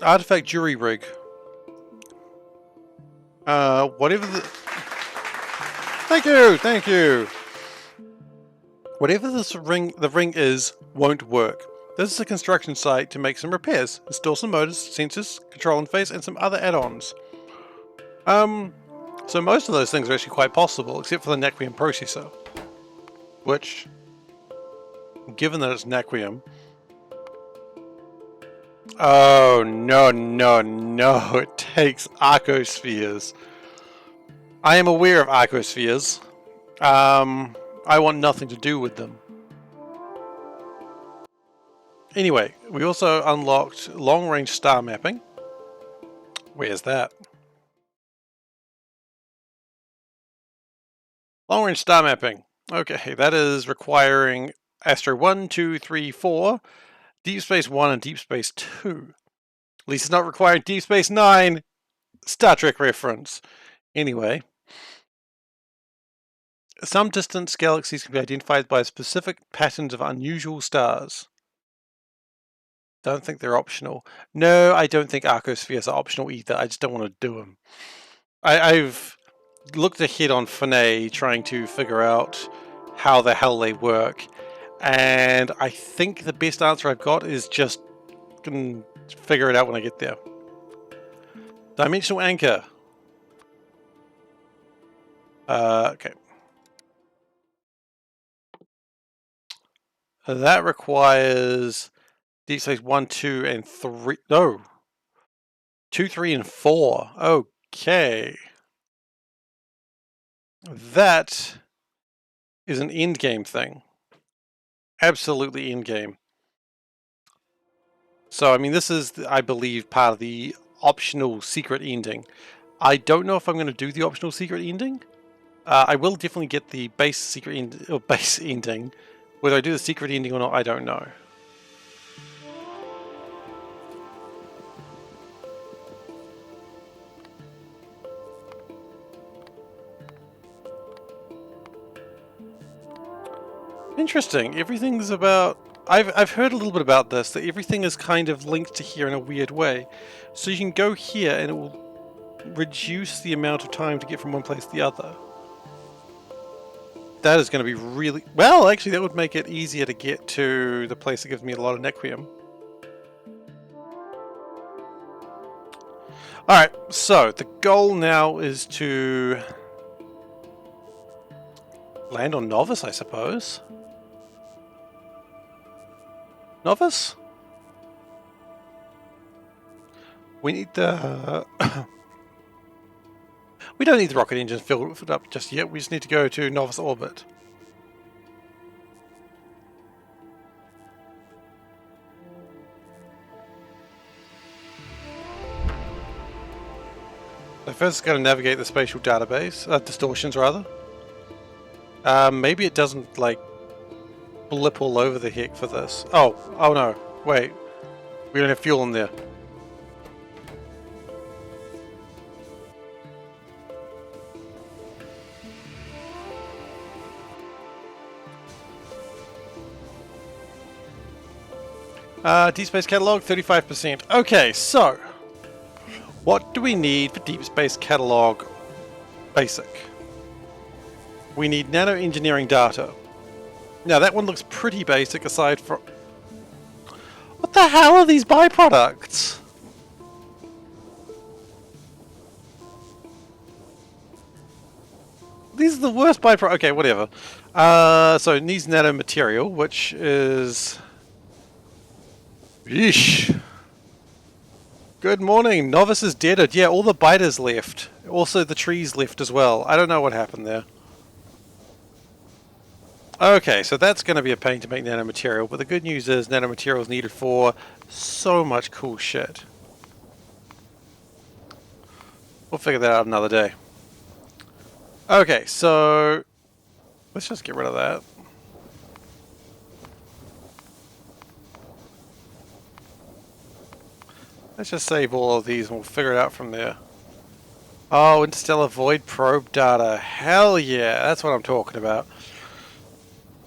Artifact jury rig. Whatever the... Thank you! Whatever the ring is, won't work. This is a construction site to make some repairs, install some motors, sensors, control interface, and some other add-ons. So most of those things are actually quite possible, except for the Naquium processor. Which, given that it's Naquium... Oh, no, it takes arcospheres. I am aware of arcospheres. I want nothing to do with them. Anyway, we also unlocked long-range star mapping. Where's that? Long-range star mapping. Okay, that is requiring Astro 1, 2, 3, 4, Deep Space 1, and Deep Space 2. At least it's not requiring Deep Space 9! Star Trek reference. Anyway. Some distant galaxies can be identified by specific patterns of unusual stars. Don't think they're optional. No, I don't think arcospheres are optional either. I just don't want to do them. I've looked ahead on Finay trying to figure out how the hell they work, and I think the best answer I've got is just figure it out when I get there. Dimensional anchor. Okay. That requires Deep Space 1, 2, and 3. No. 2, 3, and 4. Okay. That is an endgame thing. Absolutely endgame. So, I mean, this is, I believe, part of the optional secret ending. I don't know if I'm going to do the optional secret ending. I will definitely get the base secret base ending. Whether I do the secret ending or not, I don't know. Interesting. Everything's about... I've heard a little bit about this, that everything is kind of linked to here in a weird way. So you can go here and it will reduce the amount of time to get from one place to the other. That is going to be really... Well, actually, that would make it easier to get to the place that gives me a lot of Nequium. Alright, so the goal now is to land on Nauvis, I suppose. Nauvis? We need the... we don't need the rocket engine filled up just yet, we just need to go to Nauvis orbit. So first it's going to navigate the spatial database, distortions rather. Maybe it doesn't, like, blip all over the heck for this. Oh no, wait. We don't have fuel in there. Deep Space Catalog, 35%. Okay, so what do we need for Deep Space Catalog Basic? We need nano engineering data. Now that one looks pretty basic aside from... What the hell are these byproducts? These are the worst byproducts. Okay, whatever. So it needs nanomaterial, which is... Yeesh. Good morning. Nauvis is dead. Yeah, all the biters left. Also the trees left as well. I don't know what happened there. Okay, so that's going to be a pain to make nanomaterial, but the good news is nanomaterial is needed for so much cool shit. We'll figure that out another day. Okay, so let's just get rid of that. Let's just save all of these and we'll figure it out from there. Oh, interstellar void probe data. Hell yeah, that's what I'm talking about.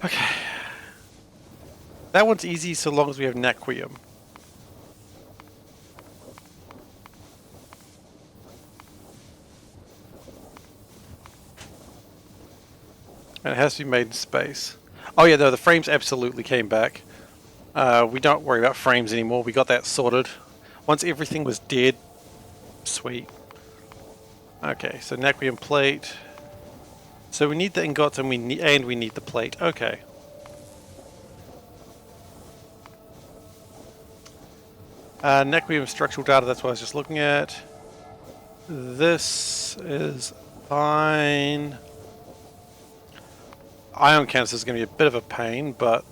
Okay. That one's easy so long as we have Naquium. And it has to be made in space. Oh yeah, no, the frames absolutely came back. We don't worry about frames anymore. We got that sorted. Once everything was dead, sweet. Okay, so Naquium plate. So we need the ingots and we need the plate. Okay. Naquium structural data, that's what I was just looking at. This is fine. Ion canister is going to be a bit of a pain, but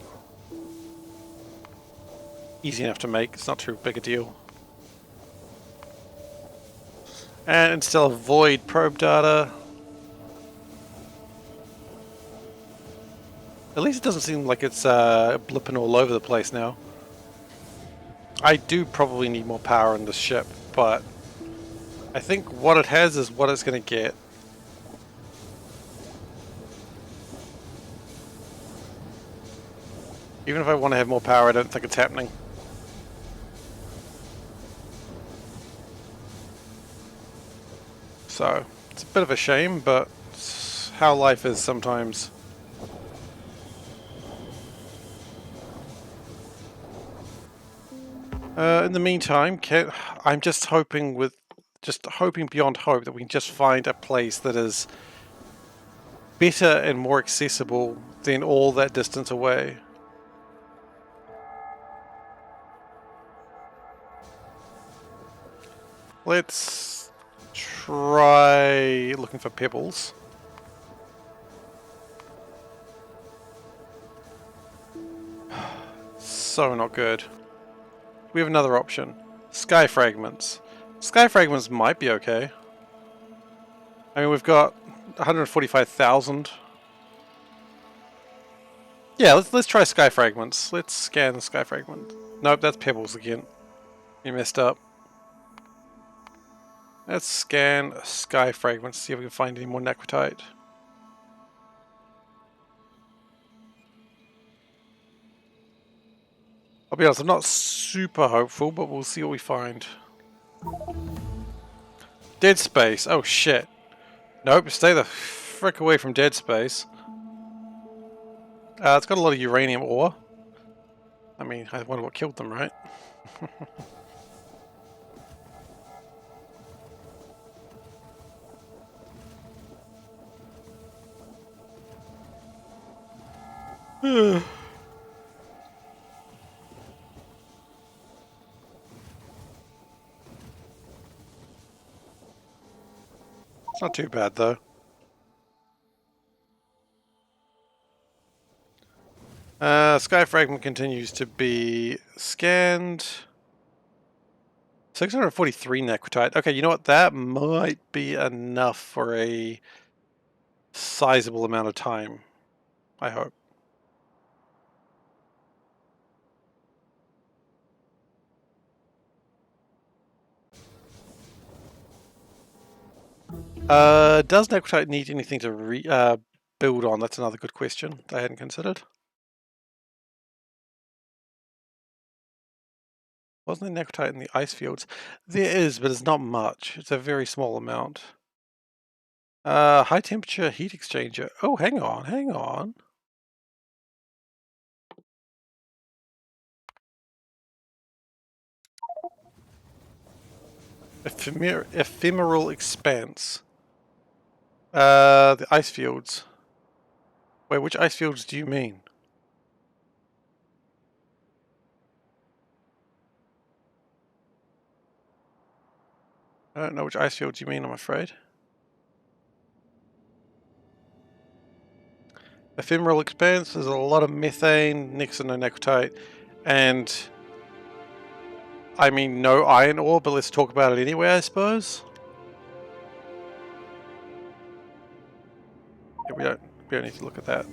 easy enough to make. It's not too big a deal. And install void probe data. At least it doesn't seem like it's blipping all over the place now. I do probably need more power in this ship, but I think what it has is what it's going to get. Even if I want to have more power, I don't think it's happening. So, it's a bit of a shame, but it's how life is sometimes. In the meantime, I'm just hoping beyond hope that we can just find a place that is better and more accessible than all that distance away. Let's try looking for pebbles. So not good. We have another option. Sky fragments. Sky fragments might be okay. I mean, we've got 145,000. Yeah, let's try sky fragments. Let's scan the sky fragment. Nope, that's pebbles again. You messed up. Let's scan sky fragments, see if we can find any more necrotite. I'll be honest, I'm not super hopeful, but we'll see what we find. Dead space. Oh shit. Nope, stay the frick away from dead space. It's got a lot of uranium ore. I mean, I wonder what killed them, right? It's not too bad though. Sky fragment continues to be scanned. 643 necrotite. Okay, you know what? That might be enough for a sizable amount of time. I hope. Does necrotite need anything to build on? That's another good question I hadn't considered. Wasn't there necrotite in the ice fields? There is, but it's not much. It's a very small amount. High temperature heat exchanger. Oh, hang on, hang on. Ephemeral expanse. The ice fields. Wait, which ice fields do you mean? I don't know which ice fields you mean, I'm afraid. Ephemeral expanse, there's a lot of methane, next to no necrotite, and I mean no iron ore, but let's talk about it anyway, I suppose. Yeah, we don't need to look at that.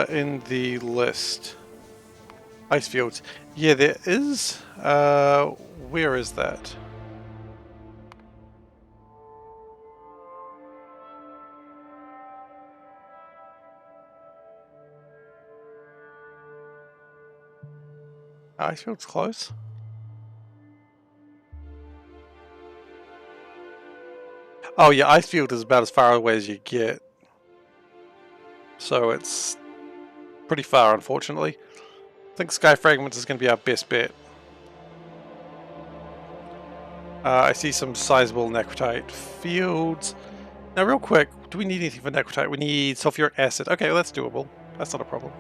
In the list. Ice fields. Yeah, there is. Where is that? Ice fields close. Oh yeah, ice field is about as far away as you get. So it's pretty far, unfortunately. I think Sky Fragments is going to be our best bet. I see some sizable necrotite fields. Now, real quick, do we need anything for necrotite? We need sulfuric acid. Okay, well, that's doable. That's not a problem.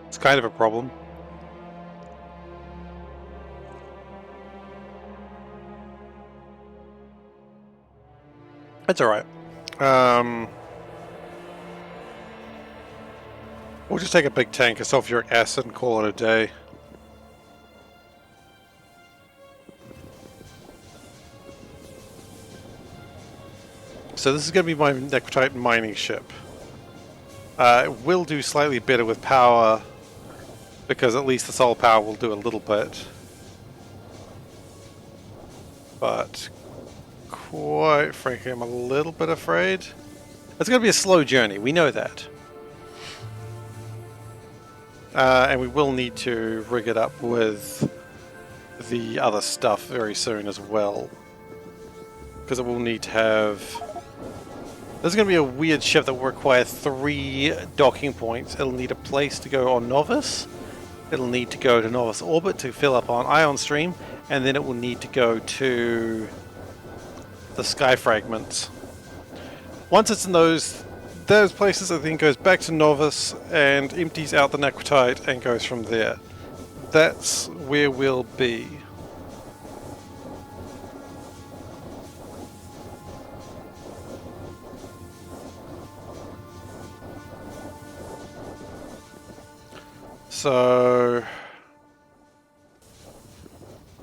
It's kind of a problem. It's alright. We'll just take a big tank of sulfuric acid and call it a day. So this is going to be my necrotite mining ship. It will do slightly better with power, because at least the solar power will do a little bit. But quite frankly, I'm a little bit afraid. It's going to be a slow journey, we know that. And we will need to rig it up with the other stuff very soon as well. Because it will need to have... This is going to be a weird ship that will require 3 docking points. It'll need a place to go on Nauvis. It'll need to go to Nauvis orbit to fill up on ion stream. And then it will need to go to the sky fragments. Once it's in those places, I think it goes back to Nauvis and empties out the necrotite and goes from there. That's where we'll be. So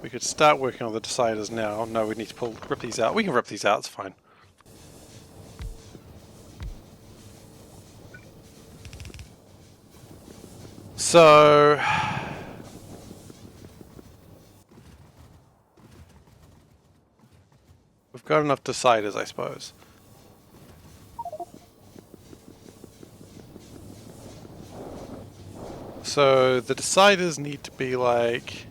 we could start working on the deciders now. No, we need to rip these out. We can rip these out, it's fine. So we've got enough deciders, I suppose. So the deciders need to be like...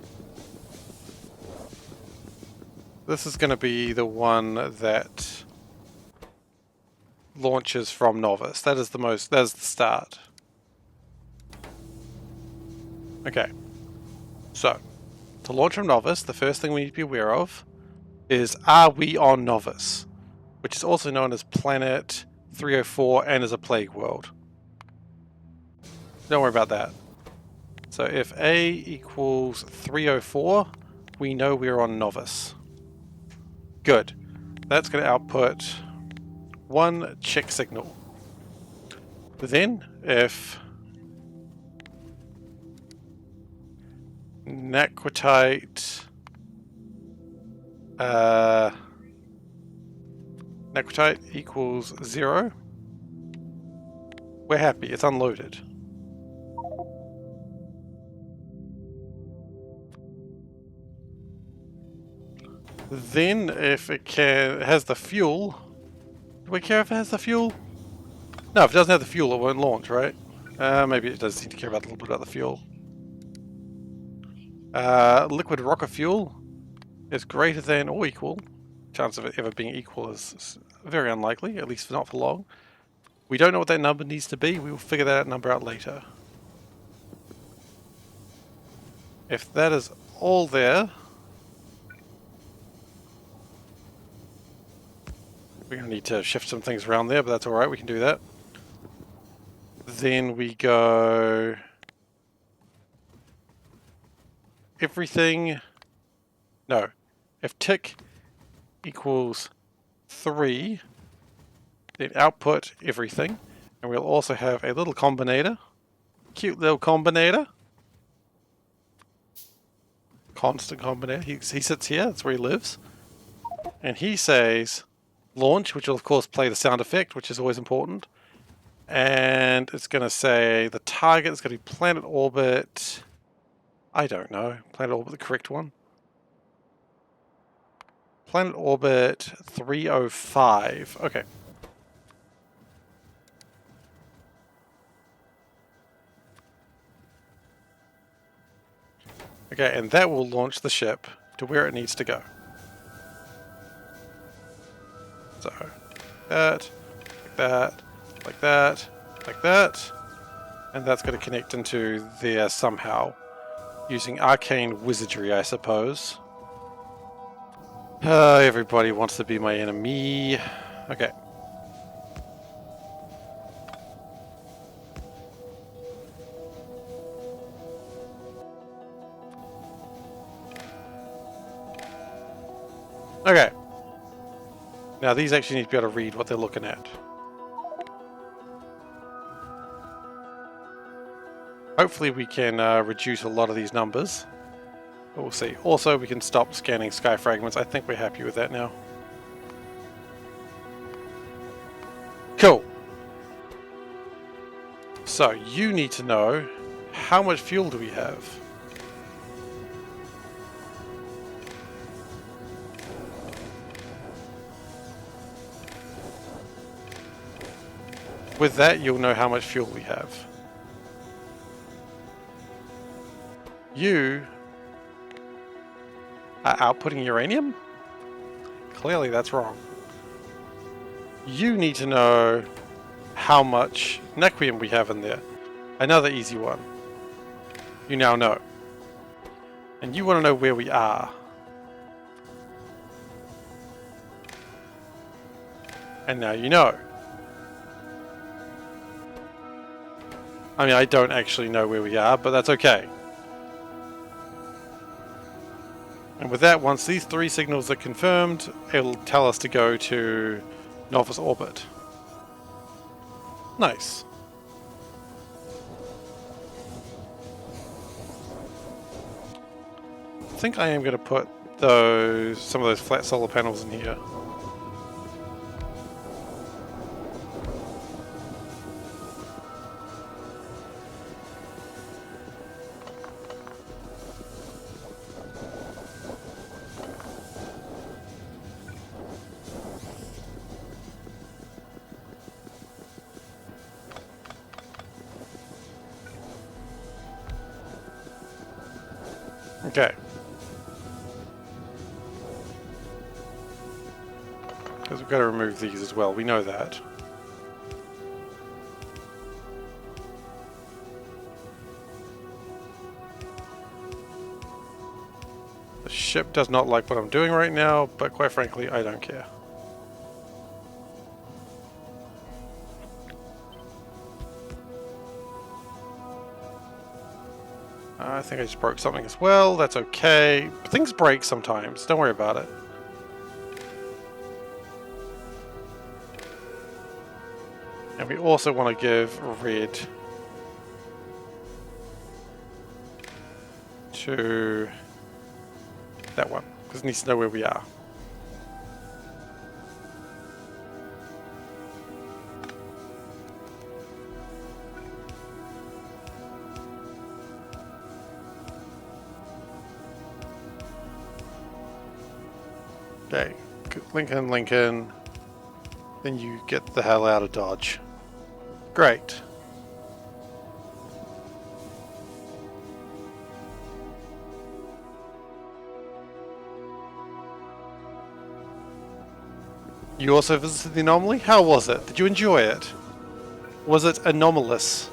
This is going to be the one that launches from Nauvis. That is the start. Okay. So, to launch from Nauvis, the first thing we need to be aware of is, are we on Nauvis? Which is also known as Planet 304 and as a plague world. Don't worry about that. So if A equals 304, we know we're on Nauvis. Good. That's going to output 1 check signal. Then, if necrotite equals 0, We're happy. It's unloaded. Then, if it has the fuel... Do we care if it has the fuel? No, if it doesn't have the fuel, it won't launch, right? Maybe it does need to care about a little bit about the fuel. Liquid rocket fuel is greater than or equal. Chance of it ever being equal is very unlikely, at least not for long. We don't know what that number needs to be. We will figure that number out later. If that is all there, we're going to need to shift some things around there, but that's alright, we can do that. Then we go... Everything... No. If tick equals 3, then output everything. And we'll also have a little combinator. Cute little combinator. Constant combinator. He sits here, that's where he lives. And he says... launch, which will of course play the sound effect, which is always important. And it's going to say the target is going to be planet orbit. I don't know. Planet orbit, the correct one. Planet orbit 305. Okay. Okay, and that will launch the ship to where it needs to go. So, that, like that, like that, like that, and that's going to connect into there somehow, using arcane wizardry, I suppose. Everybody wants to be my enemy. Okay. Okay. Now these actually need to be able to read what they're looking at. Hopefully we can reduce a lot of these numbers. But we'll see. Also, we can stop scanning sky fragments. I think we're happy with that now. Cool. So, you need to know how much fuel do we have? With that, you'll know how much fuel we have. You are outputting uranium? Clearly that's wrong. You need to know how much Naquium we have in there. Another easy one. You now know. And you want to know where we are. And now you know. I mean, I don't actually know where we are, but that's okay. And with that, once these 3 signals are confirmed, it'll tell us to go to Nauvis orbit. Nice. I think I am going to put some of those flat solar panels in here. Okay. Because we've got to remove these as well, we know that. The ship does not like what I'm doing right now, but quite frankly, I don't care. I think I just broke something as well. That's okay. Things break sometimes. Don't worry about it. And we also want to give red to that one, because it needs to know where we are. Okay, Lincoln, Lincoln. Then you get the hell out of Dodge. Great. You also visited the anomaly? How was it? Did you enjoy it? Was it anomalous?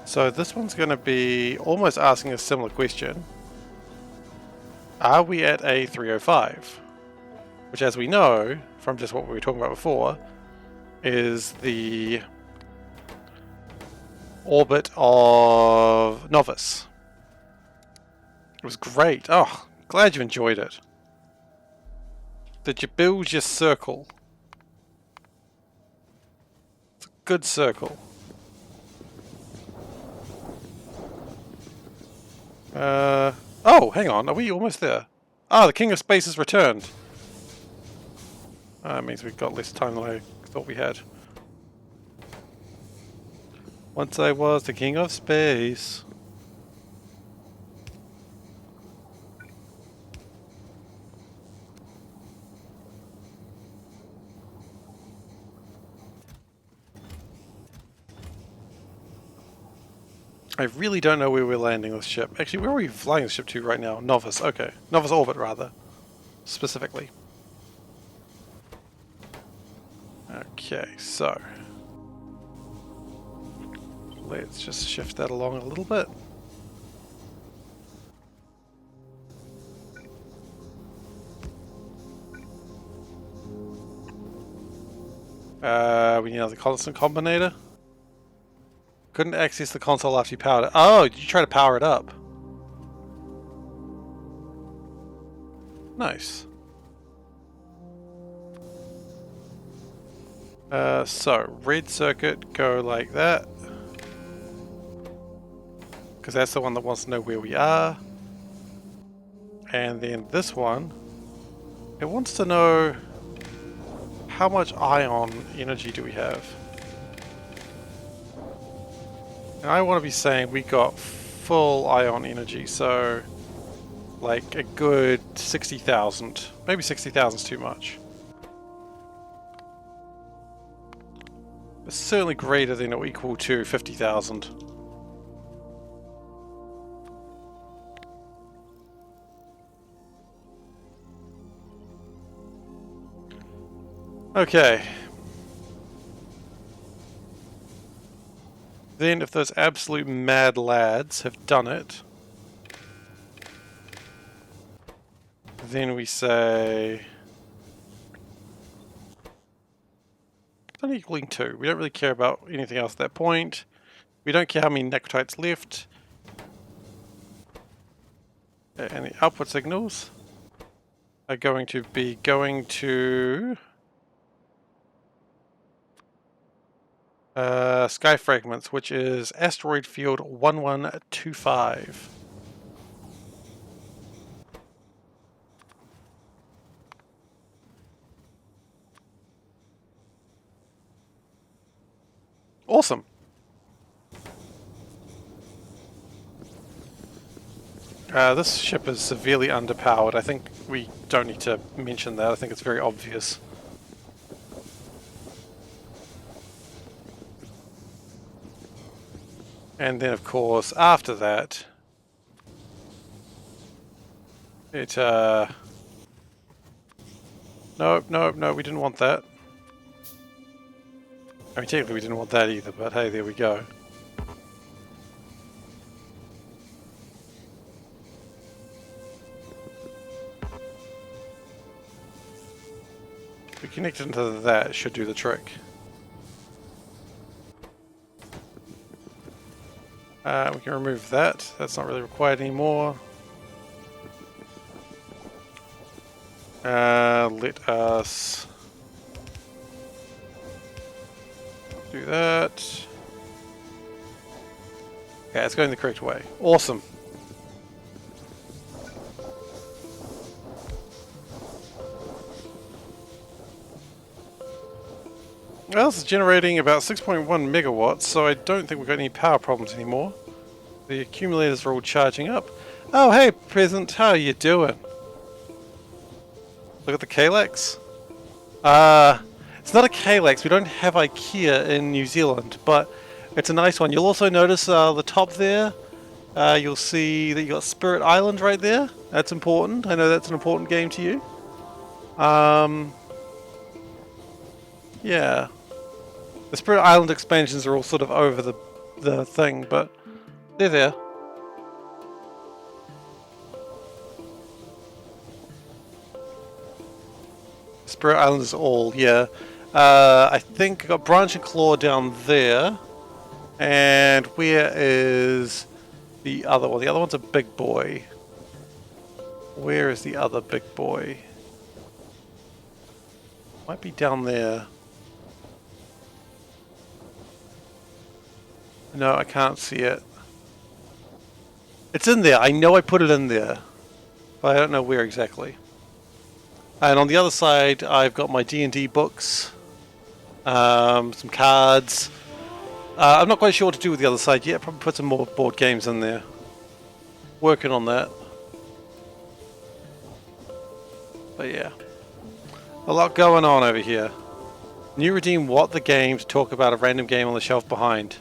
So this one's going to be almost asking a similar question. Are we at a 305? Which, as we know, from just what we were talking about before, is the orbit of Nauvis. It was great. Oh, glad you enjoyed it. Did you build your circle? It's a good circle. Oh, hang on. Are we almost there? Ah, the King of Space has returned. That means we've got less time than I thought we had. Once I was the King of Space. I really don't know where we're landing this ship. Actually, where are we flying the ship to right now? Nauvis, okay. Nauvis orbit, rather. Specifically. Okay, so. Let's just shift that along a little bit. We need another constant combinator. Couldn't access the console after you powered it. Oh, did you try to power it up? Nice. So, red circuit, go like that. Because that's the one that wants to know where we are. And then this one, it wants to know how much ion energy do we have. And I want to be saying we got full ion energy, so like a good 60,000. Maybe 60,000 is too much. It's certainly greater than or equal to 50,000. Okay. Then if those absolute mad lads have done it, then we say it's only equaling 2. We don't really care about anything else at that point. We don't care how many necrotites left. And the output signals are going to be going to Sky Fragments, which is Asteroid Field 1125. Awesome. This ship is severely underpowered. I think we don't need to mention that. I think it's very obvious. And then, of course, after that, it, no, we didn't want that. I mean, technically we didn't want that either, but hey, there we go. If we connect it into that, it should do the trick. We can remove that. That's not really required anymore. Let us do that. Okay, it's going the correct way. Awesome. Well, this is generating about 6.1 megawatts, so I don't think we've got any power problems anymore. The accumulators are all charging up. Oh, hey, peasant, how are you doing? Look at the Kalex. It's not a Kalex. We don't have IKEA in New Zealand, but it's a nice one. You'll also notice the top there. You'll see that you got Spirit Island right there. That's important. I know that's an important game to you. Um, yeah. The Spirit Island expansions are all sort of over the thing, but they're there. Spirit Island is all, yeah. I think I got Branch and Claw down there. And where is the other one? The other one's a big boy. Where is the other big boy? Might be down there. No, I can't see it. It's in there. I know I put it in there. But I don't know where exactly. And on the other side, I've got my D&D books. Some cards. I'm not quite sure what to do with the other side yet. Probably put some more board games in there. Working on that. But yeah. A lot going on over here. New redeem what the game to talk about a random game on the shelf behind.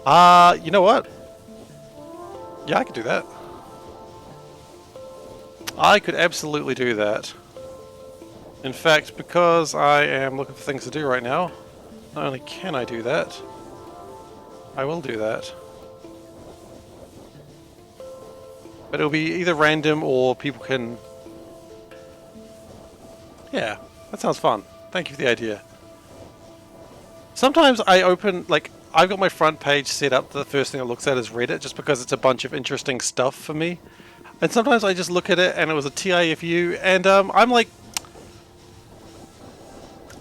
You know what? Yeah, I could do that. I could absolutely do that. In fact, because I am looking for things to do right now, not only can I do that, I will do that. But it'll be either random or people can... Yeah, that sounds fun. Thank you for the idea. Sometimes I open, like, I've got my front page set up, the first thing it looks at is Reddit, just because it's a bunch of interesting stuff for me. And sometimes I just look at it and it was a TIFU, and I'm like...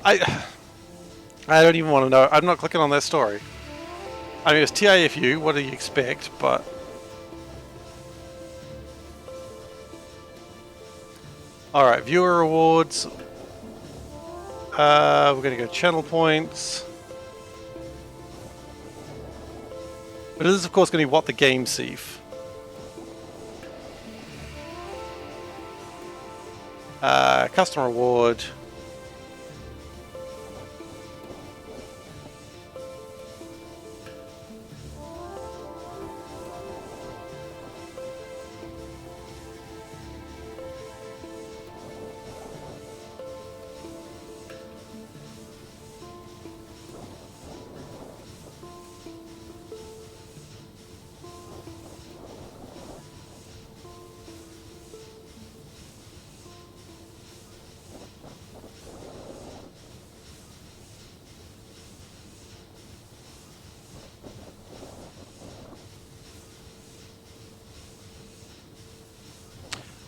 I don't even want to know. I'm not clicking on that story. I mean, it's TIFU, what do you expect, but... Alright, viewer rewards. We're going to go channel points. But it is, of course, going to be what the game Seif. Custom reward.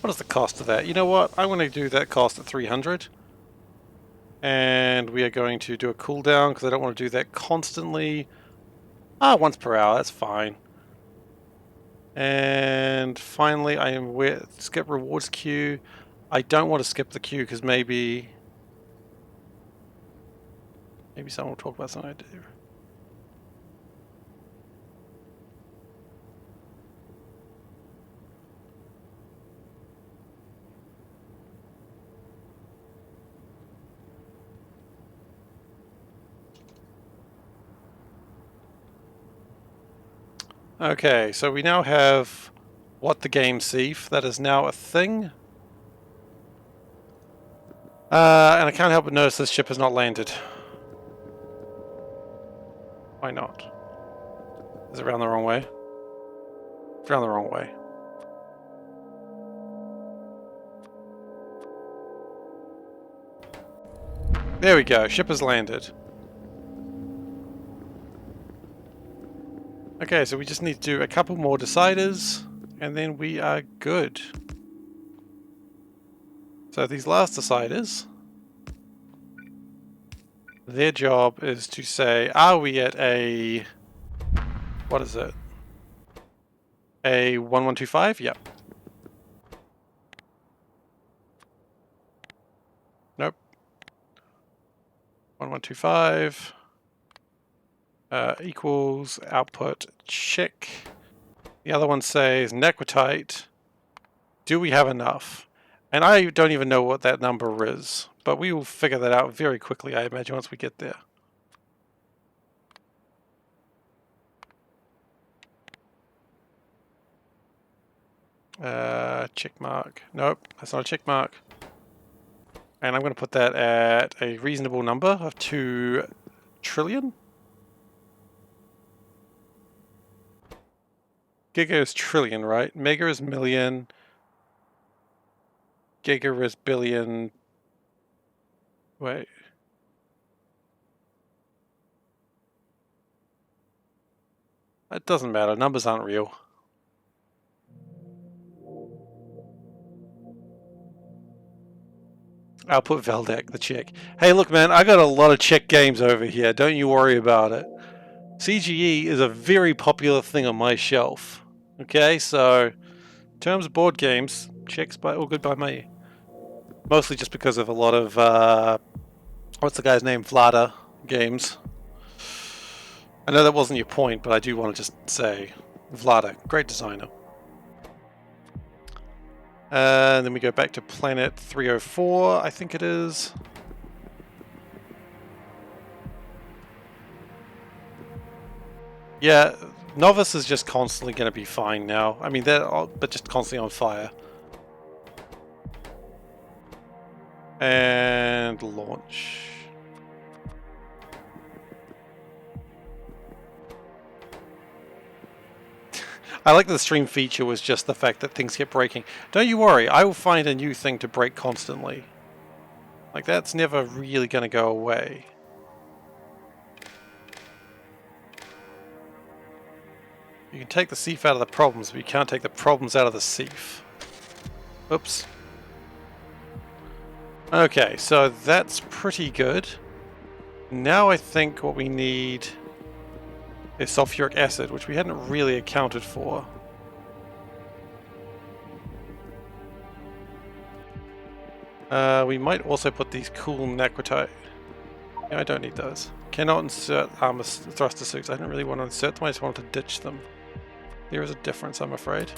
What is the cost of that? You know what? I'm going to do that cost at 300. And we are going to do a cooldown because I don't want to do that constantly. Once per hour, that's fine. And finally, I am with skip rewards queue. I don't want to skip the queue because maybe someone will talk about something I do. Okay, so we now have what the game Seif. That is now a thing. And I can't help but notice this ship has not landed. Why not? Is it around the wrong way? It's around the wrong way. There we go, ship has landed. Okay, so we just need to do a couple more deciders, and then we are good. So these last deciders, their job is to say, are we at a... what is it? A 1125? Yep. Nope. 1125 equals output check. The other one says Nequitite. Do we have enough? And I don't even know what that number is, but we will figure that out very quickly, I imagine, once we get there. Check mark. Nope, that's not a check mark. And I'm going to put that at a reasonable number of 2 trillion. Giga is trillion, right? Mega is million. Giga is billion. Wait. It doesn't matter. Numbers aren't real. I'll put Veldak, the Czech. Hey, look, man, I got a lot of Czech games over here. Don't you worry about it. CGE is a very popular thing on my shelf. Okay, so in terms of board games, Czech's all good by me. Mostly just because of a lot of, what's the guy's name? Vlada games. I know that wasn't your point, but I do want to just say Vlada, great designer. And then we go back to planet 304, I think it is. Yeah, Nauvis is just constantly going to be fine now. I mean, but just constantly on fire. And launch. I like the stream feature was just the fact that things kept breaking. Don't you worry, I will find a new thing to break constantly. Like, that's never really going to go away. You can take the Seif out of the problems, but you can't take the problems out of the Seif. Oops. Okay, so that's pretty good. Now I think what we need is sulfuric acid, which we hadn't really accounted for. We might also put these cool Nequitite. Yeah, I don't need those. Cannot insert armor thruster suits. I didn't really want to insert them, I just wanted to ditch them. There is a difference, I'm afraid.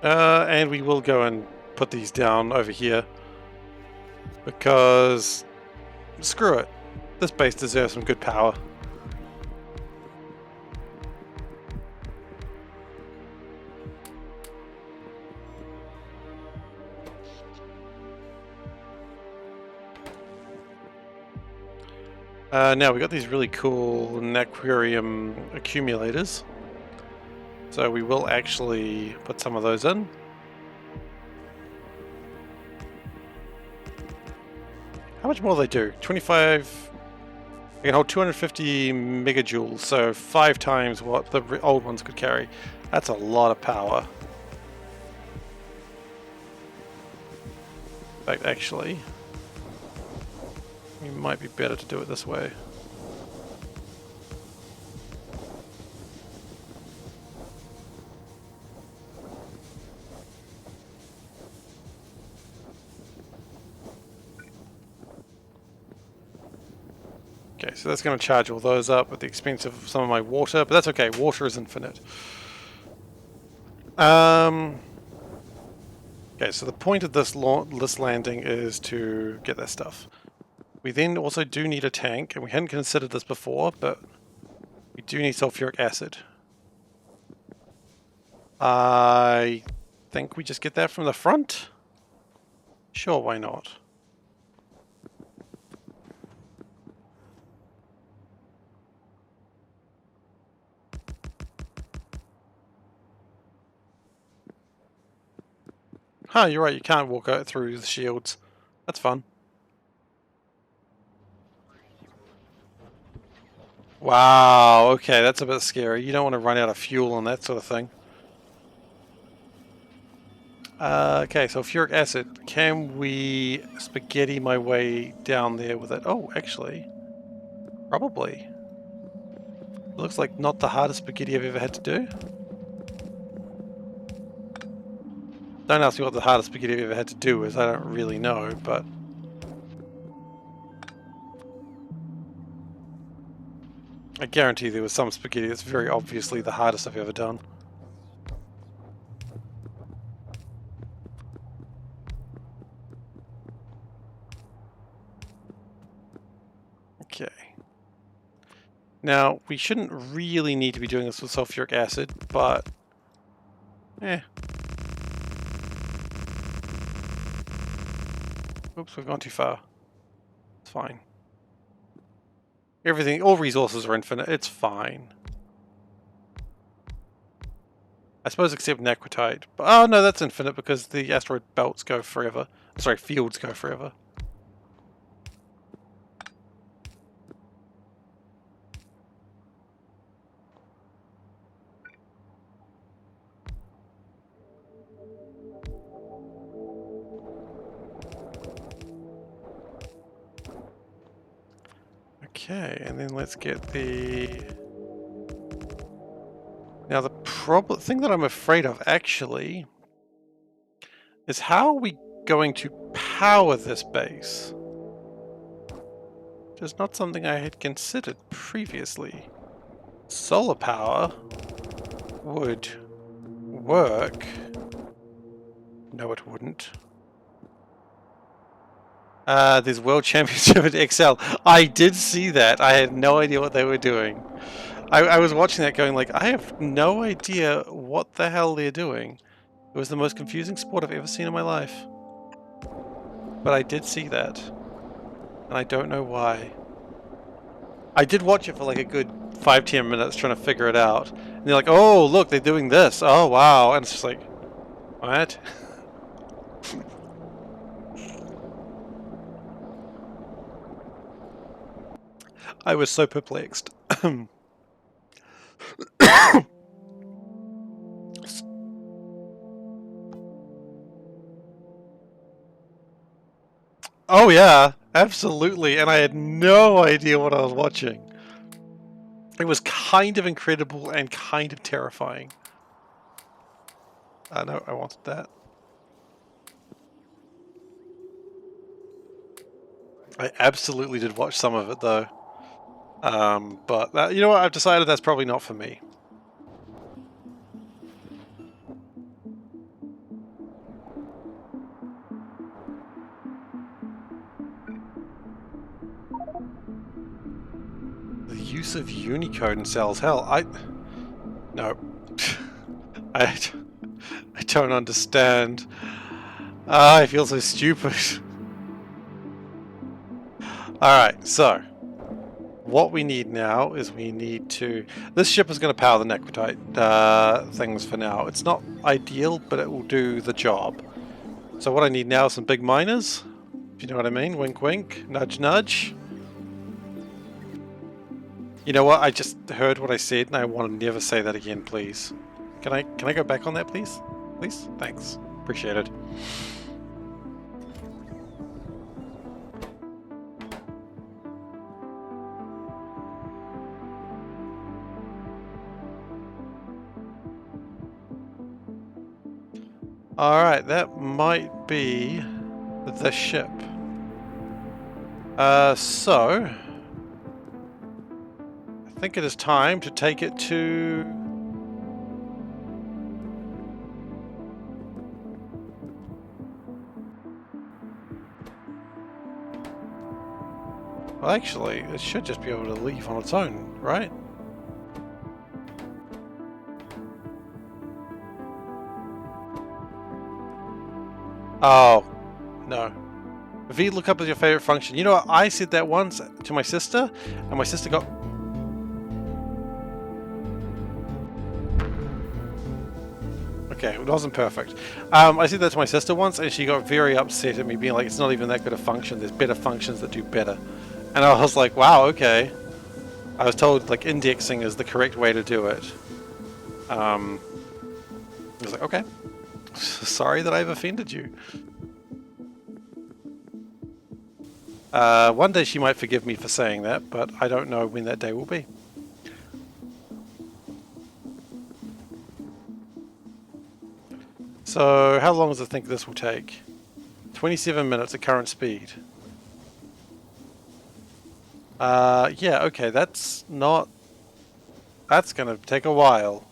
And we will go and put these down over here. Because screw it. This base deserves some good power. Now we got these really cool Naquarium accumulators. So we will actually put some of those in. How much more do they do? 25... They can hold 250 megajoules, so 5 times what the old ones could carry. That's a lot of power. In fact, actually, it might be better to do it this way. Okay, so that's going to charge all those up at the expense of some of my water, but that's okay. Water is infinite. Okay, so the point of this landing is to get that stuff. We then also do need a tank, and we hadn't considered this before, but we do need sulfuric acid. I think we just get that from the front? Sure, why not? Huh, you're right, you can't walk out through the shields. That's fun. Wow, okay, that's a bit scary. You don't want to run out of fuel and that sort of thing. Okay, so sulfuric acid. Can we spaghetti my way down there with it? Oh, actually, probably. Looks like not the hardest spaghetti I've ever had to do. Don't ask me what the hardest spaghetti I've ever had to do is, I don't really know, but... I guarantee there was some spaghetti that's very obviously the hardest I've ever done. Okay. Now, we shouldn't really need to be doing this with sulfuric acid, but... Oops, we've gone too far. It's fine. Everything, all resources are infinite, it's fine. I suppose except Naquitite. But, oh no, that's infinite because the asteroid belts go forever. Sorry, fields go forever. Okay, and then let's get the... Now the thing that I'm afraid of actually is how are we going to power this base? Which is not something I had considered previously. Solar power would work. No, it wouldn't. There's World Championship at XL. I did see that. I had no idea what they were doing. I was watching that going like, I have no idea what the hell they're doing. It was the most confusing sport I've ever seen in my life. But I did see that. And I don't know why. I did watch it for like a good 5-10 minutes trying to figure it out. And they're like, oh, look, they're doing this. Oh, wow. And it's just like, what? I was so perplexed. Oh yeah, absolutely, and I had no idea what I was watching. It was kind of incredible and kind of terrifying. No, I wanted that. I absolutely did watch some of it though. But that, you know what, I've decided that's probably not for me. The use of Unicode in cells. Hell, no. I don't understand. I feel so stupid. Alright, so what we need now is we need to... This ship is going to power the Naquitite things for now. It's not ideal, but it will do the job. So what I need now is some big miners, if you know what I mean. Wink wink, nudge nudge. You know what, I just heard what I said and I want to never say that again, please. Can I go back on that, please? Please? Thanks. Appreciate it. Alright, that might be the ship. So... I think it is time to take it to... Well, actually, it should just be able to leave on its own, right? Oh, no. V lookup is your favorite function. You know what? I said that once to my sister, and my sister got... Okay, it wasn't perfect. I said that to my sister once, and she got very upset at me, being like, it's not even that good a function. There's better functions that do better. And I was like, wow, okay. I was told, like, indexing is the correct way to do it. I was like, okay. Sorry that I've offended you. One day she might forgive me for saying that, but I don't know when that day will be. So, how long does it think this will take? 27 minutes at current speed. Yeah, okay, that's not That's going to take a while.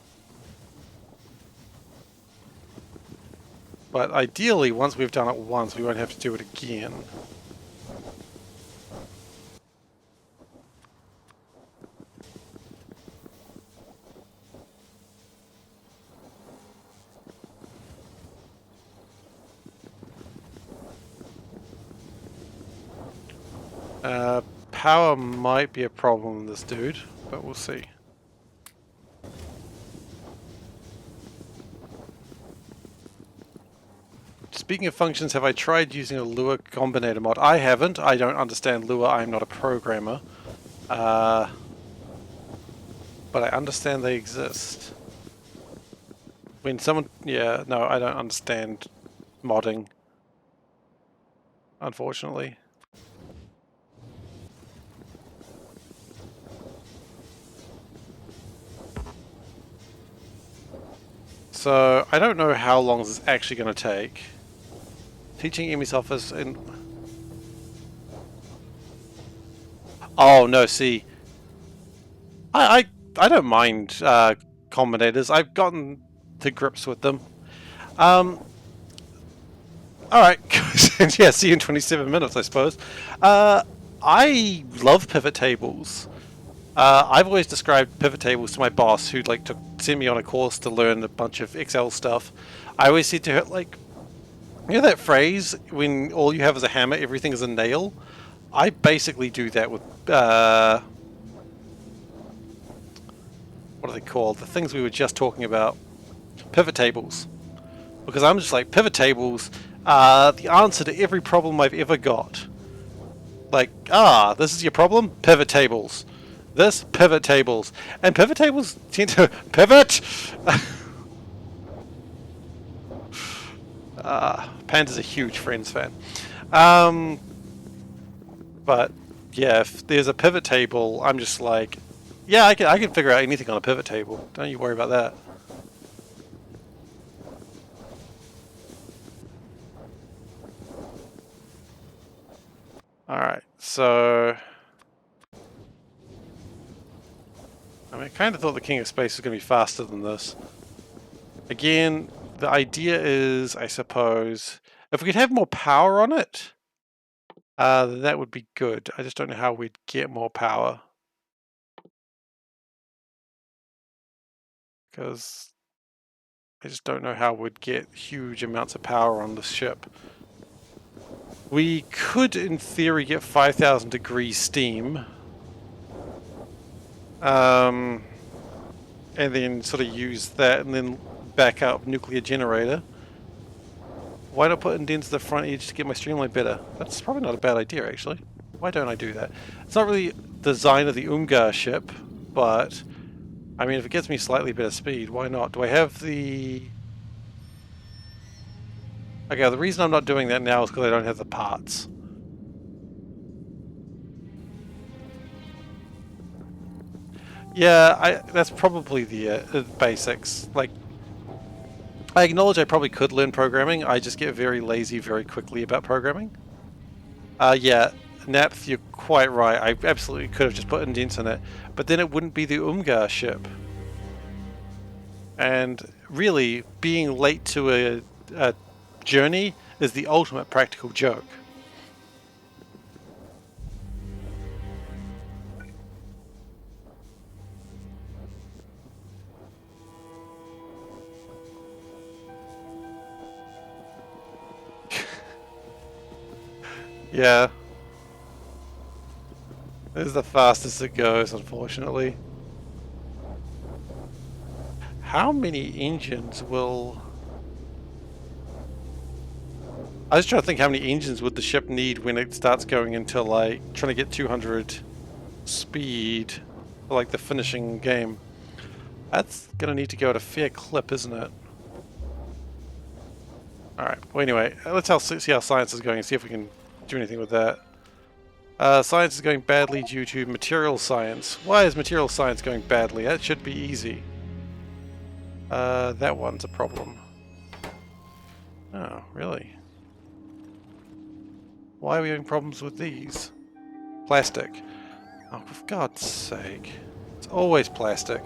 But ideally, once we've done it once, we won't have to do it again. Power might be a problem with this dude, but we'll see. Speaking of functions, have I tried using a Lua combinator mod? I haven't. I don't understand Lua. I'm not a programmer. But I understand they exist. When someone... Yeah, no, I don't understand modding. Unfortunately. So, I don't know how long this is actually going to take. Teaching MS Office in... Oh, no, see. I don't mind combinators. I've gotten to grips with them. Alright, yeah, see you in 27 minutes, I suppose. I love pivot tables. I've always described pivot tables to my boss, who like sent me on a course to learn a bunch of Excel stuff. I always said to her, like, you know that phrase, when all you have is a hammer, everything is a nail? I basically do that with, what are they called? The things we were just talking about. Pivot tables. Because I'm just like, pivot tables are the answer to every problem I've ever got. Like, this is your problem? Pivot tables. This, pivot tables. And pivot tables tend to pivot! Panda's a huge Friends fan. But, yeah, if there's a pivot table, I'm just like, yeah, I can figure out anything on a pivot table. Don't you worry about that. Alright, so... I mean, I kind of thought the King of Space was going to be faster than this. Again, the idea is, I suppose, if we could have more power on it, then that would be good. I just don't know how we'd get more power. Because I just don't know how we'd get huge amounts of power on this ship. We could, in theory, get 5,000 degrees steam. And then sort of use that and then back up nuclear generator. Why not put indents to the front edge to get my streamline better? That's probably not a bad idea, actually. Why don't I do that? It's not really design of the Umgar ship, but I mean, if it gets me slightly better speed, why not? Do I have the... Okay, the reason I'm not doing that now is because I don't have the parts. Yeah, that's probably the basics. Like, I acknowledge I probably could learn programming, I just get very lazy very quickly about programming. Yeah, Napth, you're quite right, I absolutely could have just put indents in it, but then it wouldn't be the Umgar ship. And really, being late to a journey is the ultimate practical joke. Yeah. This is the fastest it goes, unfortunately. How many engines will... I was trying to think how many engines would the ship need when it starts going into, like, trying to get 200 speed for, like, the finishing game. That's gonna need to go at a fair clip, isn't it? Alright, well anyway, let's see how science is going and see if we can do anything with that. Science is going badly due to material science. Why is material science going badly? That should be easy. That one's a problem. Oh, really? Why are we having problems with these? Plastic. Oh, for God's sake. It's always plastic.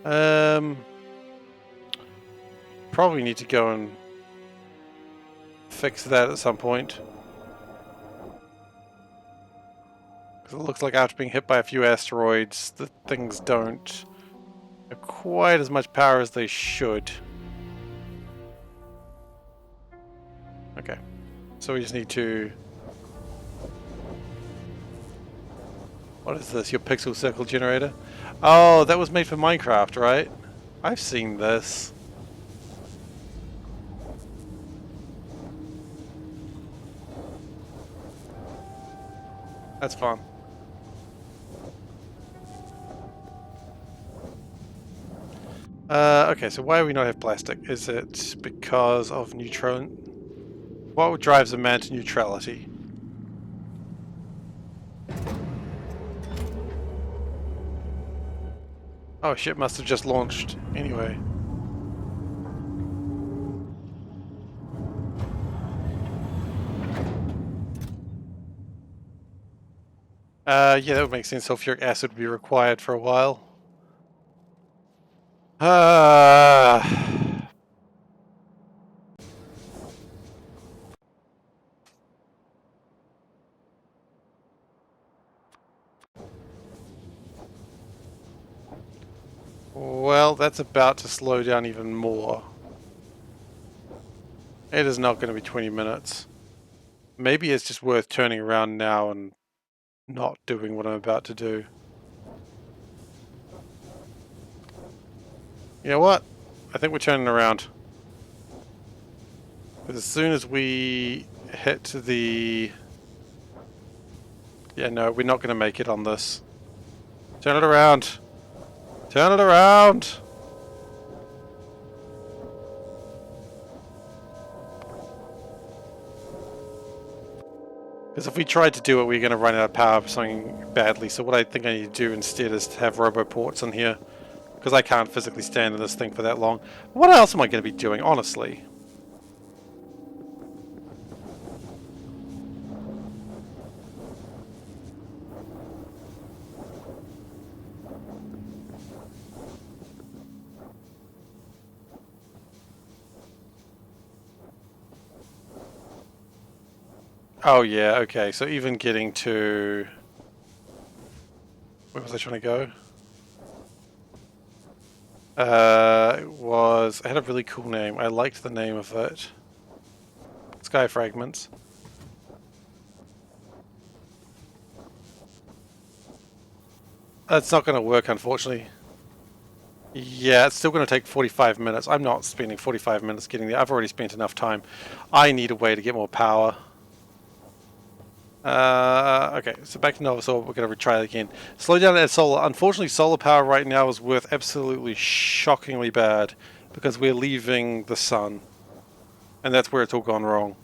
Probably need to go and fix that at some point. Because it looks like after being hit by a few asteroids, the things don't have quite as much power as they should. Okay. So we just need to... What is this? Your pixel circle generator? Oh, that was made for Minecraft, right? I've seen this. That's fun. Okay, so why do we not have plastic? Is it because of neutron? What drives a man to neutrality? Oh, shit must have just launched anyway. Yeah, that would make sense. Sulfuric acid would be required for a while. Well, that's about to slow down even more. It is not going to be 20 minutes. Maybe it's just worth turning around now and not doing what I'm about to do. You know what? I think we're turning around. But as soon as we hit the... Yeah, no, we're not going to make it on this. Turn it around! Turn it around! Because if we tried to do it, we're going to run out of power for something badly. So what I think I need to do instead is to have roboports in here. Because I can't physically stand in this thing for that long. What else am I going to be doing, honestly? Oh yeah, okay, so even getting to... Where was I trying to go? It had a really cool name. I liked the name of it. Sky Fragments. That's not going to work, unfortunately. Yeah, it's still going to take 45 minutes. I'm not spending 45 minutes getting there. I've already spent enough time. I need a way to get more power. Okay, so back to Nauvis, we're going to retry it again. Slow down at solar. Unfortunately, solar power right now is worth absolutely shockingly bad because we're leaving the sun. And that's where it's all gone wrong.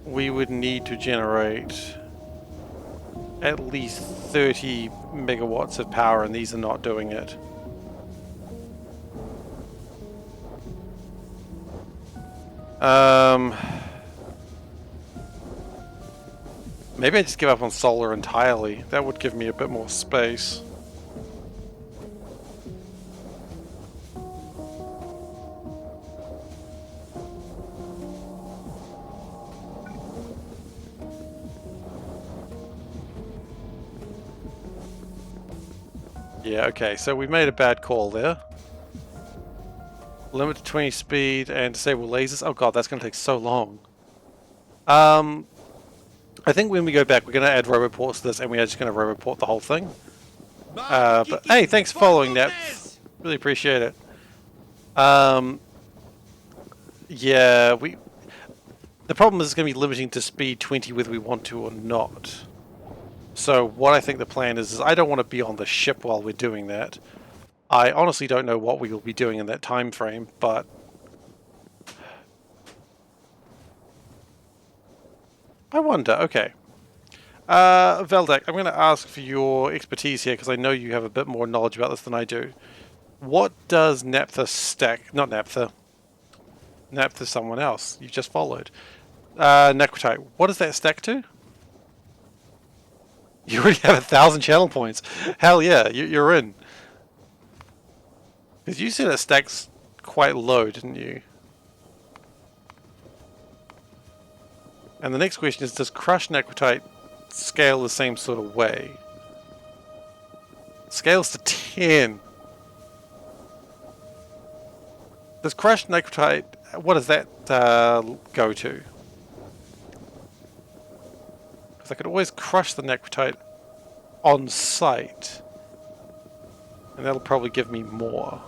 We would need to generate at least 30 megawatts of power, and these are not doing it. Maybe I just give up on solar entirely. That would give me a bit more space. Yeah, okay, so we made a bad call there. Limit to 20 speed and disable lasers. Oh god, that's going to take so long. I think when we go back, we're going to add roboports to this, and we are just going to roboport the whole thing. But hey, thanks for following that. Really appreciate it. Yeah, the problem is it's going to be limiting to speed 20 whether we want to or not. So what I think the plan is I don't want to be on the ship while we're doing that. I honestly don't know what we will be doing in that time frame, but... I wonder, okay. Veldek, I'm going to ask for your expertise here, because I know you have a bit more knowledge about this than I do. What does Naphtha stack... Not Naphtha. Naphtha's someone else. You just followed. Necrotite. What does that stack to? You already have 1,000 channel points. Hell yeah, you're in. Because you said it stacks quite low, didn't you? And the next question is, does crushed necrotite scale the same sort of way? It scales to 10. Does crushed necrotite, what does that go to? Because I could always crush the necrotite on site. And that'll probably give me more.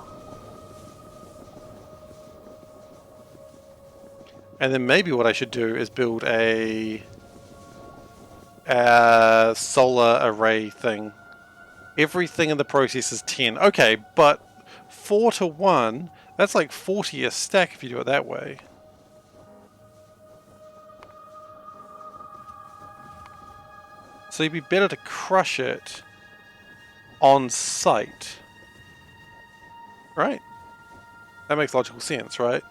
And then maybe what I should do is build a solar array thing. Everything in the process is 10. Okay, but 4 to 1, that's like 40 a stack if you do it that way. So you'd be better to crush it on site. Right? That makes logical sense, right?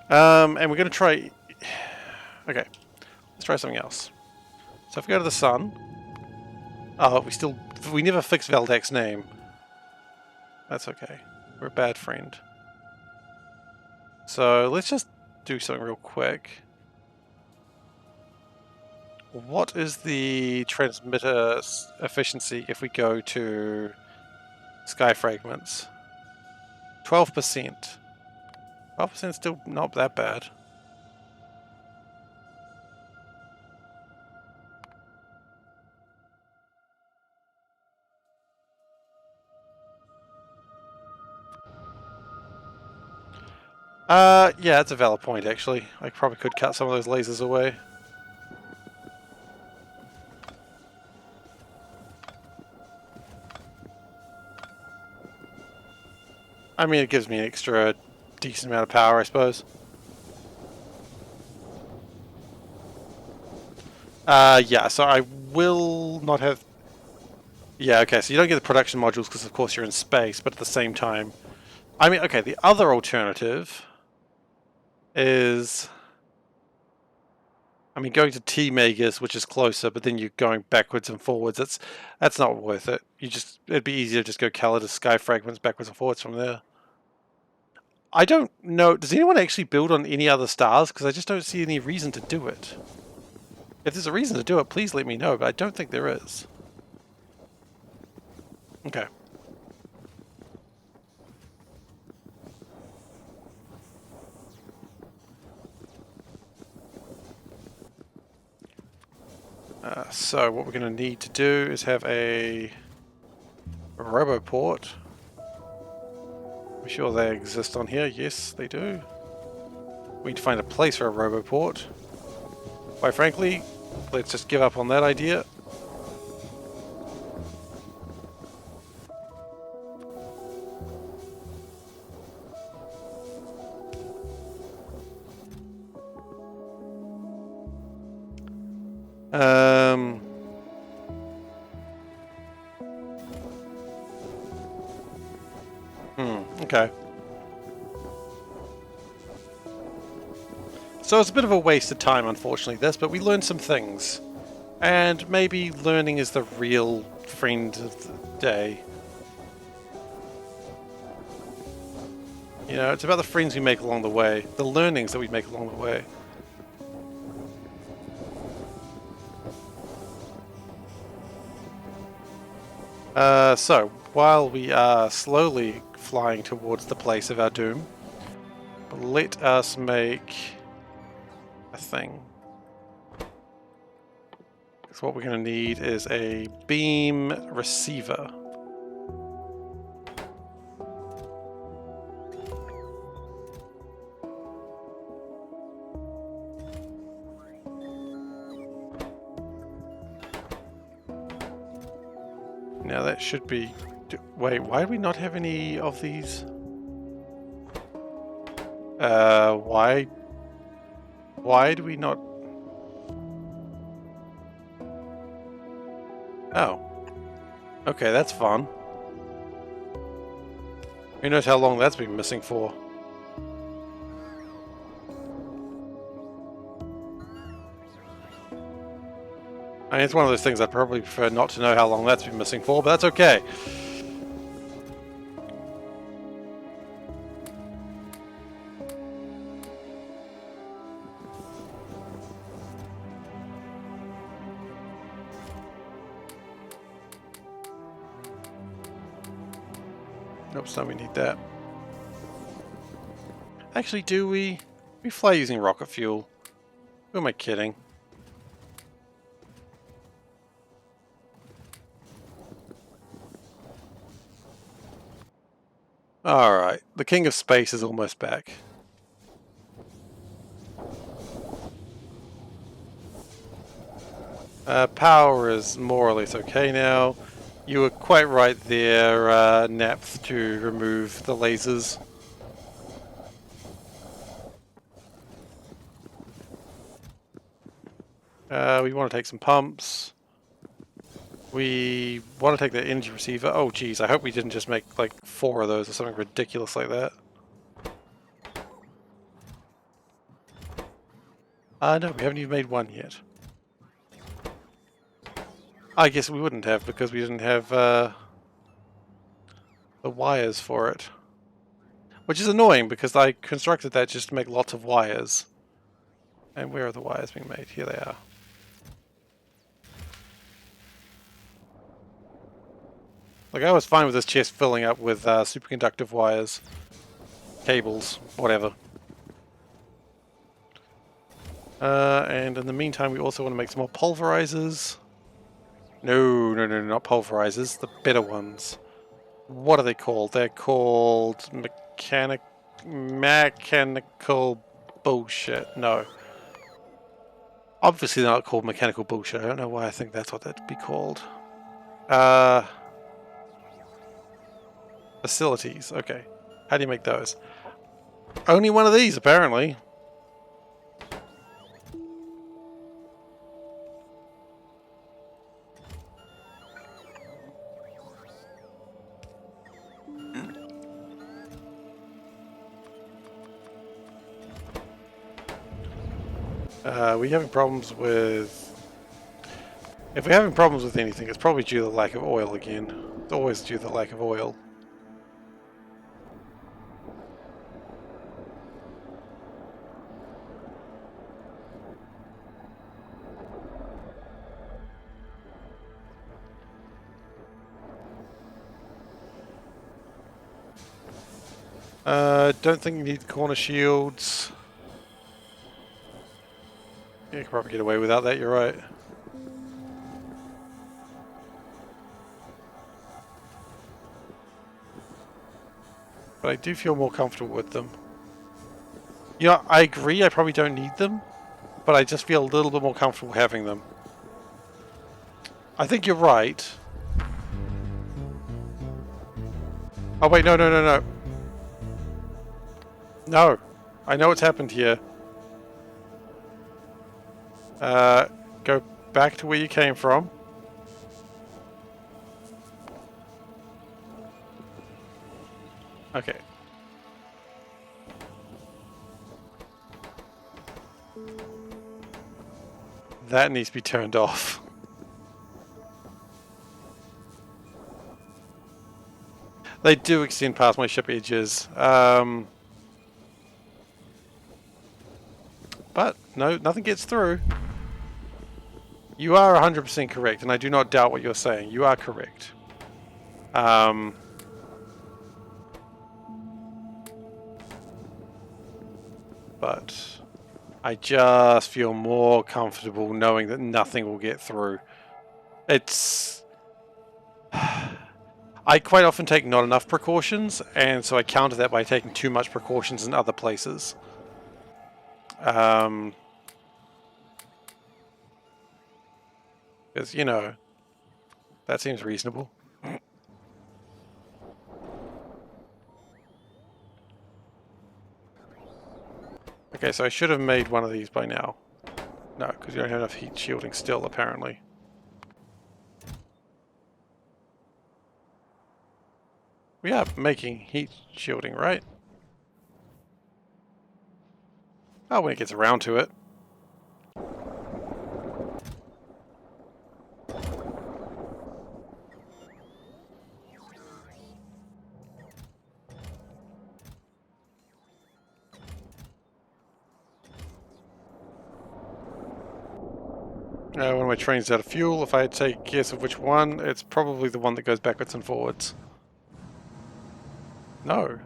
And we're going to try... Okay, let's try something else. So if we go to the sun... Oh, we never fixed Valdak's name. That's okay. We're a bad friend. So let's just do something real quick. What is the transmitter efficiency if we go to sky fragments? 12%. 12% is still not that bad. Yeah, that's a valid point actually. I probably could cut some of those lasers away. I mean, it gives me an extra decent amount of power, I suppose. Yeah, so I will not have... Yeah, okay, so you don't get the production modules because of course you're in space, but at the same time... I mean, okay, the other alternative is... I mean, going to T-Megas, which is closer, but then you're going backwards and forwards. That's not worth it. It'd be easier to just go Calidus Sky Fragments backwards and forwards from there. I don't know. Does anyone actually build on any other stars? Because I just don't see any reason to do it. If there's a reason to do it, please let me know, but I don't think there is. Okay. So what we're going to need to do is have a roboport. I'm sure they exist on here. Yes, they do. We need to find a place for a roboport. Quite frankly, let's just give up on that idea. Okay. So it's a bit of a waste of time, unfortunately, this, but we learned some things. And maybe learning is the real friend of the day. You know, it's about the friends we make along the way, the learnings that we make along the way. So, while we are slowly flying towards the place of our doom, let us make a thing. So what we're going to need is a beam receiver. Now that should be... Wait, why do we not have any of these? Why do we not... Oh. Okay, that's fun. Who knows how long that's been missing for? I mean, it's one of those things I'd probably prefer not to know how long that's been missing for, but that's okay. Oops, no, we need that. Actually, do we? We fly using rocket fuel. Who am I kidding? Alright, the King of Space is almost back. Power is more or less okay now. You were quite right there, Napth, to remove the lasers. We want to take some pumps. We want to take the energy receiver. Oh geez, I hope we didn't just make like 4 of those or something ridiculous like that. No, we haven't even made 1 yet. I guess we wouldn't have because we didn't have the wires for it. Which is annoying because I constructed that just to make lots of wires. And where are the wires being made? Here they are. Like, I was fine with this chest filling up with superconductive wires, cables, whatever. And in the meantime, we also want to make some more pulverizers. No, not pulverizers, the better ones. What are they called? They're called mechanical bullshit. No. Obviously they're not called mechanical bullshit. I don't know why I think that's what that'd be called. Facilities. Okay. How do you make those? Only one of these, apparently. We having problems with... If we're having problems with anything, it's probably due to the lack of oil again. It's always due to the lack of oil. Don't think you need corner shields. You can probably get away without that, you're right. But I do feel more comfortable with them. You know, I agree, I probably don't need them, but I just feel a little bit more comfortable having them. I think you're right. Oh wait, no. No, I know what's happened here. Go back to where you came from. Okay. That needs to be turned off. They do extend past my ship edges. But no, nothing gets through. You are 100% correct, and I do not doubt what you're saying. You are correct. But I just feel more comfortable knowing that nothing will get through. It's... I quite often take not enough precautions, and so I counter that by taking too much precautions in other places. Because, you know, that seems reasonable. Okay, so I should have made one of these by now. No, because you don't have enough heat shielding still, apparently. We are making heat shielding, right? Oh, when it gets around to it. One of my trains out of fuel. If I had to take a guess of which one, it's probably the one that goes backwards and forwards. No.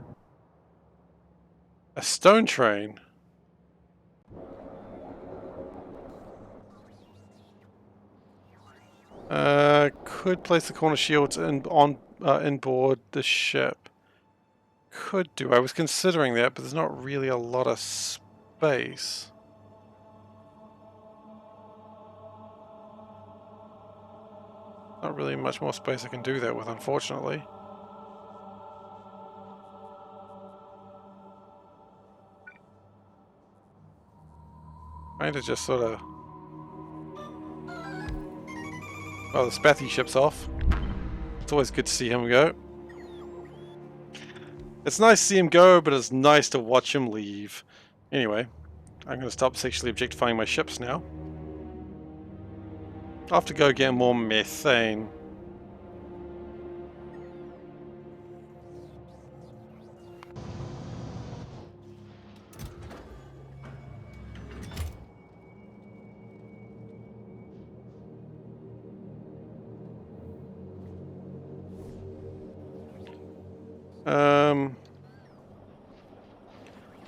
A stone train? Could place the corner shields inboard the ship. Could do. I was considering that, but there's not really a lot of space. Not really much more space I can do that with, unfortunately. Trying to just sort of... Oh, the Spathy ship's off. It's always good to see him go. It's nice to see him go, but it's nice to watch him leave. Anyway, I'm going to stop sexually objectifying my ships now. I'll have to go get more methane.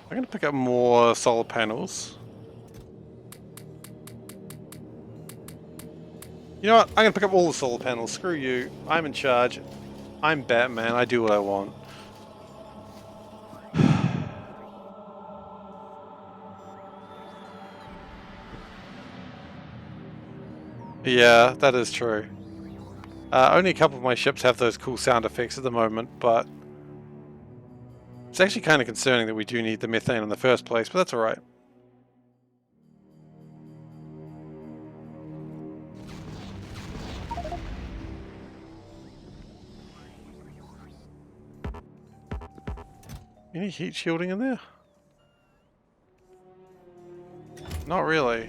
I'm going to pick up more solar panels. You know what? I'm going to pick up all the solar panels. Screw you. I'm in charge. I'm Batman. I do what I want. Yeah, that is true. Only a couple of my ships have those cool sound effects at the moment, but it's actually kind of concerning that we do need the methane in the first place, but that's alright. Any heat shielding in there? Not really.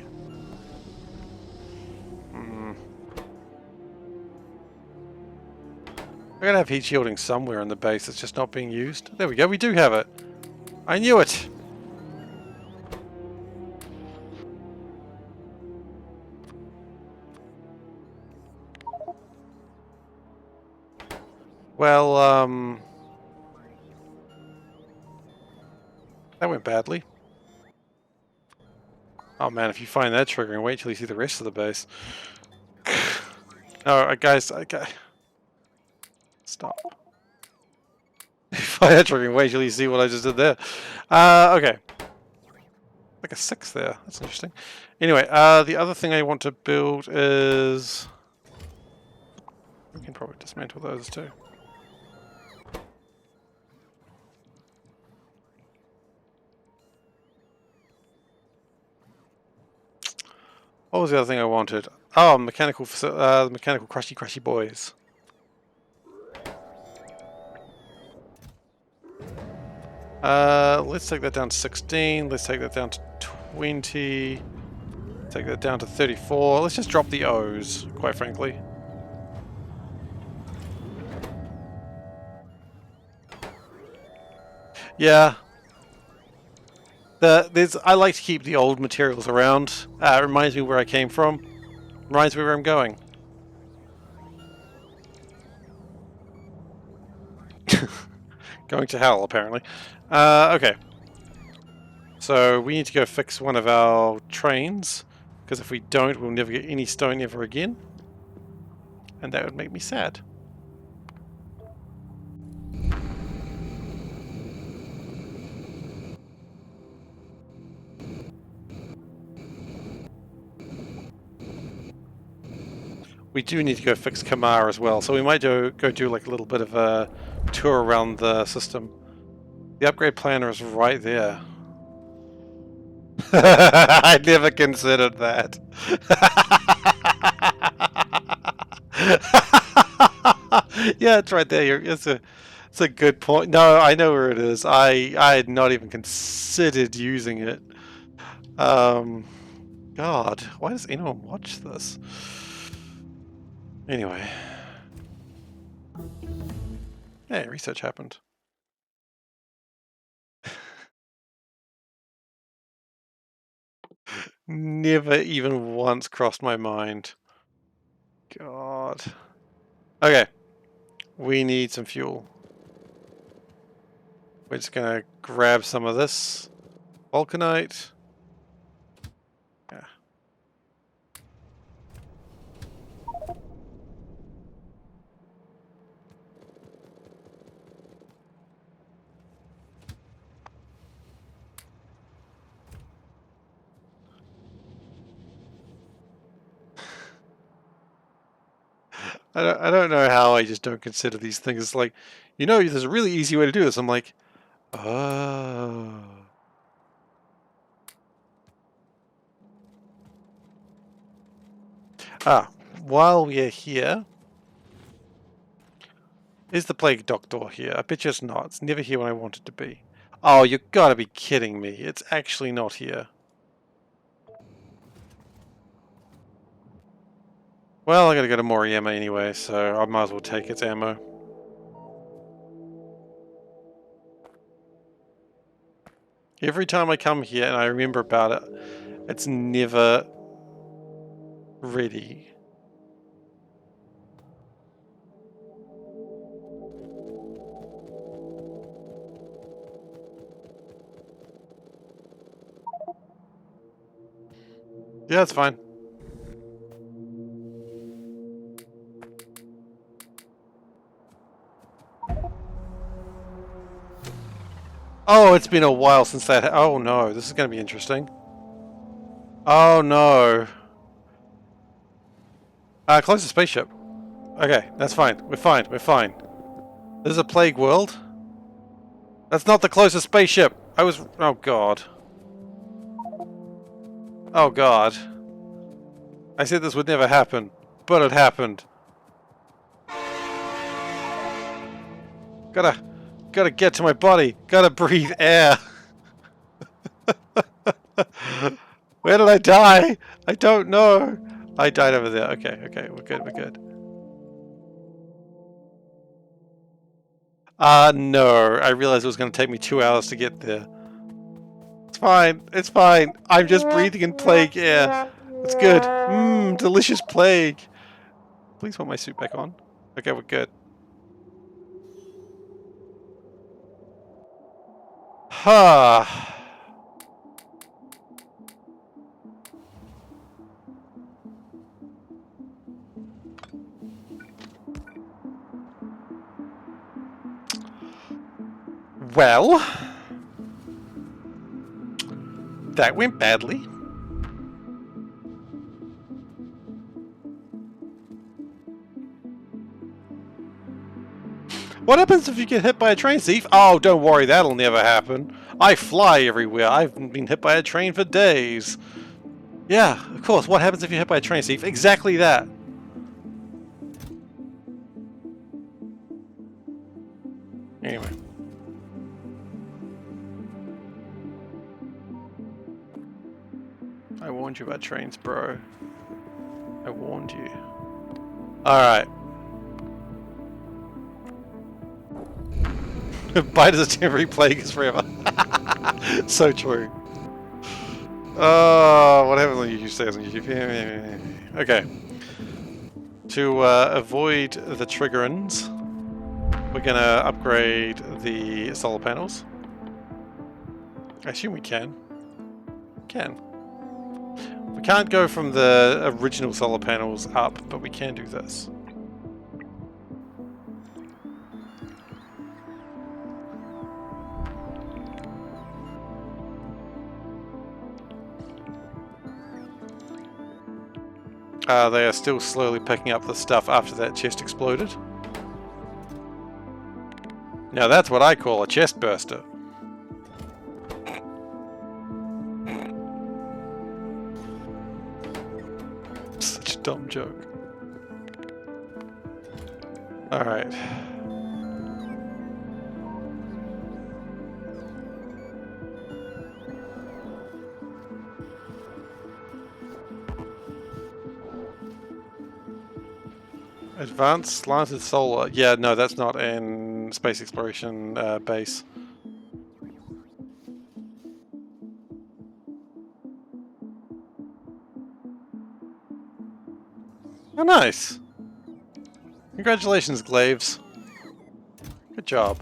I gotta have heat shielding somewhere in the base that's just not being used. There we go, we do have it. I knew it! Well, that went badly. Oh man, if you find that triggering, wait till you see the rest of the base. Alright guys, okay. Stop. If you find that triggering, wait till you see what I just did there. Okay. Like a 6 there, that's interesting. Anyway, the other thing I want to build is... We can probably dismantle those too. What was the other thing I wanted? Oh, mechanical crushy boys. Let's take that down to 16. Let's take that down to 20. Take that down to 34. Let's just drop the O's, quite frankly. Yeah. I like to keep the old materials around. It reminds me where I came from. Reminds me where I'm going. Going to hell, apparently. Okay. So we need to go fix one of our trains, because if we don't, we'll never get any stone ever again. And that would make me sad. We do need to go fix Kamar as well, so we might go do like a little bit of a tour around the system. The upgrade planner is right there. I never considered that. Yeah, it's right there. It's a good point. No, I know where it is. I had not even considered using it. God, why does anyone watch this? Anyway. Hey, research happened. Never even once crossed my mind. God. Okay. We need some fuel. We're just gonna grab some of this. Vulcanite. Yeah. I don't know how I just don't consider these things. It's like, you know, there's a really easy way to do this. I'm like, oh. Ah, while we are here, is the plague doctor here? I bet you it's not. It's never here when I want it to be. Oh, you gotta be kidding me. It's actually not here. Well, I gotta go to Moriyama anyway, so I might as well take its ammo. Every time I come here and I remember about it, it's never ready. Yeah, that's fine. Oh, it's been a while since that. Oh no, this is going to be interesting. Oh no. Close the spaceship. Okay, that's fine. We're fine. We're fine. This is a plague world. That's not the closest spaceship. I was. Oh god. Oh god. I said this would never happen, but it happened. Gotta get to my body. Gotta breathe air. Where did I die? I don't know. I died over there. Okay, okay, we're good, we're good. No. I realized it was going to take me 2 hours to get there. It's fine. It's fine. I'm just breathing in plague air. It's good. Mmm, delicious plague. Please put my suit back on. Okay, we're good. Ha. Well, that went badly. What happens if you get hit by a train thief? Oh, don't worry, that'll never happen. I fly everywhere. I've been hit by a train for days. Yeah, of course. What happens if you're hit by a train thief? Exactly that. Anyway. I warned you about trains, bro. I warned you. Alright. Bite is a temporary, plague is forever. So true. Oh, what happens when you say on YouTube? Okay. To avoid the triggerins, we're gonna upgrade the solar panels. I assume we can. Can. We can't go from the original solar panels up, but we can do this. They are still slowly picking up the stuff after that chest exploded. Now that's what I call a chest burster. Such a dumb joke. Alright. Advanced slanted solar. Yeah, no, that's not in space exploration base. Oh, nice. Congratulations, Glaives. Good job.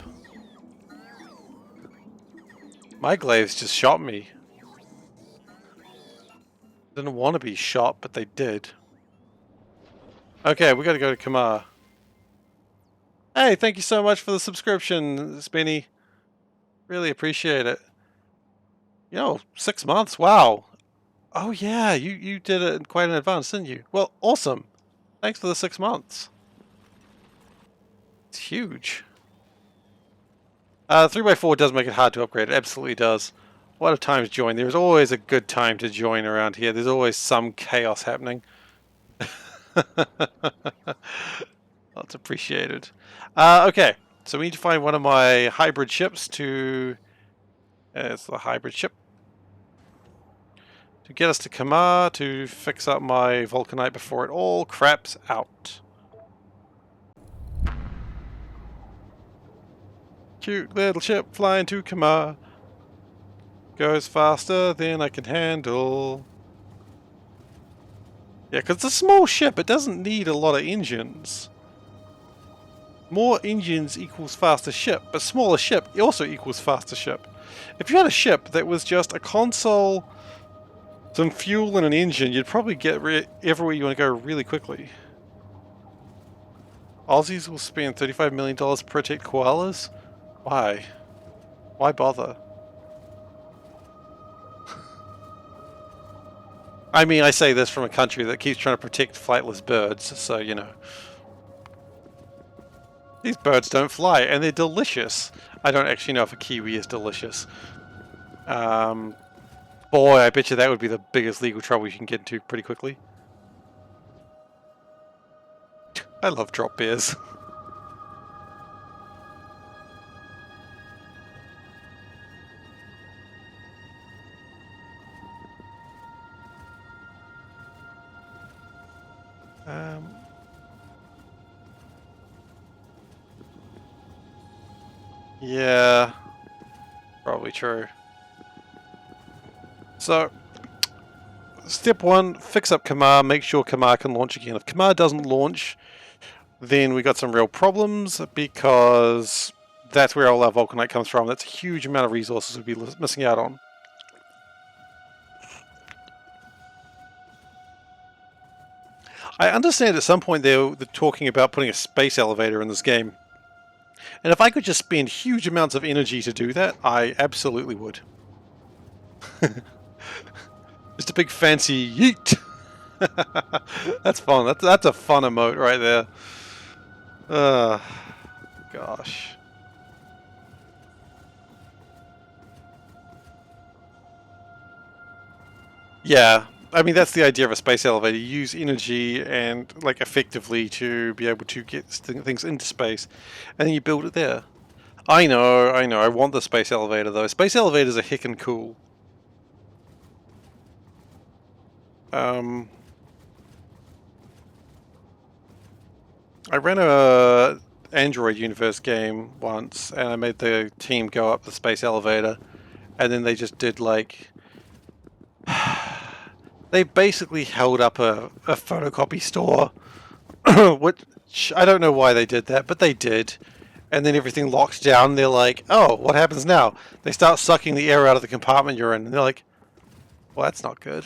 My Glaives just shot me. Didn't want to be shot, but they did. Okay, we gotta go to Kamar. Hey, thank you so much for the subscription, Spinny. Really appreciate it. You know, 6 months, wow. Oh yeah, you did it quite in advance, didn't you? Well, awesome. Thanks for the 6 months. It's huge. 3x4 does make it hard to upgrade, it absolutely does. What a time to join. There's always a good time to join around here. There's always some chaos happening. That's appreciated. Okay, so we need to find one of my hybrid ships to... it's the hybrid ship. To get us to Kamar to fix up my Vulcanite before it all craps out. Cute little ship flying to Kamar. Goes faster than I can handle. Yeah, because it's a small ship, it doesn't need a lot of engines. More engines equals faster ship, but smaller ship also equals faster ship. If you had a ship that was just a console, some fuel and an engine, you'd probably get everywhere you want to go really quickly. Aussies will spend $35 million to protect koalas? Why? Why bother? I mean, I say this from a country that keeps trying to protect flightless birds, so, you know. These birds don't fly, and they're delicious. I don't actually know if a kiwi is delicious. Boy, I bet you that would be the biggest legal trouble you can get into pretty quickly. I love drop bears. Yeah, probably true. So, step 1, fix up Kamar, make sure Kamar can launch again. If Kamar doesn't launch, then we got some real problems, because that's where all our Vulcanite comes from. That's a huge amount of resources we'd be missing out on. I understand at some point they're talking about putting a space elevator in this game. And if I could just spend huge amounts of energy to do that, I absolutely would. Just a big fancy yeet! That's fun. That's a fun emote right there. Gosh. Yeah, I mean that's the idea of a space elevator. You use energy and like effectively to be able to get things into space, and then you build it there. I know. I want the space elevator though. Space elevators are heckin' cool. I ran a Android Universe game once, and I made the team go up the space elevator, and then they just did like... they basically held up a photocopy store, which I don't know why they did that, but they did. And then everything locks down, they're like, oh, what happens now? They start sucking the air out of the compartment you're in, and they're like, well, that's not good.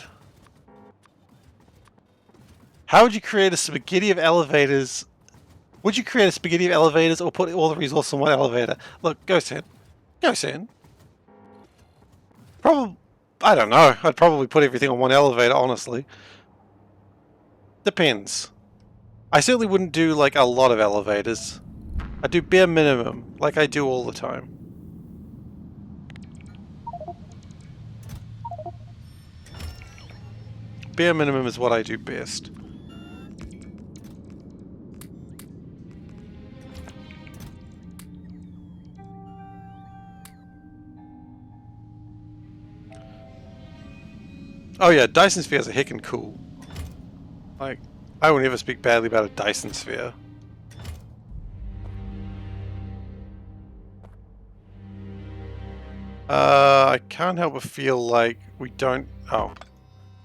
How would you create a spaghetti of elevators? Would you create a spaghetti of elevators or put all the resources in one elevator? Look, go Sen. Go Sen. Probably, I don't know. I'd probably put everything on one elevator, honestly. Depends. I certainly wouldn't do like a lot of elevators. I'd do bare minimum, like I do all the time. Bare minimum is what I do best. Oh yeah, Dyson spheres are heckin' cool. Like, I will never speak badly about a Dyson sphere. I can't help but feel like we don't... Oh,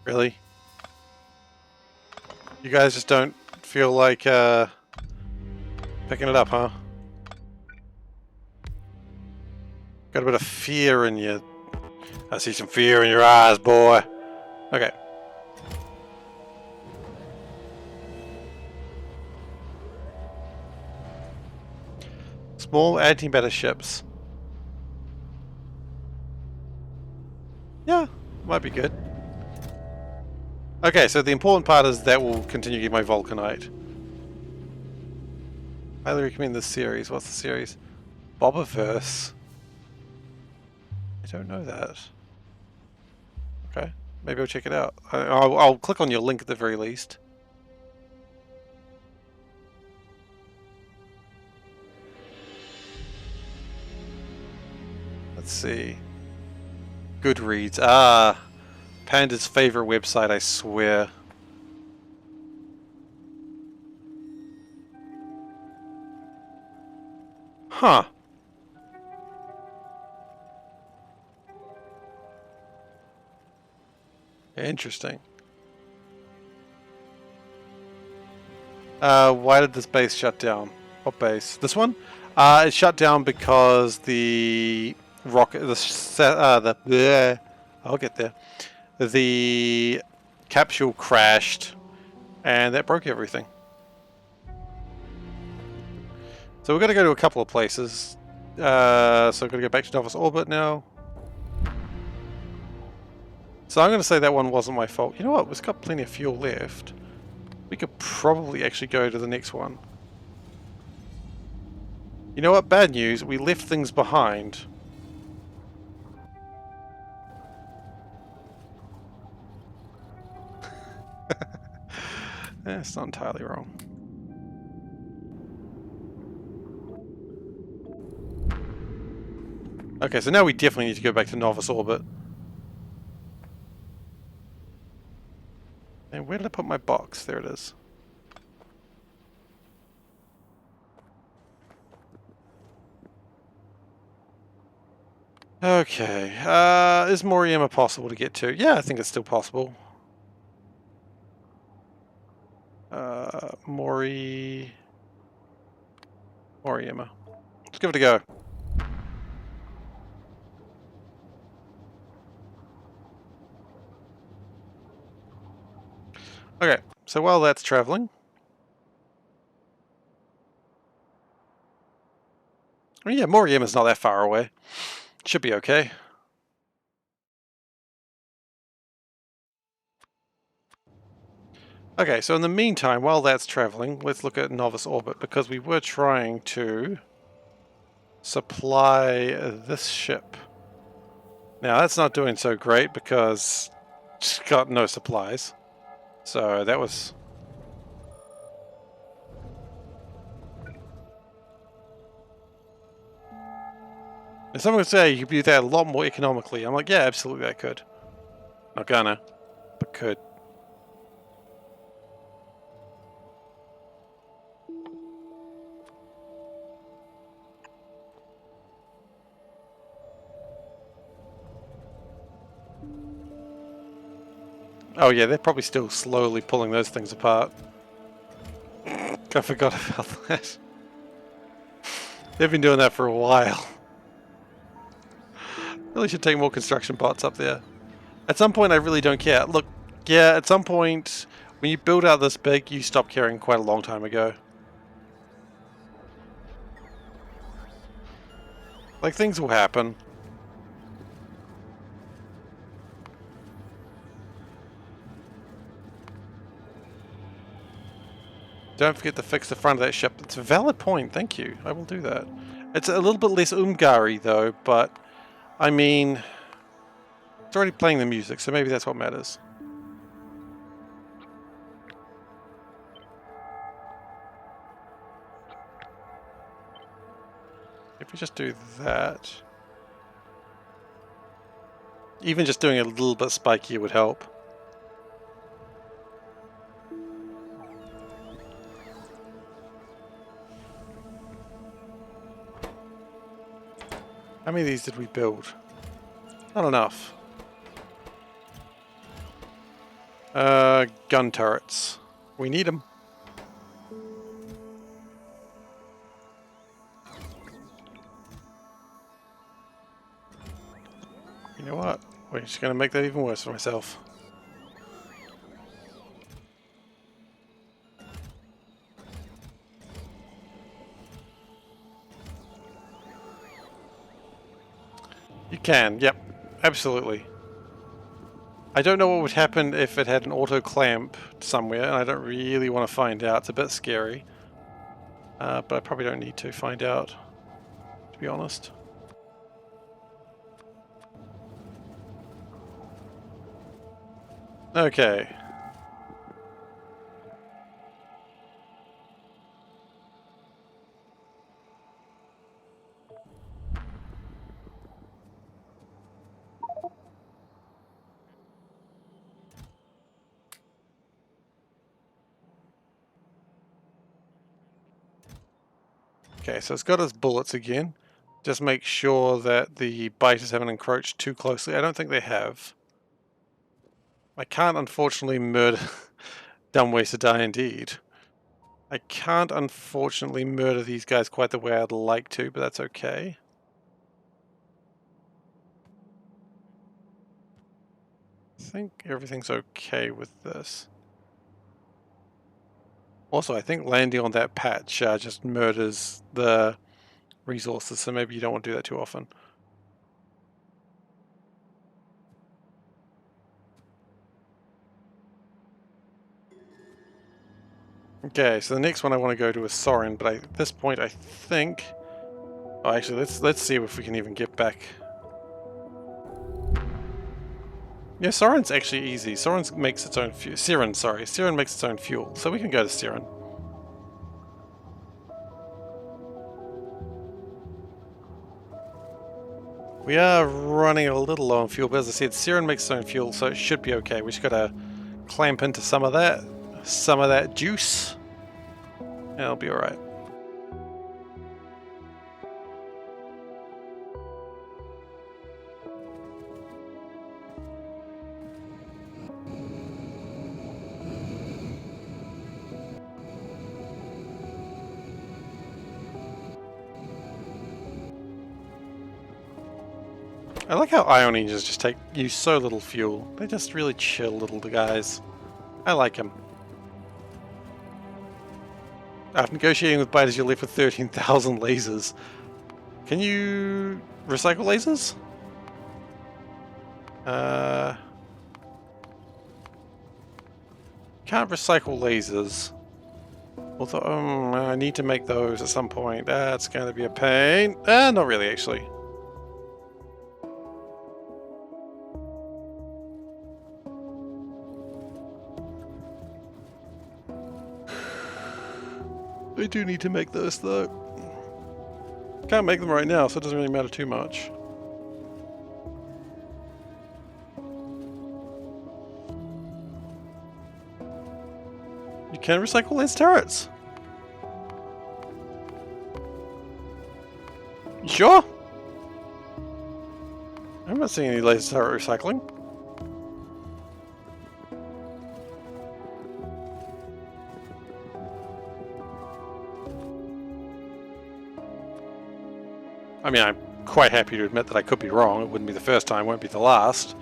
really? You guys just don't feel like picking it up, huh? Got a bit of fear in you. I see some fear in your eyes, boy. Okay. Small antimatter ships. Yeah, might be good. Okay, so the important part is that will continue to get my Vulcanite. Highly recommend this series. What's the series? Bobaverse. I don't know that. Okay, maybe I'll check it out. I'll click on your link at the very least. Let's see. Goodreads. Ah, Panda's favorite website, I swear. Huh. Interesting. Why did this base shut down? What base? This one? It shut down because the rocket, I'll get there. The capsule crashed, and that broke everything. So we're going to go to a couple of places. So we're going to go back to Nauvis orbit now. So I'm going to say that one wasn't my fault. You know what? We've got plenty of fuel left. We could probably actually go to the next one. You know what? Bad news. We left things behind. It's not entirely wrong. Okay, so now we definitely need to go back to Nauvis orbit. And where did I put my box? There it is. Okay, is Moriema possible to get to? Yeah, I think it's still possible. Moriema. Let's give it a go. Okay, so while that's traveling, oh yeah, Moriema's not that far away. Should be okay. Okay, so in the meantime, while that's traveling, let's look at Nauvis orbit, because we were trying to supply this ship. Now that's not doing so great because it's got no supplies. So that was... And someone would say you could do that a lot more economically. I'm like, yeah, absolutely I could. Not gonna, but could. Oh yeah, they're probably still slowly pulling those things apart. I forgot about that. They've been doing that for a while. Really should take more construction bots up there. At some point I really don't care. Look, yeah, at some point when you build out this big, you stop caring quite a long time ago. Like, things will happen. Don't forget to fix the front of that ship. It's a valid point, thank you. I will do that. It's a little bit less Umgari though, but I mean, it's already playing the music, so maybe that's what matters. If we just do that, even just doing a little bit spikier would help. How many of these did we build? Not enough. Gun turrets. We need them. You know what? We're just going to make that even worse for myself. You can, yep. Absolutely. I don't know what would happen if it had an auto clamp somewhere, and I don't really want to find out. It's a bit scary. But I probably don't need to find out, to be honest. Okay. Okay, so it's got its bullets again. Just make sure that the biters haven't encroached too closely. I don't think they have. I can't unfortunately murder... Dumb ways to die indeed. I can't unfortunately murder these guys quite the way I'd like to, but that's okay. I think everything's okay with this. Also, I think landing on that patch just murders the resources, so maybe you don't want to do that too often. Okay, so the next one I want to go to is Soren, but at this point I think... Oh, actually, let's see if we can even get back. Yeah, Soren's actually easy. Soren makes its own fuel. Siren, sorry. Siren makes its own fuel, so we can go to Siren. We are running a little low on fuel, but as I said, Siren makes its own fuel, so it should be okay. We just gotta clamp into some of that juice, and it'll be alright. I like how ion engines just use so little fuel. They're just really chill little guys. I like them. After negotiating with biters, you're left with 13,000 lasers. Can you recycle lasers? Can't recycle lasers. Although, I need to make those at some point. That's going to be a pain. Not really, actually. I do need to make those, though. Can't make them right now, so it doesn't really matter too much. You can recycle laser turrets. You sure? I'm not seeing any laser turret recycling. I mean, I'm quite happy to admit that I could be wrong. It wouldn't be the first time, won't be the last.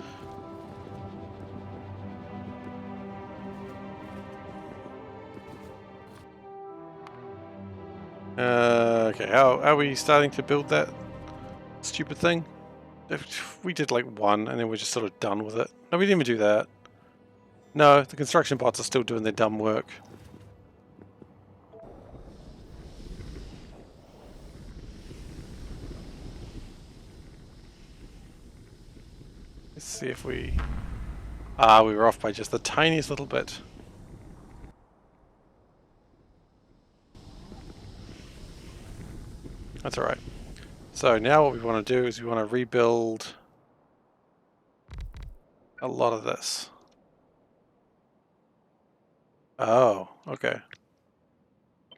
Okay, how are we starting to build that stupid thing? If we did like one and then we're just sort of done with it. No, we didn't even do that. No, the construction bots are still doing their dumb work. Let's see if we... Ah, we were off by just the tiniest little bit. That's alright. So now what we want to do is we want to rebuild a lot of this. Oh, okay.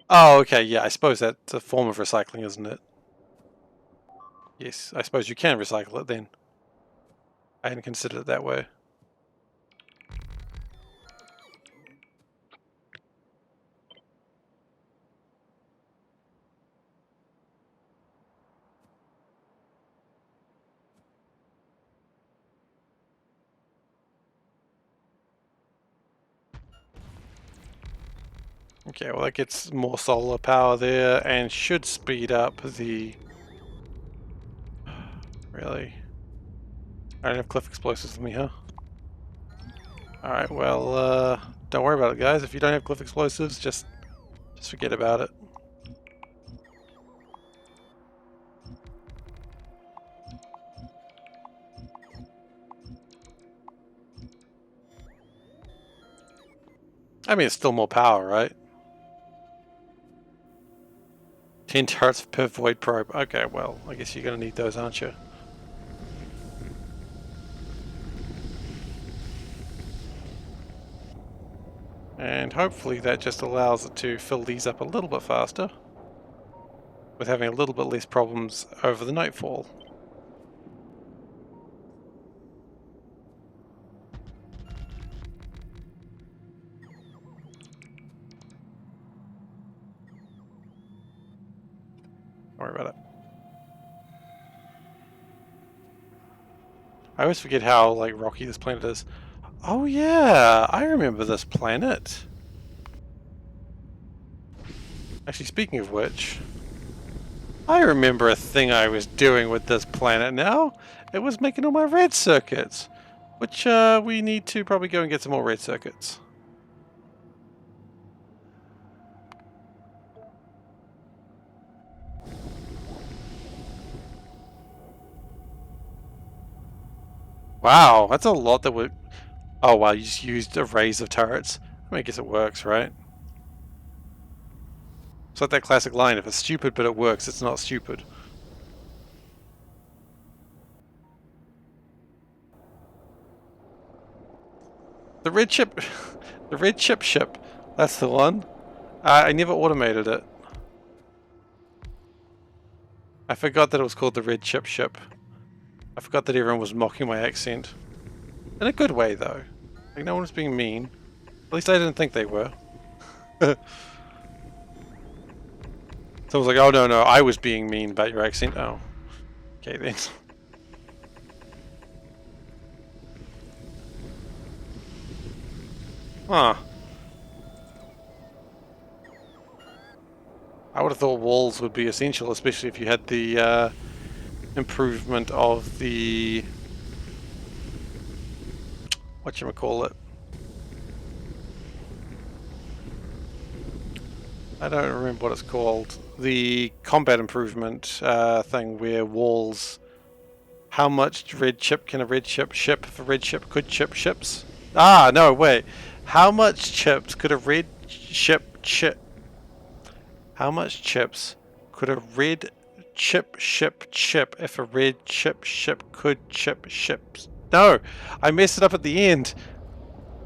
Oh, okay, yeah, I suppose that's a form of recycling, isn't it? Yes, I suppose you can recycle it then. I hadn't considered it that way. Okay, well that gets more solar power there and should speed up the... Really? I don't have cliff explosives with me, huh? Alright, well, don't worry about it, guys. If you don't have cliff explosives, just forget about it. I mean, it's still more power, right? 10 turrets per void probe. Okay, well, I guess you're going to need those, aren't you? And hopefully that just allows it to fill these up a little bit faster, with having a little bit less problems over the nightfall. Don't worry about it. I always forget how like rocky this planet is. Oh yeah, I remember this planet. Actually, speaking of which, I remember a thing I was doing with this planet now. It was making all my red circuits, which we need to probably go and get some more red circuits. Wow, that's a lot that would... Oh wow, you just used arrays of turrets. I mean, I guess it works, right? It's like that classic line, if it's stupid but it works, it's not stupid. The red chip... the red chip ship. That's the one. I never automated it. I forgot that it was called the red chip ship. I forgot that everyone was mocking my accent. In a good way, though. Like, no one was being mean. At least I didn't think they were. Someone's like, oh no, I was being mean about your accent. Oh. Okay then. Huh. I would have thought walls would be essential, especially if you had the improvement of the... whatchamacallit? I don't remember what it's called. The combat improvement thing where walls... How much red chip can a red chip ship if a red chip could chip ships? Ah, no, wait. How much chips could a red ship chip... How much chips could a red chip chip if a red chip ship could chip ships? No! I messed it up at the end!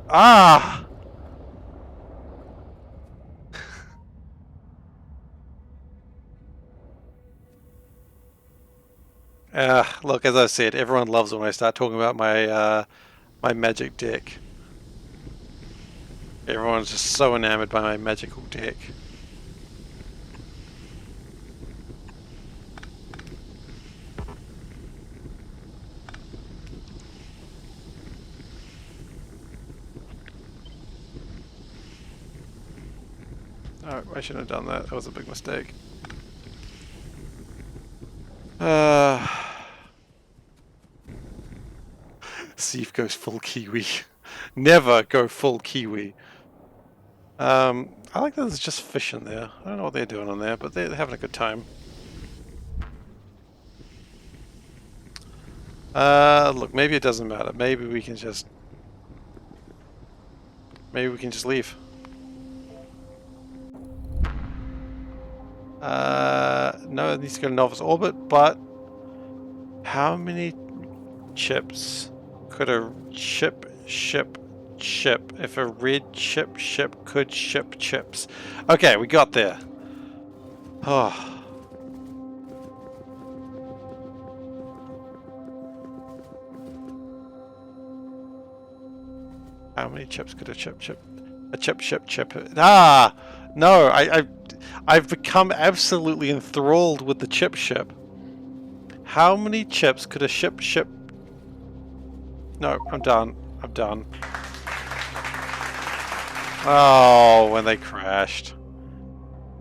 Ah! Look, as I said, everyone loves when I start talking about my my magic deck. Everyone's just so enamored by my magical deck. Oh, I shouldn't have done that. That was a big mistake. Seif goes full Kiwi. Never go full Kiwi. I like that there's just fish in there. I don't know what they're doing on there, but they're having a good time. Look, maybe it doesn't matter. Maybe we can just leave. No, it needs to go to Nauvis orbit, but how many chips could a ship if a red chip ship could ship chips? Okay, we got there. Oh. How many chips could a chip ship? A chip ship? Ah! No, I've become absolutely enthralled with the chip ship. How many chips could a ship? No, I'm done. I'm done. Oh, when they crashed.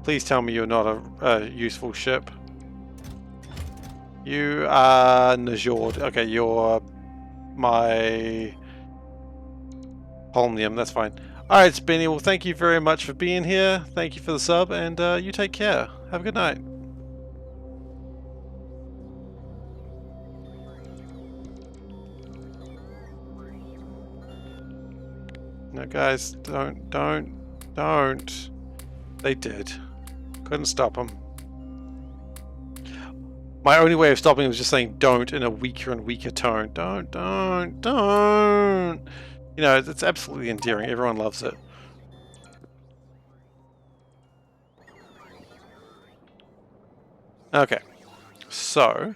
Please tell me you're not a useful ship. You are Najord. Okay, you're my Holmium. That's fine. Alright, Spinny. Well, thank you very much for being here. Thank you for the sub, and you take care. Have a good night. No, guys, don't. They did. Couldn't stop them. My only way of stopping was just saying don't in a weaker and weaker tone. Don't. You know, it's absolutely endearing. Everyone loves it. Okay. So,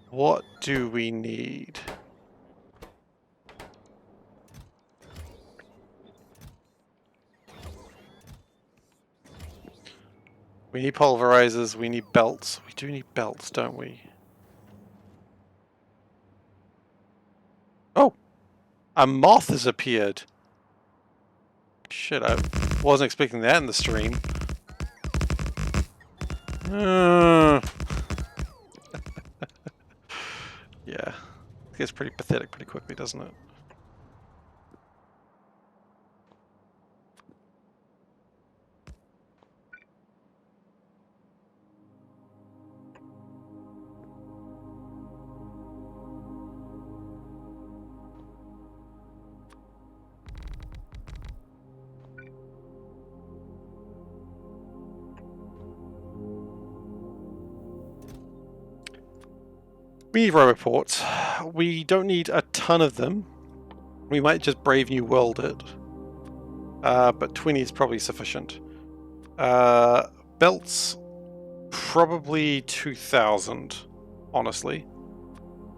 what do we need? We need pulverizers, we need belts. We do need belts, don't we? Oh! A moth has appeared! Shit, I wasn't expecting that in the stream. Yeah. It gets pretty pathetic pretty quickly, doesn't it? We need roboports. We don't need a ton of them. We might just Brave New World it. But 20 is probably sufficient. Belts, probably 2,000, honestly.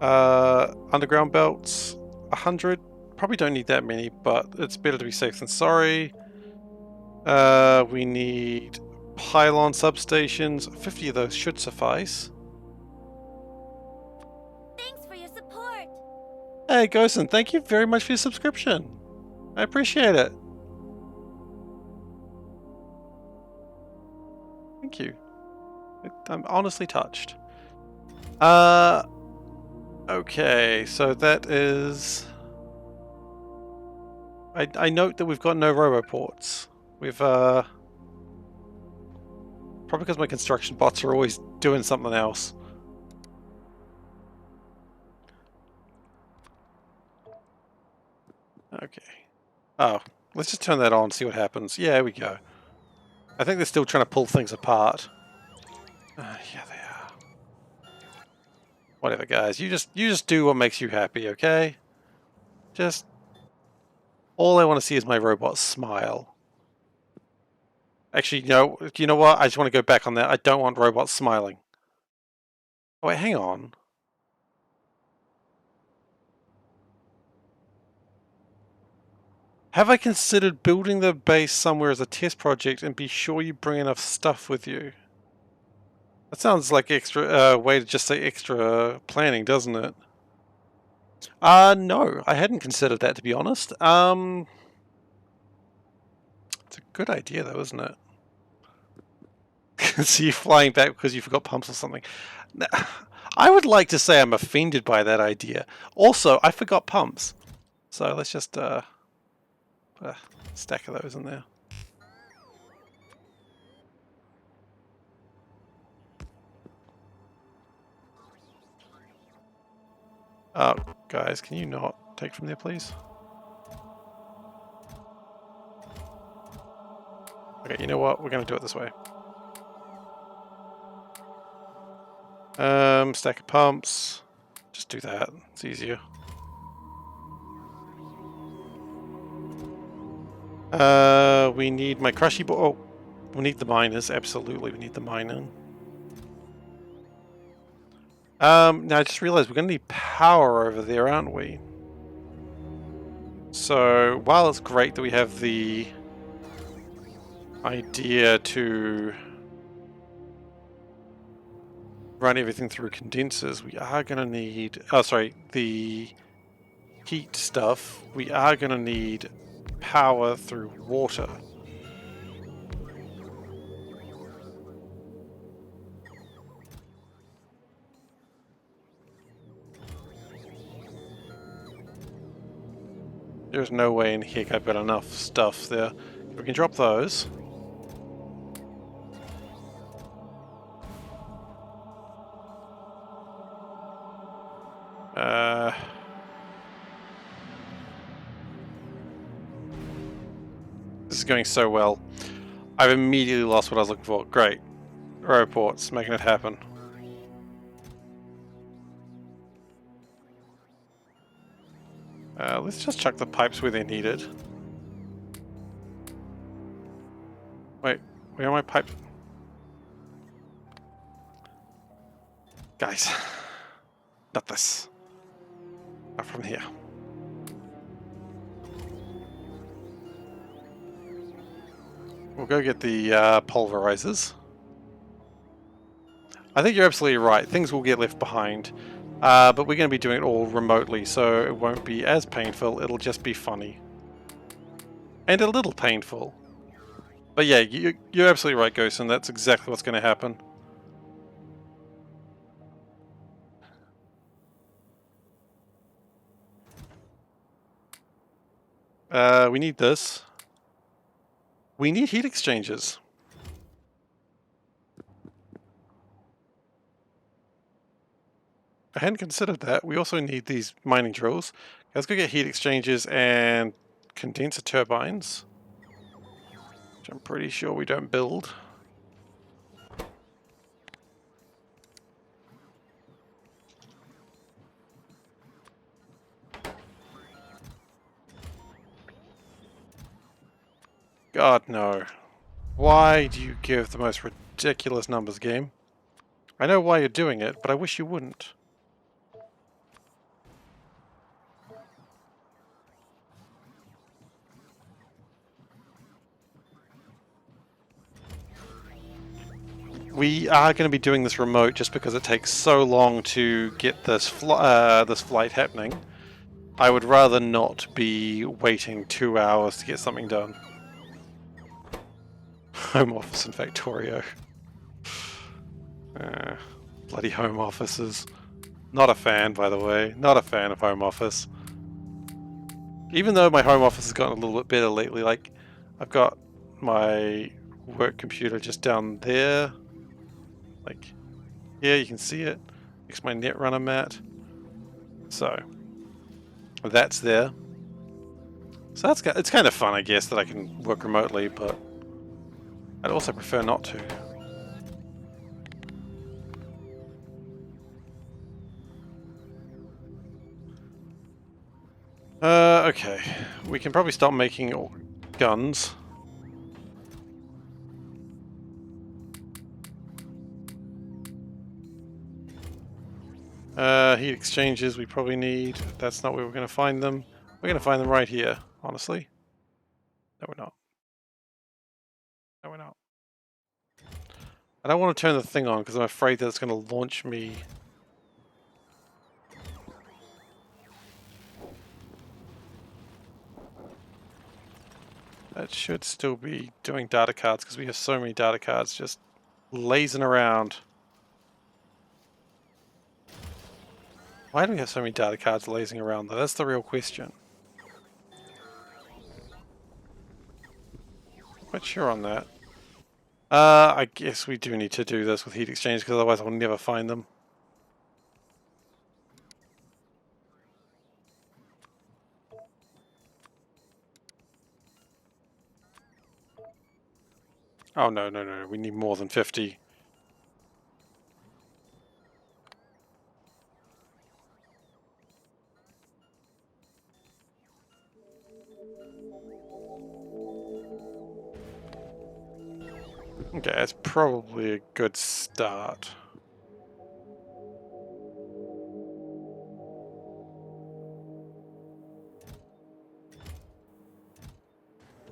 Underground belts, 100. Probably don't need that many, but it's better to be safe than sorry. We need pylon substations. 50 of those should suffice. Thanks for your support. Hey, Gosen, thank you very much for your subscription. I appreciate it. Thank you. I'm honestly touched. Okay, so that is... I note that we've got no roboports. We've, probably because my construction bots are always doing something else. Okay. Oh, let's just turn that on and see what happens. Yeah, here we go. I think they're still trying to pull things apart. Yeah, they are. Whatever, guys. You just do what makes you happy, okay? Just... all I want to see is my robot smile. Actually, you know what? I just want to go back on that. I don't want robots smiling. Oh, wait, hang on. Have I considered building the base somewhere as a test project and be sure you bring enough stuff with you? That sounds like extra way to just say extra planning, doesn't it? No, I hadn't considered that, to be honest. It's a good idea though, isn't it? See you flying back because you forgot pumps or something. Now, I would like to say I'm offended by that idea. Also, I forgot pumps. So let's just put a stack of those in there. Guys, can you not take from there, please? Okay, you know what? We're going to do it this way. Stack of pumps. Just do that. It's easier. We need my crushy board. Oh, we need the miners. Absolutely, we need the mining. Now I just realized we're going to need power over there, aren't we? So, while it's great that we have the idea to run everything through condensers, we are going to need... oh, sorry, the heat stuff. We are going to need power through water. There's no way in heck I've got enough stuff there. We can drop those. This is going so well. I've immediately lost what I was looking for. Great. Aeroports, making it happen. Let's just chuck the pipes where they're needed. Wait, where are my pipes? Guys, not this. Not from here. We'll go get the pulverizers. I think you're absolutely right. Things will get left behind. But we're going to be doing it all remotely, so it won't be as painful. It'll just be funny. And a little painful. But yeah, you're absolutely right, Ghost, and that's exactly what's going to happen. We need this. We need heat exchangers. I hadn't considered that. We also need these mining drills. Let's go get heat exchangers and condenser turbines, which I'm pretty sure we don't build. God, no. Why do you give the most ridiculous numbers, game? I know why you're doing it, but I wish you wouldn't. We are going to be doing this remote just because it takes so long to get this this flight happening. I would rather not be waiting 2 hours to get something done. Home office in Factorio. Bloody home offices. Not a fan, by the way. Not a fan of home office. Even though my home office has gotten a little bit better lately, like, I've got my work computer just down there. Like, yeah, you can see it. It's my Netrunner mat. So, that's there. So it's kind of fun, I guess, that I can work remotely, but I'd also prefer not to. Okay. We can probably start making guns. Heat exchangers we probably need. That's not where we're going to find them. We're going to find them right here, honestly. No, we're not. No, we're not. I don't want to turn the thing on because I'm afraid that it's going to launch me. That should still be doing data cards because we have so many data cards just lazing around. Why do we have so many data cards lazing around though? That's the real question. Quite sure on that. I guess we do need to do this with heat exchange because otherwise I'll never find them. Oh no, no, no, we need more than 50. Okay, that's probably a good start.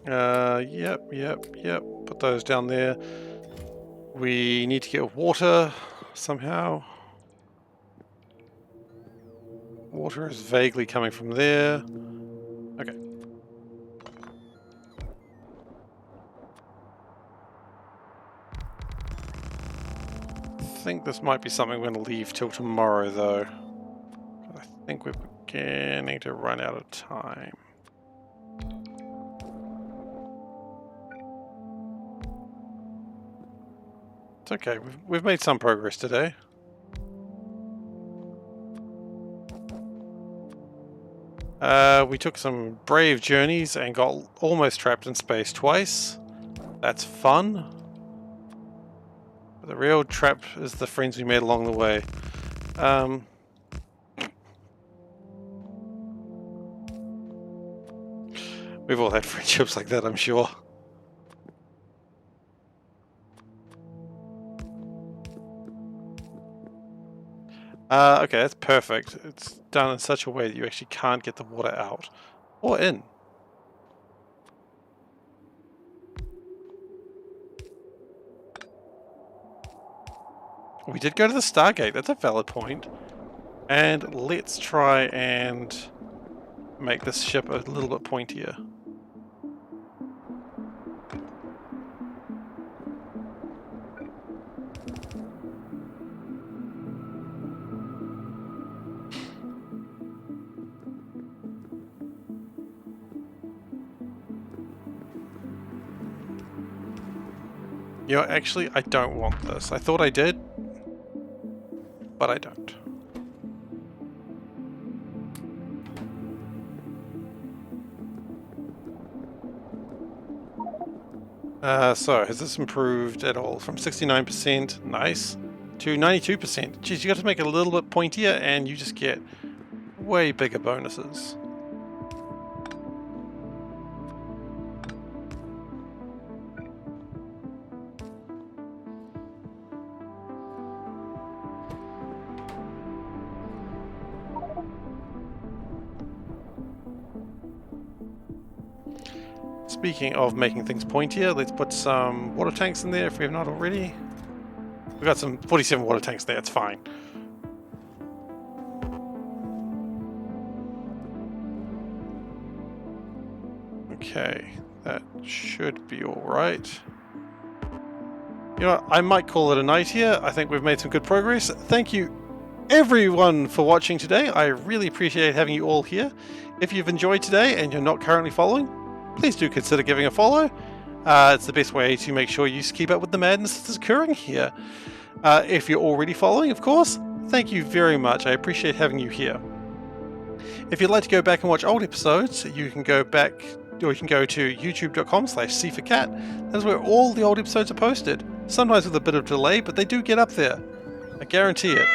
Yep. Put those down there. We need to get water somehow. Water is vaguely coming from there. Okay. I think this might be something we're going to leave till tomorrow, though. I think we're beginning to run out of time. It's okay. We've made some progress today. We took some brave journeys and got almost trapped in space twice. That's fun. But the real trap is the friends we made along the way. We've all had friendships like that, I'm sure. Okay, that's perfect. It's done in such a way that you actually can't get the water out. Or in. We did go to the Stargate, that's a valid point. And let's try and make this ship a little bit pointier. You know, actually, I don't want this. I thought I did, but I don't. So, has this improved at all? From 69%, nice, to 92%. Geez, you got to make it a little bit pointier and you just get way bigger bonuses. Speaking of making things pointier, let's put some water tanks in there if we have not already. We've got some 47 water tanks there, it's fine. Okay, that should be alright. You know, I might call it a night here. I think we've made some good progress. Thank you everyone for watching today. I really appreciate having you all here. If you've enjoyed today and you're not currently following, please do consider giving a follow. It's the best way to make sure you keep up with the madness that's occurring here. If you're already following, of course, thank you very much. I appreciate having you here. If you'd like to go back and watch old episodes, you can go back, or you can go to youtube.com/SeiferKatt. That's where all the old episodes are posted. Sometimes with a bit of delay, but they do get up there. I guarantee it.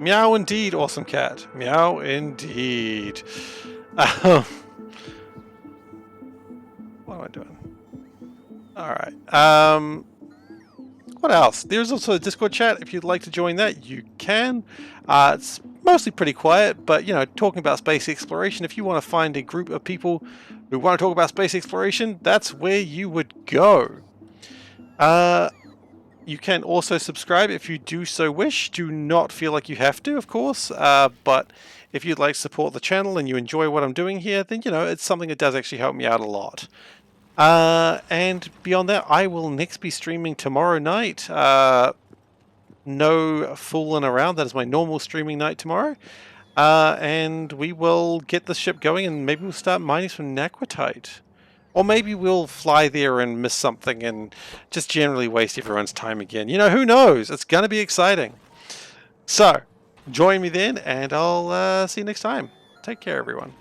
Meow indeed, awesome cat. Meow indeed. What am I doing? Alright. What else? There's also a Discord chat. If you'd like to join that, you can. It's mostly pretty quiet, but, you know, talking about space exploration, if you want to find a group of people who want to talk about space exploration, that's where you would go. You can also subscribe if you do so wish. Do not feel like you have to, of course, but if you'd like to support the channel and you enjoy what I'm doing here, then, you know, it's something that does actually help me out a lot. And beyond that, I will next be streaming tomorrow night. No fooling around. That is my normal streaming night tomorrow. And we will get the ship going and maybe we'll start mining some naquitite. Or maybe we'll fly there and miss something and just generally waste everyone's time again. You know, who knows? It's going to be exciting. So, join me then and I'll see you next time. Take care, everyone.